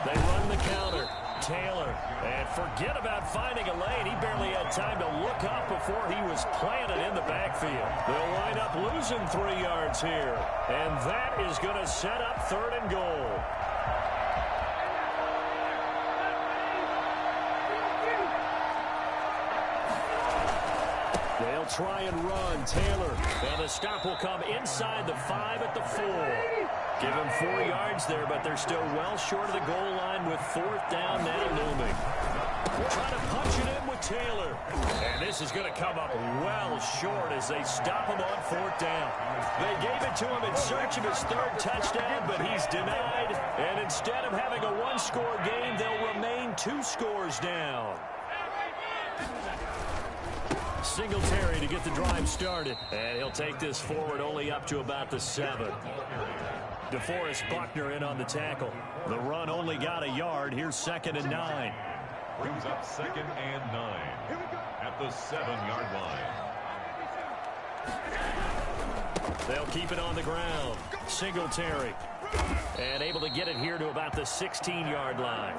Speaker 1: They run the counter. Taylor, and forget about finding a lane. He barely had time to look up before he was planted in the backfield. They'll wind up losing 3 yards here, and that is going to set up 3rd and goal. They'll try and run. Taylor, and the stop will come inside the 5 at the 4. Give them 4 yards there, but they're still well short of the goal line with 4th down now looming. Trying to punch it in with Taylor. And this is going to come up well short as they stop him on 4th down. They gave it to him in search of his 3rd touchdown, but he's denied. And instead of having a 1-score game, they'll remain 2 scores down. Singletary to get the drive started. And he'll take this forward only up to about the 7. DeForest Buckner in on the tackle. The run only got a yard. Here's 2nd and 9.
Speaker 2: Brings up 2nd and 9 at the 7-yard line.
Speaker 1: They'll keep it on the ground. Singletary. And able to get it here to about the 16-yard line.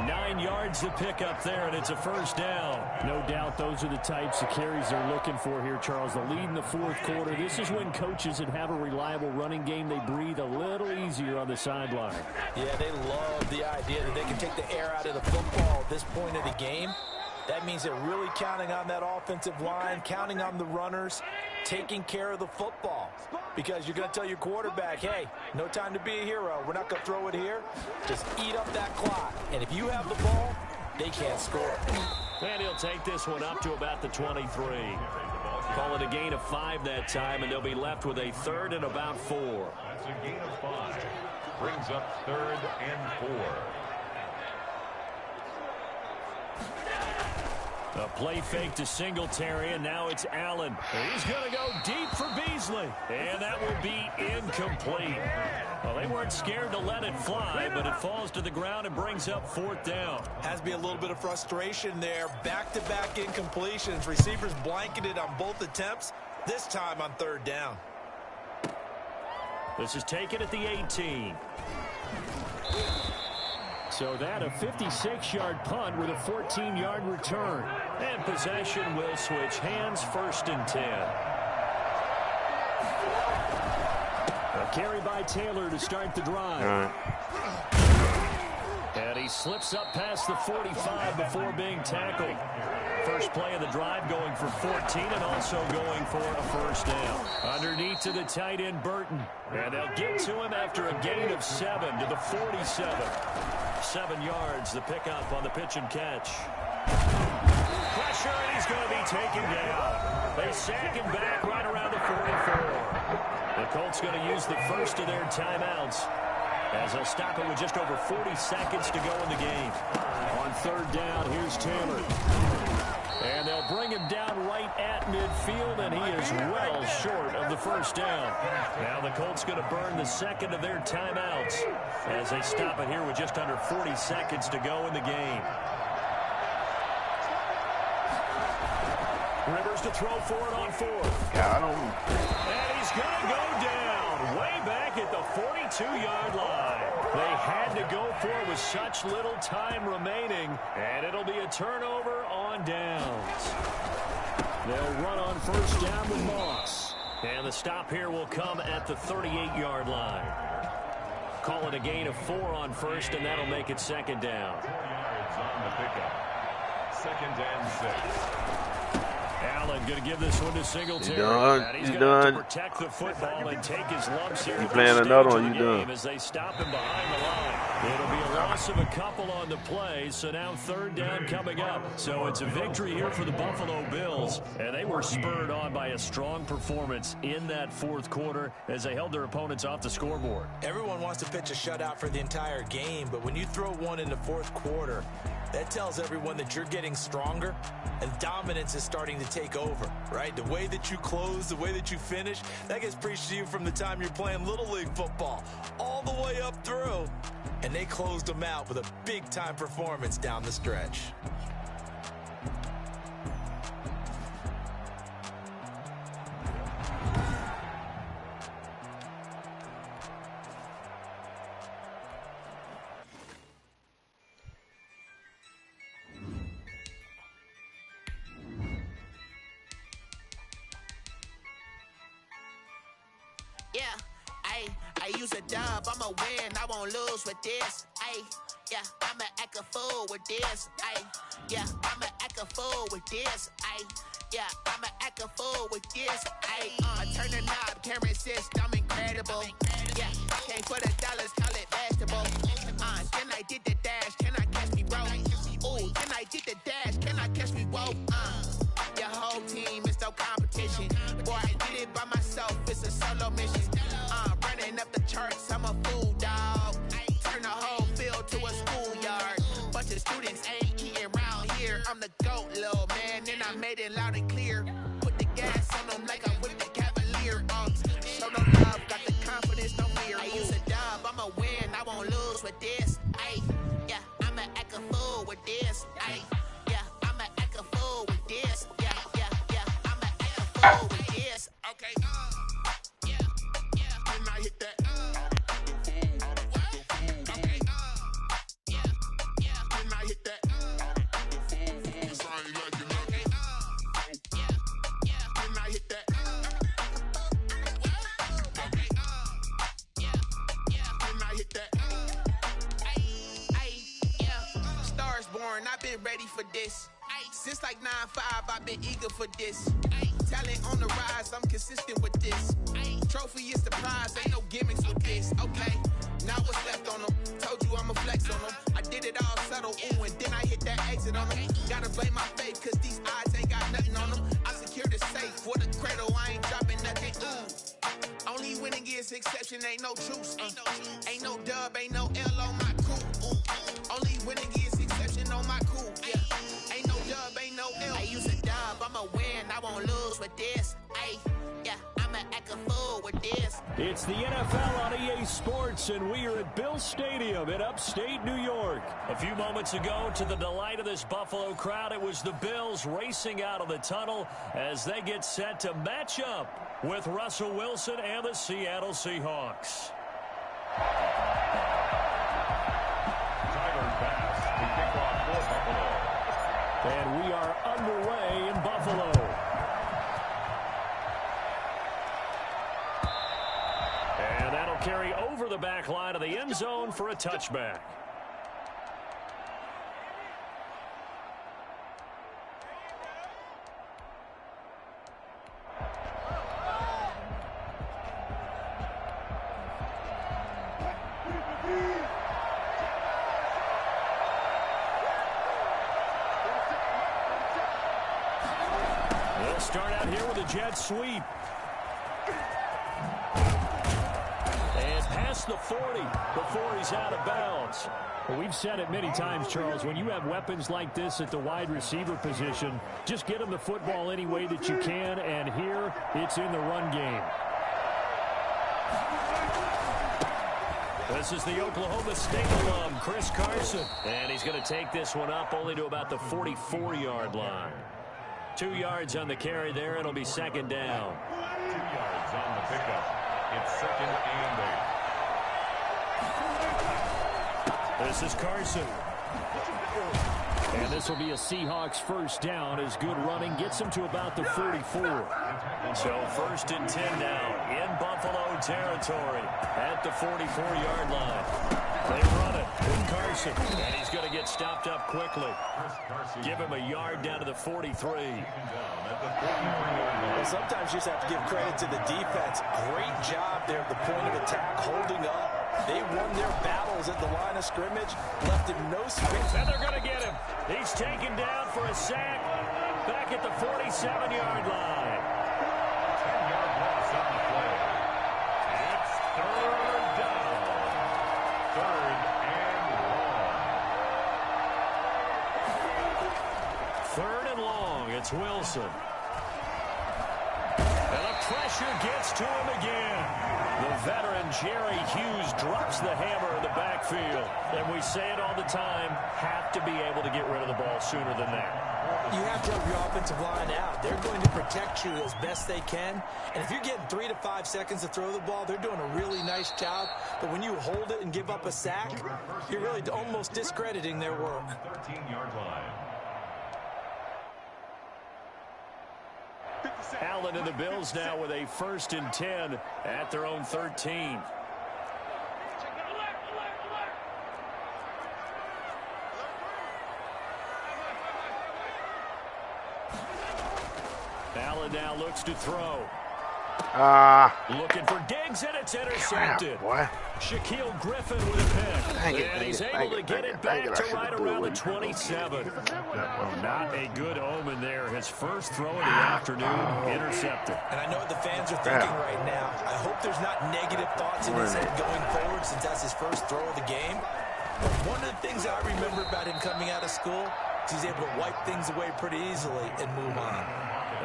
Speaker 1: 9 yards to pick up there, and it's a 1st down. No doubt those are the types of carries they're looking for here, Charles. The lead in the 4th quarter. This is when coaches that have a reliable running game, they breathe a little easier on the sideline.
Speaker 3: Yeah, they love the idea that they can take the air out of the football at this point of the game. That means they're really counting on that offensive line, counting on the runners, taking care of the football. Because you're going to tell your quarterback, hey, no time to be a hero. We're not going to throw it here. Just eat up that clock. And if you have the ball, they can't score.
Speaker 1: And he'll take this one up to about the 23. Call it a gain of 5 that time, and they'll be left with a 3rd and about 4.
Speaker 2: That's a gain of 5. Brings up 3rd and 4.
Speaker 1: A play fake to Singletary, and now it's Allen. He's going to go deep for Beasley, and that will be incomplete. Well, they weren't scared to let it fly, but it falls to the ground and brings up 4th down.
Speaker 3: Has to be a little bit of frustration there. Back-to-back incompletions. Receivers blanketed on both attempts, this time on 3rd down.
Speaker 1: This is taken at the 18. So that a 56-yard punt with a 14-yard return. And possession will switch hands, 1st and 10. A carry by Taylor to start the drive. And he slips up past the 45 before being tackled. First play of the drive going for 14 and also going for a 1st down. Underneath to the tight end, Burton. And they'll get to him after a gain of 7 to the 47. 7 yards, the pickup on the pitch and catch. Pressure, and he's going to be taken down. They sack him back right around the 44. The Colts going to use the first of their timeouts as they'll stop it with just over 40 seconds to go in the game. On 3rd down, here's Taylor. And they'll bring him down right at midfield, and he is well short of the 1st down. Now the Colts going to burn the 2nd of their timeouts as they stop it here with just under 40 seconds to go in the game. Rivers to throw for it on 4th. And he's going to go down way back at the 42-yard line. They had to go for it with such little time remaining, and it'll be a turnover on downs. They'll run on 1st down with Moss. And the stop here will come at the 38-yard line. Call it a gain of 4 on 1st, and that'll make it 2nd down.
Speaker 2: 4 yards on the pickup. 2nd and 6.
Speaker 1: Allen going to give this one to Singletary.
Speaker 4: He's done.
Speaker 1: To protect the football and take his lumps here.
Speaker 4: You playing another one, you done.
Speaker 1: As they stop him behind the line.
Speaker 6: It'll be a loss of a couple on the play, so now third down coming up. So it's a victory here for the Buffalo Bills, and they were spurred on by a strong performance in that fourth quarter as they held their opponents off the scoreboard.
Speaker 3: Everyone wants to pitch a shutout for the entire game, but when you throw one in the fourth quarter, that tells everyone that you're getting stronger and dominance is starting to take over, right? The way that you close, the way that you finish, that gets preached to you from the time you're playing Little League football all the way up through. And they closed them out with a big-time performance down the stretch.
Speaker 7: Yeah, I use a dub, I'ma win, I won't lose with this. Yeah, I'ma act a fool with this. Yeah, I'ma act a fool with this. Yeah, I'ma act a fool with this. Turn the knob, camera assist, I'm incredible. Yeah, came for the dollars, call it basketball. Then I did the dash, can I catch me, bro? Ooh, then I did the dash, can I catch me, whoa? Your whole team is no competition. Boy, I did it by myself, it's a solo mission. Running up the charts, I'm a fool, dog. Turn the whole field to a schoolyard. Bunch of students ain't eating around here. I'm the GOAT, little man, and I made it loud and clear. Put the gas on them like I'm with the Cavalier. Show no love, got the confidence, no fear. I use a dub, I'ma win, I won't lose with this. Yeah, I'ma act a fool with this. Yeah, I'ma act a fool with this. Yeah, I'ma act a fool with this. Okay, yeah, can I hit that? Okay, yeah, can I hit that? Cause I ain't like it. Okay, yeah, can I hit that? Okay, yeah, can I hit that? Yeah, stars born, I've been ready for this. Since like 9-5, I've been eager for this. Talent on the rise, I'm consistent with this. Trophy is the prize, ain't no gimmicks with this. Okay, now what's left on them? Told you I'ma flex on them. I did it all subtle, ooh, and then I hit that exit on them. Gotta blame my faith, cause these odds ain't got nothing on them. I secure the safe for the cradle, I ain't dropping nothing, ooh. Only winning is exception, ain't no truce. Ain't no dub, ain't no L on my crew. Only winning is exception on my crew, yeah. Ain't no dub, ain't no L. I use a dub, I'ma win, I won't lose with this. Yeah, I'ma act a fool with this.
Speaker 6: It's the NFL on EA Sports, and we are at Bill Stadium in upstate New York. A few moments ago, to the delight of this Buffalo crowd, it was the Bills racing out of the tunnel as they get set to match up with Russell Wilson and the Seattle Seahawks.
Speaker 2: Tyler Bass to kick off for Buffalo.
Speaker 6: And we are underway in Buffalo. And that'll carry over the back line of the end zone for a touchback. They'll start out here with a jet sweep. And past the 40 before he's out of bounds. Well, we've said it many times, Charles, when you have weapons like this at the wide receiver position, just get them the football any way that you can, and here it's in the run game. This is the Oklahoma State alum, Chris Carson. And he's going to take this one up only to about the 44-yard line. 2 yards on the carry there. It'll be second down.
Speaker 2: 2 yards on the pickup. It's second and 8.
Speaker 6: This is Carson. And this will be a Seahawks first down as good running gets him to about the 44. So first and 10 now in Buffalo territory at the 44-yard line. They run it with Carson, and he's going to get stopped up quickly. Give him a yard down to the 43.
Speaker 3: Well, sometimes you just have to give credit to the defense. Great job there at the point of attack, holding up. They won their battle was at the line of scrimmage, left him no space.
Speaker 6: And they're going to get him. He's taken down for a sack back at the 47-yard line.
Speaker 2: 10-yard loss on the play. It's third down. Third and long.
Speaker 6: Third and long. It's Wilson. And the pressure gets to him again. The veteran Jerry Hughes drops the hammer in the backfield. And we say it all the time, have to be able to get rid of the ball sooner than that.
Speaker 3: You have to help your offensive line out. They're going to protect you as best they can. And if you're getting 3 to 5 seconds to throw the ball, they're doing a really nice job. But when you hold it and give up a sack, you're really almost discrediting their work.
Speaker 2: 13-yard line.
Speaker 6: Allen and the Bills now with a 1st and 10 at their own 13. Allen now looks to throw. Looking for Diggs, and it's intercepted. Shaquille Griffin with a pick. And he's able to get it back to right around the 27. Not a good omen there. His first throw of the afternoon, intercepted.
Speaker 3: And I know what the fans are thinking right now. I hope there's not negative thoughts in his head going forward since that's his first throw of the game. But one of the things I remember about him coming out of school is he's able to wipe things away pretty easily and move on.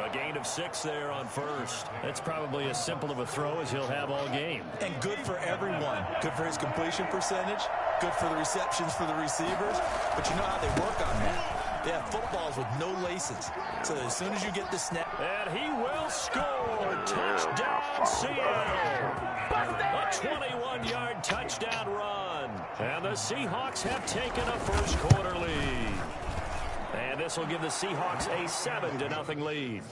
Speaker 6: A gain of 6 there on first. That's probably as simple of a throw as he'll have all game.
Speaker 3: And good for everyone. Good for his completion percentage. Good for the receptions for the receivers. But you know how they work on that. They have footballs with no laces. So as soon as you get the snap.
Speaker 6: And he will score. Touchdown, Seattle. A 21-yard touchdown run. And the Seahawks have taken a first quarter lead. And this will give the Seahawks a 7-0 lead.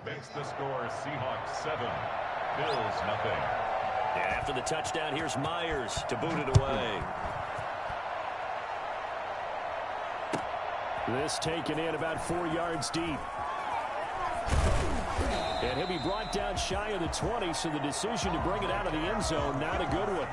Speaker 2: Makes the score Seahawks 7, Bills nothing.
Speaker 6: And after the touchdown, here's Myers to boot it away. This taken in about 4 yards deep. And he'll be brought down shy of the 20, so the decision to bring it out of the end zone, not a good one.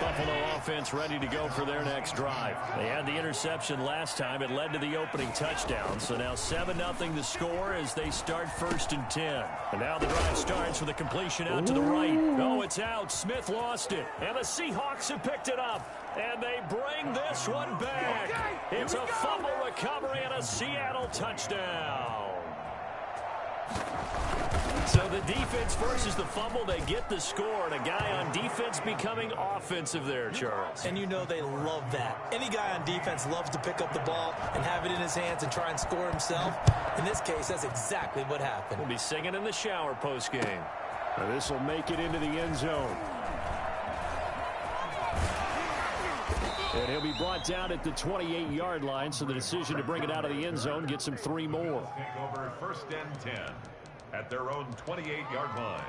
Speaker 6: Buffalo offense ready to go for their next drive. They had the interception last time. It led to the opening touchdown. So now 7-0 the score as they start 1st and 10. And now the drive starts with a completion out to the right. Oh, it's out. Smith lost it. And the Seahawks have picked it up. And they bring this one back. It's a fumble recovery and a Seattle touchdown. So the defense forces the fumble. They get the score, and a guy on defense becoming offensive there, Charles.
Speaker 3: And you know they love that. Any guy on defense loves to pick up the ball and have it in his hands and try and score himself. In this case, that's exactly what happened.
Speaker 6: We'll be singing in the shower postgame. This will make it into the end zone. And he'll be brought down at the 28-yard line, so the decision to bring it out of the end zone gets him 3 more.
Speaker 2: Take over 1st and 10 at their own 28-yard line.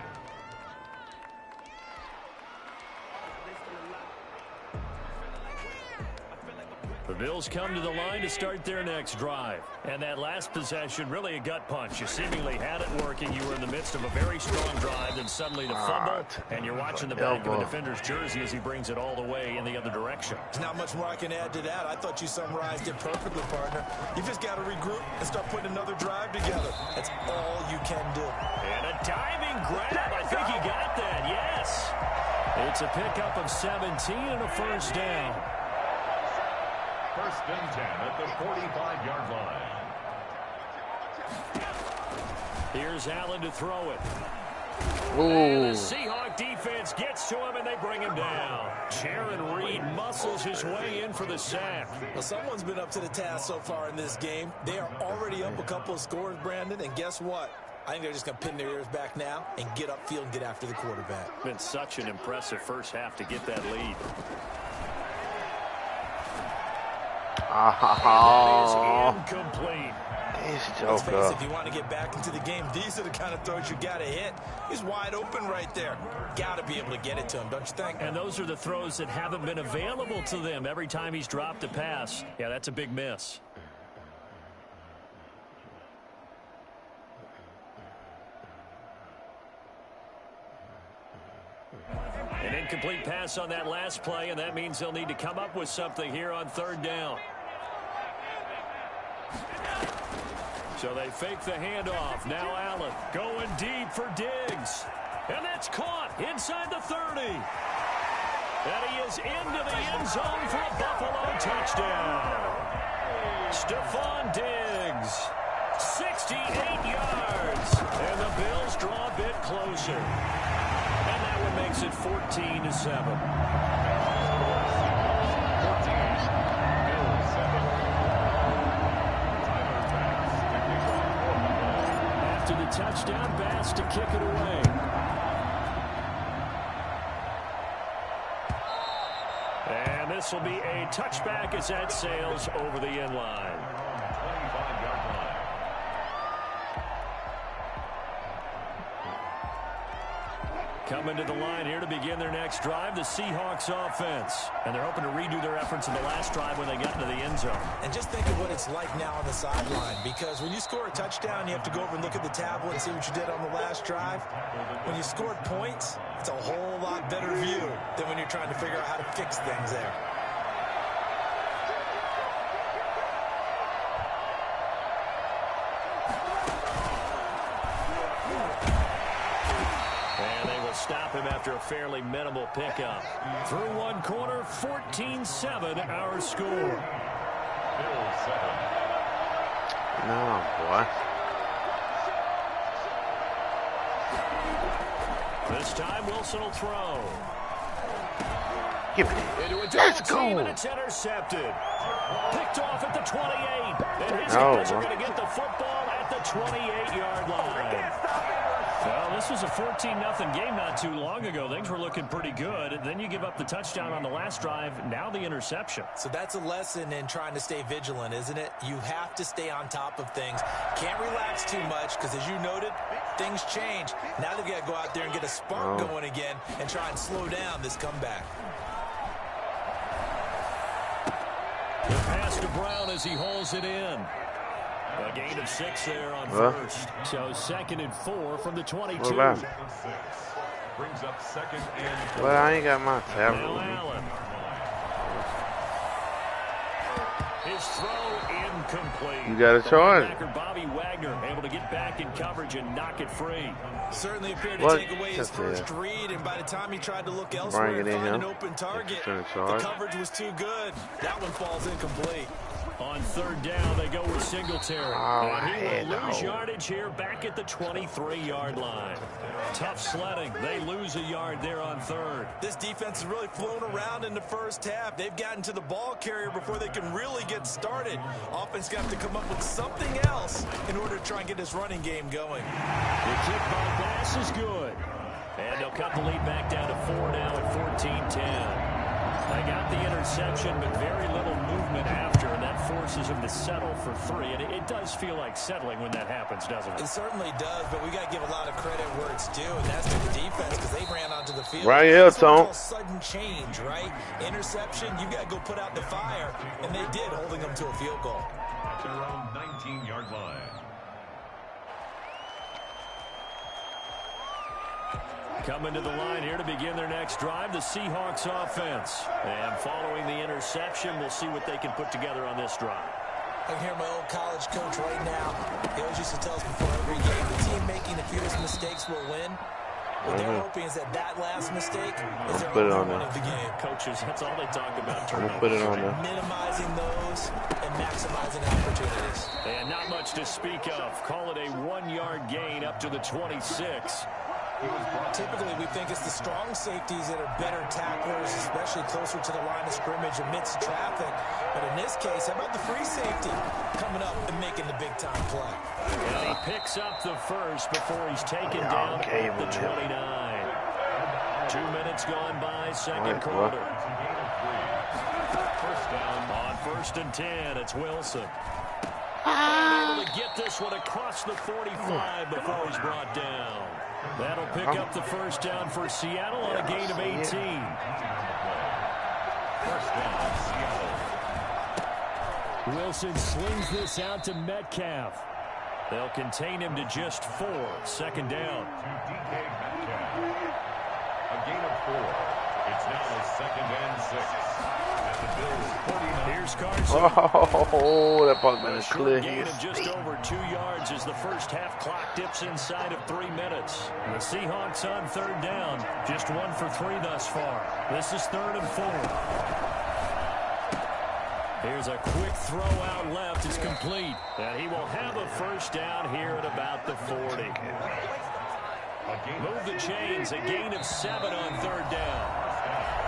Speaker 6: The Bills come to the line to start their next drive. And that last possession, really a gut punch. You seemingly had it working. You were in the midst of a very strong drive, then suddenly the fumble, and you're watching the back of a defender's jersey as he brings it all the way in the other direction.
Speaker 3: There's not much more I can add to that. I thought you summarized it perfectly, partner. You just got to regroup and start putting another drive together. That's all you can do.
Speaker 6: And a diving grab. I think he got that, yes. It's a pickup of 17 and a first down.
Speaker 2: 1st and 10 at the 45-yard line.
Speaker 6: Here's Allen to throw it.
Speaker 4: Ooh.
Speaker 6: And the Seahawk defense gets to him, and they bring him down. Jaron Reed muscles his way in for the sack.
Speaker 3: Well, someone's been up to the task so far in this game. They are already up a couple of scores, Brandon, and guess what? I think they're just going to pin their ears back now and get upfield and get after the quarterback.
Speaker 6: Been such an impressive first half to get that lead.
Speaker 4: Oh,
Speaker 6: that is incomplete.
Speaker 3: Let's face it, if you want to get back into the game, these are the kind of throws you got to hit. He's wide open right there. Got to be able to get it to him, don't you think?
Speaker 6: And those are the throws that haven't been available to them every time he's dropped a pass. Yeah, that's a big miss.
Speaker 1: An incomplete pass on that last play, and that means they'll need to come up with something here on third down. So they fake the handoff. Now Allen going deep for Diggs. And that's caught inside the 30. And he is into the end zone for a Buffalo touchdown. Stephon Diggs, 68 yards. And the Bills draw a bit closer. And that one makes it 14-7. After the touchdown, Bass to kick it away. And this will be a touchback as that sails over the end line.
Speaker 2: 25-yard line.
Speaker 1: Coming to the line here to begin their next drive, the Seahawks offense. And they're hoping to redo their efforts in the last drive when they get into the end zone.
Speaker 3: And just think of what it's like now on the sideline, because when you score a touchdown, you have to go over and look at the tablet and see what you did on the last drive. When you scored points, it's a whole lot better view than when you're trying to figure out how to fix things there.
Speaker 1: Stop him after a fairly minimal pickup. Through one quarter, 14-7 our score.
Speaker 2: Bills 7.
Speaker 4: No, boy.
Speaker 1: This time Wilson will throw.
Speaker 4: Give me that. Let's go.
Speaker 1: And it's intercepted. Picked off at the 28. And his guys are going to get the football at the 28-yard line. Well, this was a 14-0 game not too long ago. Things were looking pretty good. And then you give up the touchdown on the last drive. Now the interception.
Speaker 3: So that's a lesson in trying to stay vigilant, isn't it? You have to stay on top of things. Can't relax too much because, as you noted, things change. Now they've got to go out there and get a spark going again and try and slow down this comeback.
Speaker 1: The pass to Brown as he hauls it in. A gain of 6 there on first. So 2nd and 4 from the 22.
Speaker 2: Brings up 2nd and 4.
Speaker 4: Well, I ain't got my tablet
Speaker 1: Now
Speaker 4: with me.
Speaker 1: Allen. His throw incomplete.
Speaker 4: You got a charge.
Speaker 1: Bobby Wagner able to get back in coverage and knock it free.
Speaker 3: Certainly appeared to take away his first read, and by the time he tried to look elsewhere and find an open target, the coverage was too good. That one falls incomplete.
Speaker 1: On third down, they go with Singletary. And he will lose yardage here back at the 23-yard line. Tough sledding. They lose a yard there on third.
Speaker 3: This defense has really flown around in the first half. They've gotten to the ball carrier before they can really get started. Offense got to come up with something else in order to try and get this running game going.
Speaker 1: The kick by Bass is good. And they'll cut the lead back down to 4 now at 14-10. They got the interception, but very little movement after, and that forces him to settle for 3. And it does feel like settling when that happens, doesn't it?
Speaker 3: It certainly does, but we got to give a lot of credit where it's due, and that's to the defense because they ran onto the field.
Speaker 4: Right here, Tom.
Speaker 3: Sudden change, right? Interception, you got to go put out the fire, and they did, holding them to a field goal.
Speaker 2: To their own 19-yard line.
Speaker 1: Coming to the line here to begin their next drive, the Seahawks offense. And following the interception, we'll see what they can put together on this drive.
Speaker 3: I can hear my old college coach right now. He always used to tell us before every game, the team making the fewest mistakes will win. What they're hoping is that last mistake is their only one of the game.
Speaker 1: Coaches, that's all they talk about.
Speaker 4: Put it on there.
Speaker 3: Minimizing those and maximizing opportunities.
Speaker 1: And not much to speak of. Call it a 1-yard gain up to the 26.
Speaker 3: Typically, we think it's the strong safeties that are better tacklers, especially closer to the line of scrimmage amidst traffic. But in this case, how about the free safety coming up and making the big-time play?
Speaker 1: And he picks up the first before he's taken down at the 29. 2 minutes gone by, second quarter. First down on 1st and 10. It's Wilson. Able to get this one across the 45 before he's brought down. That'll pick up the first down for Seattle on a gain of 18.
Speaker 2: First down, Seattle.
Speaker 1: Wilson slings this out to Metcalf. They'll contain him to just 4. Second down.
Speaker 2: To DK Metcalf. A gain of 4. 2nd and 6. At the Bills 49.
Speaker 1: Here's Carson.
Speaker 4: Oh, that ball been
Speaker 1: A
Speaker 4: a
Speaker 1: short
Speaker 4: clear.
Speaker 1: gain of just over 2 yards as the first half clock dips inside of 3 minutes. And the Seahawks on 3rd down. Just 1 for 3 thus far. This is 3rd and 4. Here's a quick throw out left. It's complete. And he will have a first down here at about the 40. Move the chains. A gain of 7 on 3rd down.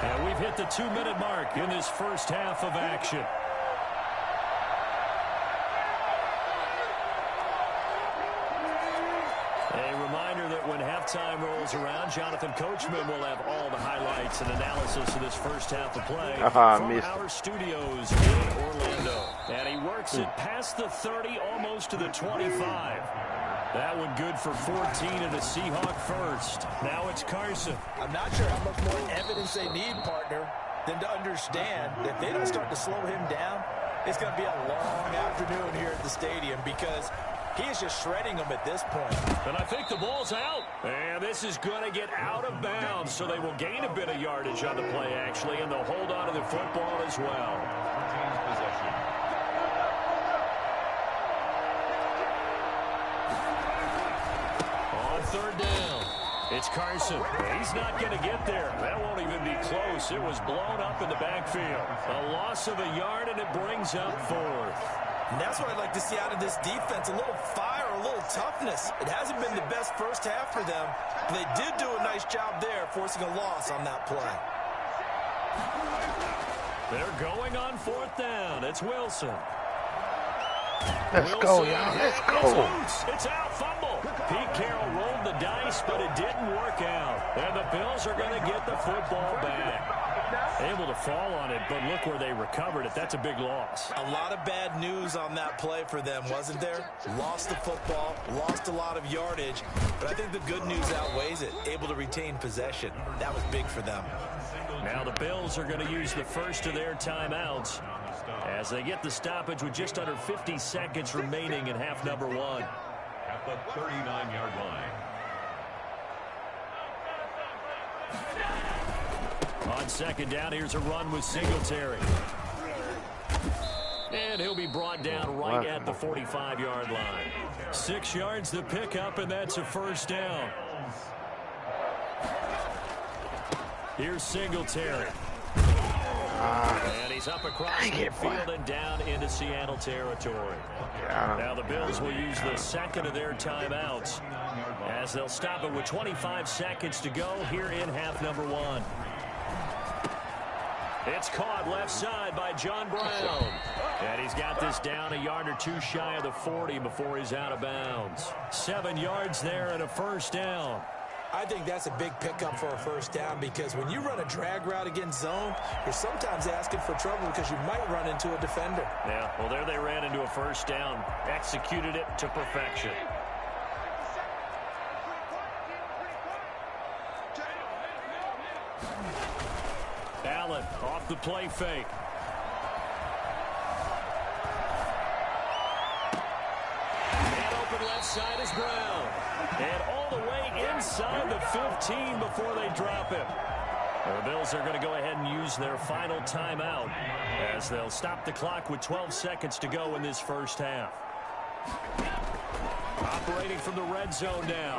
Speaker 1: And we've hit the 2-minute mark in this first half of action. A reminder that when halftime rolls around, Jonathan Coachman will have all the highlights and analysis of this first half of play from our studios in Orlando. And he works it past the 30, almost to the 25. That one good for 14 and a Seahawk first. Now it's Carson.
Speaker 3: I'm not sure how much more evidence they need, partner, than to understand that if they don't start to slow him down, it's going to be a long afternoon here at the stadium because he is just shredding them at this point.
Speaker 1: And I think the ball's out. And this is going to get out of bounds, so they will gain a bit of yardage on the play, actually, and they'll hold on to the football as well.
Speaker 2: Team's possession.
Speaker 1: On 3rd down, it's Carson. He's not going to get there. That won't even be close. It was blown up in the backfield. A loss of a yard, and it brings up 4th.
Speaker 3: And that's what I'd like to see out of this defense, a little fire, a little toughness. It hasn't been the best first half for them, but they did do a nice job there, forcing a loss on that play.
Speaker 1: They're going on 4th down. It's Wilson.
Speaker 4: Let's go, y'all. Let's go.
Speaker 1: It's out, fumble. Pete Carroll rolled the dice, but it didn't work out. And the Bills are going to get the football back. Able to fall on it, but look where they recovered it. That's a big loss.
Speaker 3: A lot of bad news on that play for them, wasn't there? Lost the football, lost a lot of yardage, but I think the good news outweighs it. Able to retain possession. That was big for them.
Speaker 1: Now the Bills are going to use the first of their timeouts as they get the stoppage with just under 50 seconds remaining in half number 1.
Speaker 2: At the 39-yard line.
Speaker 1: On 2nd down, here's a run with Singletary. And he'll be brought down right at the 45-yard line. 6 yards the pickup, and that's a first down. Here's Singletary. And he's up across midfield and down into Seattle territory. Now the Bills will use the second of their timeouts as they'll stop it with 25 seconds to go here in half number 1. It's caught left side by John Brown. And he's got this down a yard or 2 shy of the 40 before he's out of bounds. 7 yards there and a first down.
Speaker 3: I think that's a big pickup for a first down because when you run a drag route against zone, you're sometimes asking for trouble because you might run into a defender.
Speaker 1: Yeah, well, there they ran into a first down. Executed it to perfection. Allen off the play fake. And open left side is Brown. And all the way inside the 15 before they drop him. The Bills are going to go ahead and use their final timeout as they'll stop the clock with 12 seconds to go in this first half. Operating from the red zone now.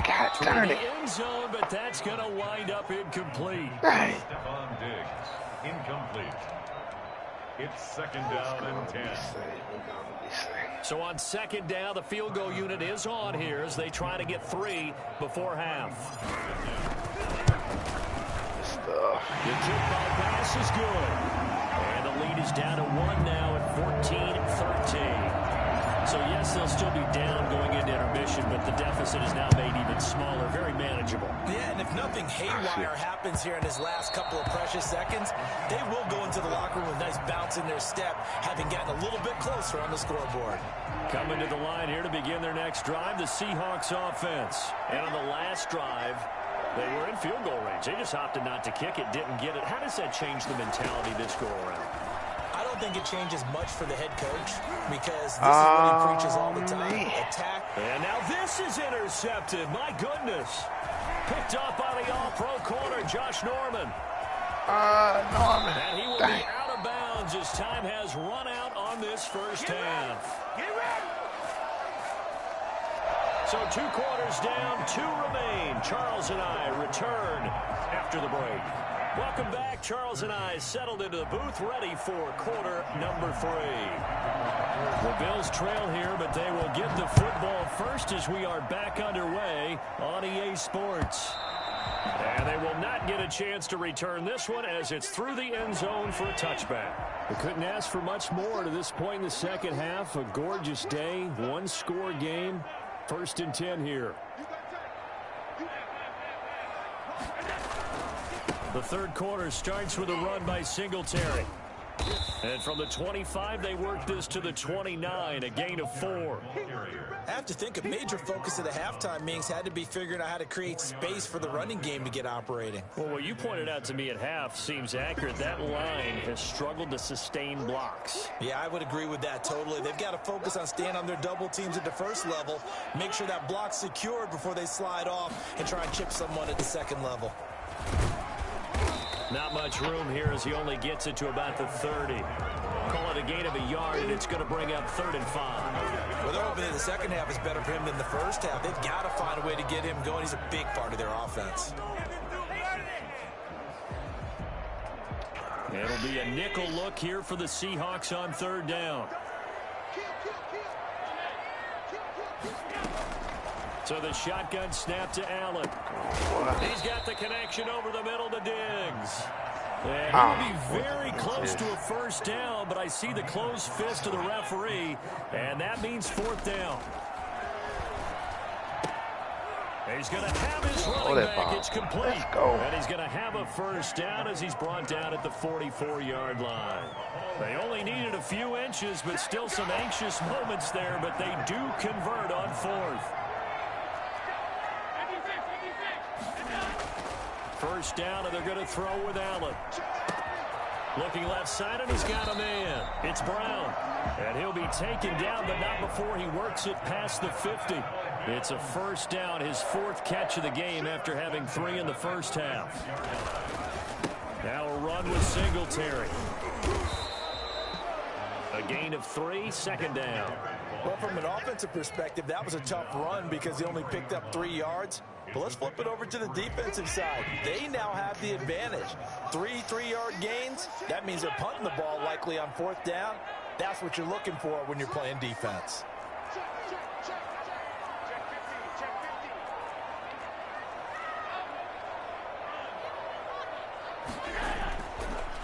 Speaker 4: God darn it.
Speaker 1: End zone, but that's going to wind up incomplete.
Speaker 2: Stephon Diggs, incomplete. It's 2nd down and 10.
Speaker 1: So on 2nd down, the field goal unit is on here as they try to get 3 before half. The kickball pass is good. And the lead is down to 1 now at 14-13. So, yes, they'll still be down going into intermission, but the deficit is now made even smaller, very manageable.
Speaker 3: Yeah, and if nothing haywire happens here in his last couple of precious seconds, they will go into the locker room with a nice bounce in their step, having gotten a little bit closer on the scoreboard.
Speaker 1: Coming to the line here to begin their next drive, the Seahawks offense. And on the last drive, they were in field goal range. They just opted not to kick it, didn't get it. How does that change the mentality this go-around?
Speaker 3: I don't think it changes much for the head coach because this is what he preaches all the time. Attack.
Speaker 1: And now this is intercepted. My goodness. Picked off by the all-pro corner, Josh Norman.
Speaker 4: Norman.
Speaker 1: And he will be out of bounds as time has run out on this first half. So 2 quarters down, 2 remain. Charles and I return after the break. Welcome back. Charles and I settled into the booth, ready for quarter number 3. The Bills trail here, but they will get the football first as we are back underway on EA Sports. And they will not get a chance to return this one as it's through the end zone for a touchback. We couldn't ask for much more to this point in the second half. A gorgeous day, 1-score game. 1st and 10 here. The third quarter starts with a run by Singletary. And from the 25, they work this to the 29, a gain of 4.
Speaker 3: I have to think a major focus of the halftime meetings had to be figuring out how to create space for the running game to get operating.
Speaker 1: Well, what you pointed out to me at half seems accurate. That line has struggled to sustain blocks.
Speaker 3: Yeah, I would agree with that totally. They've got to focus on staying on their double teams at the first level, make sure that block's secured before they slide off and try and chip someone at the second level.
Speaker 1: Not much room here as he only gets it to about the 30. Call it a gain of a yard, and it's going to bring up 3rd and 5.
Speaker 3: Well, they're hoping that the second half is better for him than the first half. They've got to find a way to get him going. He's a big part of their offense.
Speaker 1: It'll be a nickel look here for the Seahawks on 3rd down. So the shotgun snap to Allen. He's got the connection over the middle to Diggs. And he'll be very close to a first down, but I see the closed fist of the referee, and that means 4th down. He's going to have his running back. It's complete. And he's going to have a first down as he's brought down at the 44-yard line. They only needed a few inches, but still some anxious moments there, but they do convert on 4th. First down, and they're going to throw with Allen. Looking left side, and he's got a man. It's Brown. And he'll be taken down, but not before he works it past the 50. It's a first down, his 4th catch of the game after having 3 in the first half. Now a run with Singletary. A gain of 3, 2nd down.
Speaker 3: Well, from an offensive perspective, that was a tough run because he only picked up 3 yards. But let's flip it over to the defensive side. They now have the advantage. 3 3-yard gains. That means they're punting the ball likely on 4th down. That's what you're looking for when you're playing defense.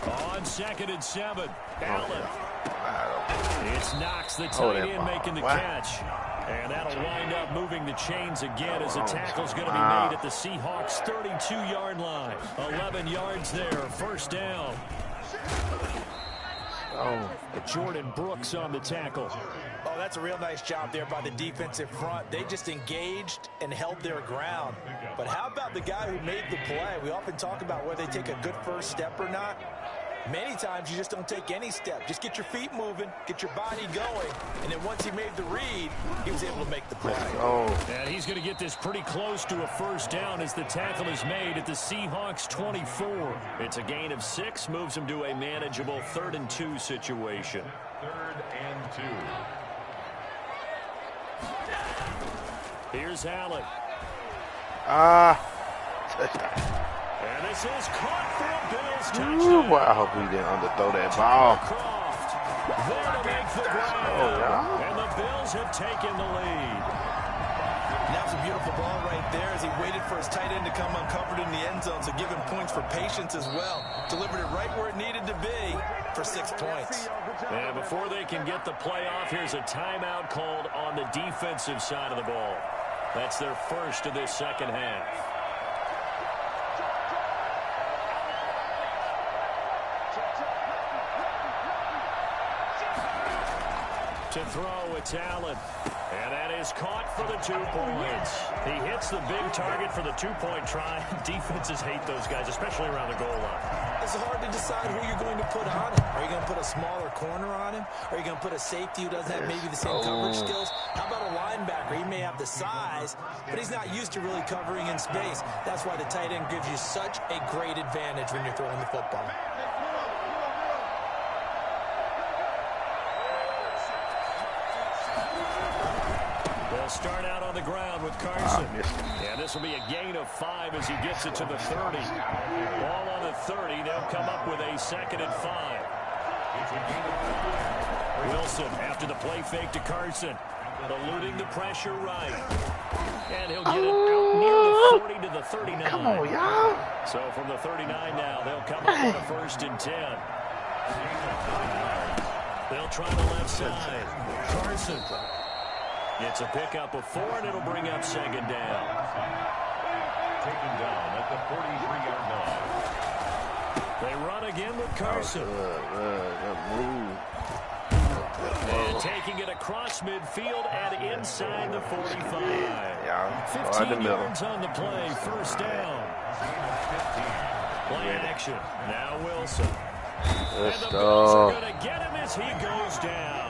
Speaker 1: On 2nd and 7, Allen. It's Knox, the tight end, making the catch. And that'll wind up moving the chains again as the tackle's going to be made at the Seahawks' 32-yard line. 11 yards there, first down. Jordan Brooks on the tackle.
Speaker 3: Oh, that's a real nice job there by the defensive front. They just engaged and held their ground. But how about the guy who made the play? We often talk about whether they take a good first step or not. Many times you just don't take any step. Just get your feet moving, get your body going, and then once he made the read, he was able to make the play.
Speaker 1: And he's going to get this pretty close to a first down as the tackle is made at the Seahawks' 24. It's a gain of 6, moves him to a manageable 3rd and 2 situation.
Speaker 2: 3rd and 2.
Speaker 1: Here's Allen. And this is caught for a Bills touchdown.
Speaker 4: Boy, I hope he didn't underthrow that ball.
Speaker 1: There to make the grab. And the Bills have taken the lead.
Speaker 3: That was a beautiful ball right there as he waited for his tight end to come uncovered in the end zone, so give him points for patience as well. Delivered it right where it needed to be for 6 points.
Speaker 1: And before they can get the play off, here's a timeout called on the defensive side of the ball. That's their first of this second half.
Speaker 6: To throw, it's Allen. And that is caught for the 2 points. He hits the big target for the 2-point try. Defenses hate those guys, especially around the goal line.
Speaker 3: It's hard to decide who you're going to put on him. Are you going to put a smaller corner on him? Are you going to put a safety who doesn't have maybe the same coverage skills? How about a linebacker? He may have the size, but he's not used to really covering in space. That's why the tight end gives you such a great advantage when you're throwing the football.
Speaker 6: They'll start out on the ground with Carson. And this will be a gain of 5 as he gets it to the 30. Ball on the 30. They'll come up with a 2nd and 5. Wilson after the play fake to Carson. Eluding the pressure right. And he'll get it out near the 40 to the 39.
Speaker 4: Come on, y'all.
Speaker 6: So from the 39 now, they'll come up with a 1st and 10. They'll try the left side. Carson. It's a pickup of 4, and it'll bring up 2nd down.
Speaker 2: Taken down at the 43-yard line.
Speaker 6: They run again with Carson. And taking it across midfield and inside the 45. 15 yards on the play, 1st down. Play action. Now Wilson. And the Bills are going to get him as he goes down.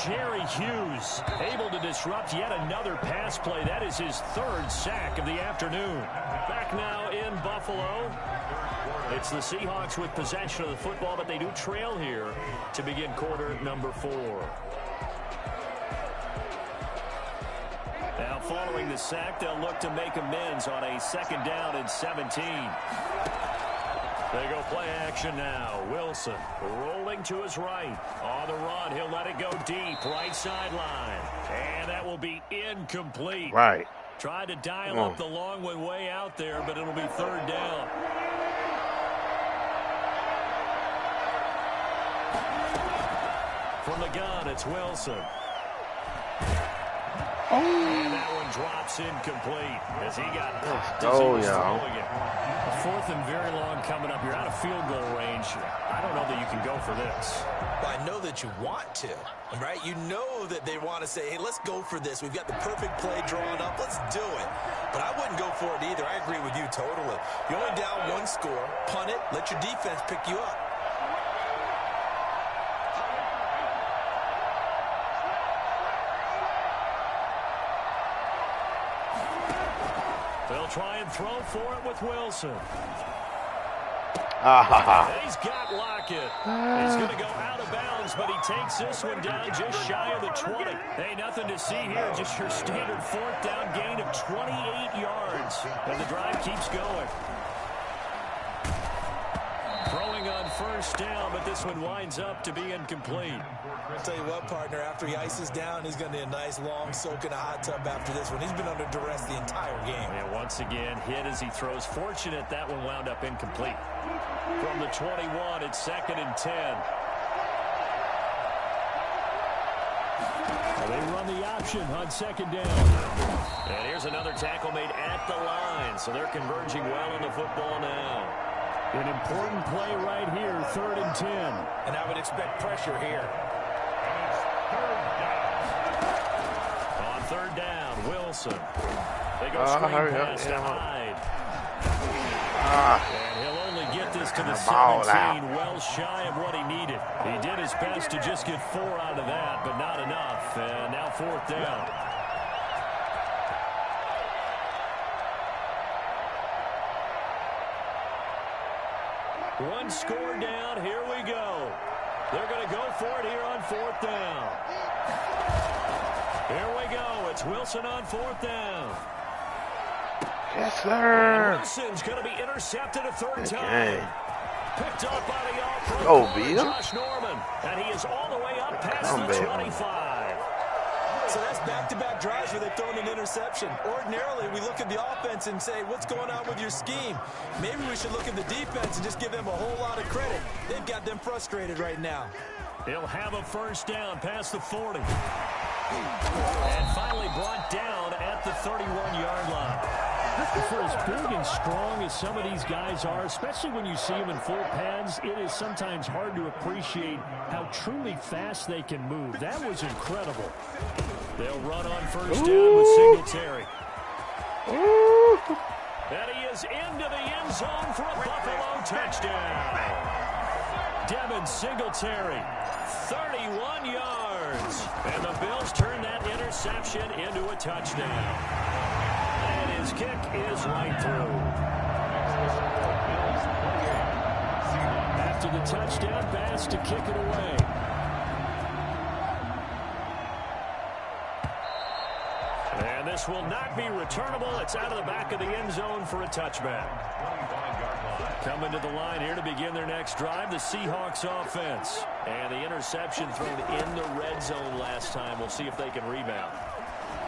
Speaker 6: Jerry Hughes able to disrupt yet another pass play. That is his 3rd sack of the afternoon. Back now in Buffalo. It's the Seahawks with possession of the football, but they do trail here to begin quarter number 4. Now following the sack, they'll look to make amends on a 2nd down and 17. They go play action now. Wilson rolling to his right. On the run, he'll let it go deep. Right sideline. And that will be incomplete.
Speaker 4: Right.
Speaker 6: Tried to dial up the long one way out there, but it'll be 3rd down. From the gun, it's Wilson. And that one drops incomplete as he got popped as he was throwing it. 4th and very long coming up. You're out of field goal range. I don't know that you can go for this.
Speaker 3: Well, I know that you want to, right? You know that they want to say, hey, let's go for this. We've got the perfect play drawn up. Let's do it. But I wouldn't go for it either. I agree with you totally. You're only down 1 score. Punt it. Let your defense pick you up.
Speaker 6: They'll try and throw for it with Wilson. He's got Lockett. He's going to go out of bounds, but he takes this one down just shy of the 20. Hey, nothing to see here. Just your standard 4th down gain of 28 yards. And the drive keeps going. Throwing on 1st down, but this one winds up to be incomplete.
Speaker 3: I'll tell you what, partner, after he ices down, he's going to need a nice long soak in a hot tub after this one. He's been under duress the entire game.
Speaker 6: And once again, hit as he throws. Fortunate that one wound up incomplete. From the 21, it's 2nd and 10. They run the option on 2nd down. And here's another tackle made at the line. So they're converging well on the football now. An important play right here, 3rd and 10.
Speaker 3: And I would expect pressure here.
Speaker 6: On 3rd down, Wilson. They go screen pass to Hyde. And he'll only get this to the 17, well shy of what he needed. He did his best to just get 4 out of that, but not enough. And now 4th down. One score down. Here we go. They're going to go for it here on 4th down. Here we go. It's Wilson on 4th down.
Speaker 4: Yes, sir.
Speaker 6: And Wilson's going to be intercepted a 3rd time. Picked up by the all-pro Josh Norman. And he is all the way up past the 25.
Speaker 3: So that's back-to-back drives where they've thrown an interception. Ordinarily, we look at the offense and say, what's going on with your scheme? Maybe we should look at the defense and just give them a whole lot of credit. They've got them frustrated right now.
Speaker 6: He'll have a 1st down past the 40. And finally brought down at the 31-yard line. For as big and strong as some of these guys are, especially when you see them in full pads, it is sometimes hard to appreciate how truly fast they can move. That was incredible. They'll run on first down with Singletary. And he is into the end zone for a Buffalo touchdown. Devin Singletary, 31 yards. And the Bills turn that interception into a touchdown. And his kick is right through. After the touchdown pass to kick it away. And this will not be returnable. It's out of the back of the end zone for a touchback. Coming to the line here to begin their next drive, the Seahawks offense. And the interception thrown in the red zone last time. We'll see if they can rebound.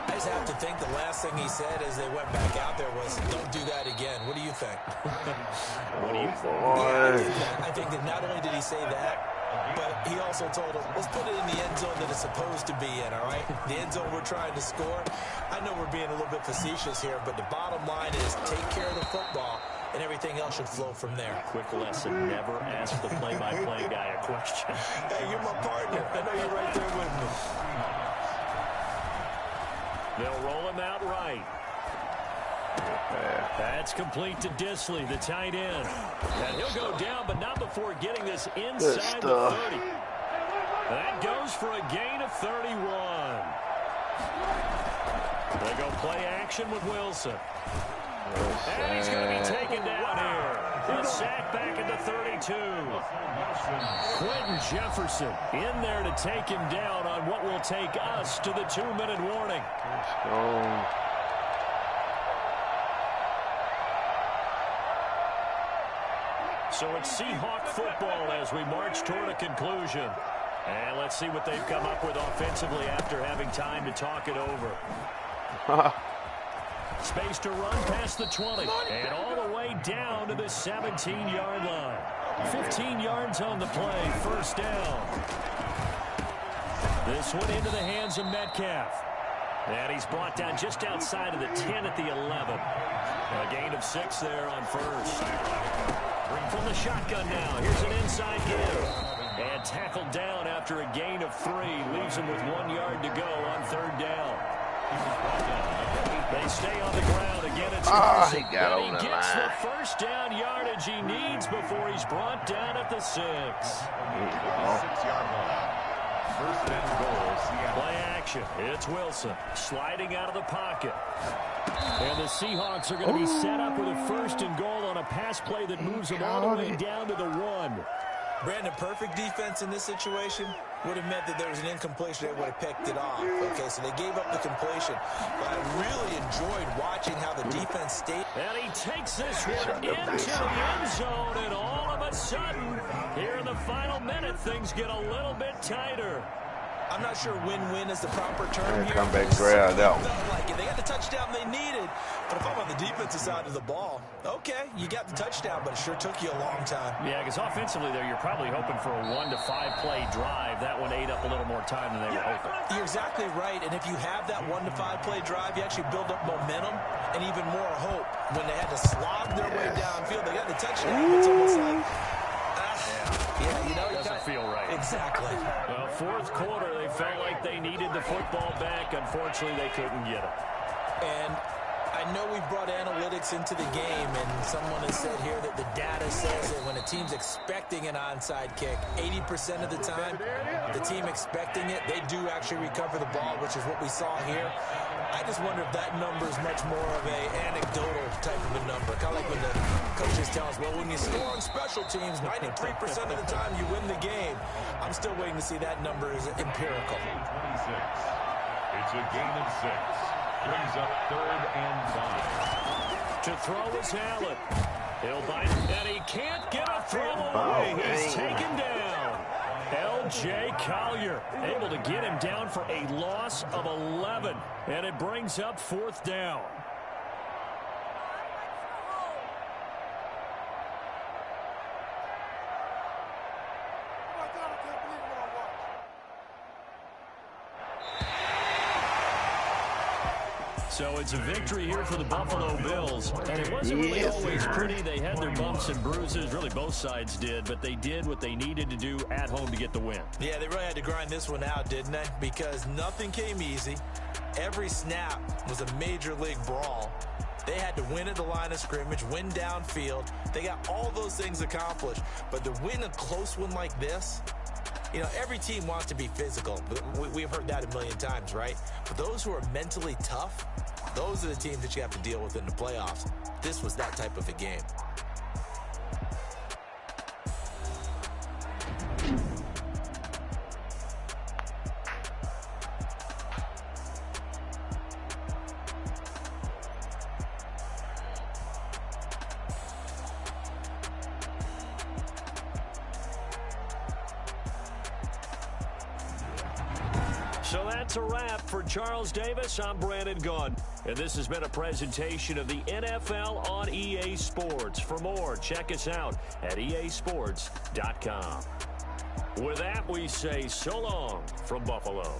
Speaker 3: I just have to think the last thing he said as they went back out there was, don't do that again. What do you think?
Speaker 6: What do you think?
Speaker 3: Yeah, I think that not only did he say that, but he also told them, let's put it in the end zone that it's supposed to be in, all right? The end zone we're trying to score. I know we're being a little bit facetious here, but the bottom line is take care of the football, and everything else should flow from there.
Speaker 6: Quick lesson, never ask the play-by-play guy a question.
Speaker 3: Hey, you're my partner. I know you're right there with me.
Speaker 6: They'll roll him out right. That's complete to Disley, the tight end. And he'll go down, but not before getting this inside the 30. That goes for a gain of 31. They go play action with Wilson. And he's going to be taken down here. A sack back at the 32. Quentin Jefferson in there to take him down on what will take us to the 2-minute warning. So it's Seahawk football as we march toward a conclusion. And let's see what they've come up with offensively after having time to talk it over. Space to run past the 20 and all the way down to the 17-yard line. 15 yards on the play, first down. This one into the hands of Metcalf. And he's brought down just outside of the 10 at the 11. A gain of 6 there on first. From the shotgun now, here's an inside give. And tackled down after a gain of 3. Leaves him with 1 yard to go on third down. They stay on the ground. Again, it's
Speaker 4: he got
Speaker 6: and
Speaker 4: over
Speaker 6: he
Speaker 4: the
Speaker 6: gets
Speaker 4: line.
Speaker 6: the first down yardage he needs before he's brought down at the 6.
Speaker 2: 6-yard line. First and goal, Seattle.
Speaker 6: Play action. It's Wilson sliding out of the pocket. And the Seahawks are going to be set up with a first and goal on a pass play that moves them all the way down to the 1.
Speaker 3: Brandon, perfect defense in this situation would have meant that there was an incompletion. They would have picked it off. Okay, so they gave up the completion. But I really enjoyed watching how the defense stayed.
Speaker 6: And he takes this one into the end zone, and all of a sudden, here in the final minute, things get a little bit tighter.
Speaker 3: I'm not sure win-win is the proper term here.
Speaker 4: Come back, grab that one.
Speaker 3: Felt like it. They got the touchdown they needed. But if I'm on the defensive side of the ball, okay, you got the touchdown, but it sure took you a long time.
Speaker 6: Yeah, because offensively there, you're probably hoping for a 1 to 5 play drive. That one ate up a little more time than they were hoping.
Speaker 3: You're exactly right. And if you have that 1 to 5 play drive, you actually build up momentum and even more hope. When they had to slog their way downfield, they got the touchdown. It's almost like, yeah, you know,
Speaker 6: it doesn't feel right.
Speaker 3: Exactly.
Speaker 6: Well, fourth quarter, they felt like they needed the football back. Unfortunately, they couldn't get it.
Speaker 3: And I know we've brought analytics into the game, and someone has said here that the data says that when a team's expecting an onside kick, 80% of the time, the team expecting it, they do actually recover the ball, which is what we saw here. I just wonder if that number is much more of a anecdotal type of a number. Kind of like when the coaches tell us, well, when you score on special teams, 93% of the time you win the game. I'm still waiting to see that number is empirical.
Speaker 2: 26. It's a gain of 6. Brings up 3rd and 5.
Speaker 6: To throw is Allen. He'll bite, and he can't get a throw away. He's taken down. L.J. Collier able to get him down for a loss of 11, and it brings up 4th down.
Speaker 1: So it's a victory here for the Buffalo Bills. And it wasn't really always pretty. They had their bumps and bruises. Really, both sides did. But they did what they needed to do at home to get the win.
Speaker 3: Yeah, they really had to grind this one out, didn't they? Because nothing came easy. Every snap was a major league brawl. They had to win at the line of scrimmage, win downfield. They got all those things accomplished. But to win a close one like this, you know, every team wants to be physical. We've heard that a million times, right? But those who are mentally tough, those are the teams that you have to deal with in the playoffs. This was that type of a game.
Speaker 1: So that's a wrap for Charles Davis. I'm Brandon Gunn. And this has been a presentation of the NFL on EA Sports. For more, check us out at easports.com. With that, we say so long from Buffalo.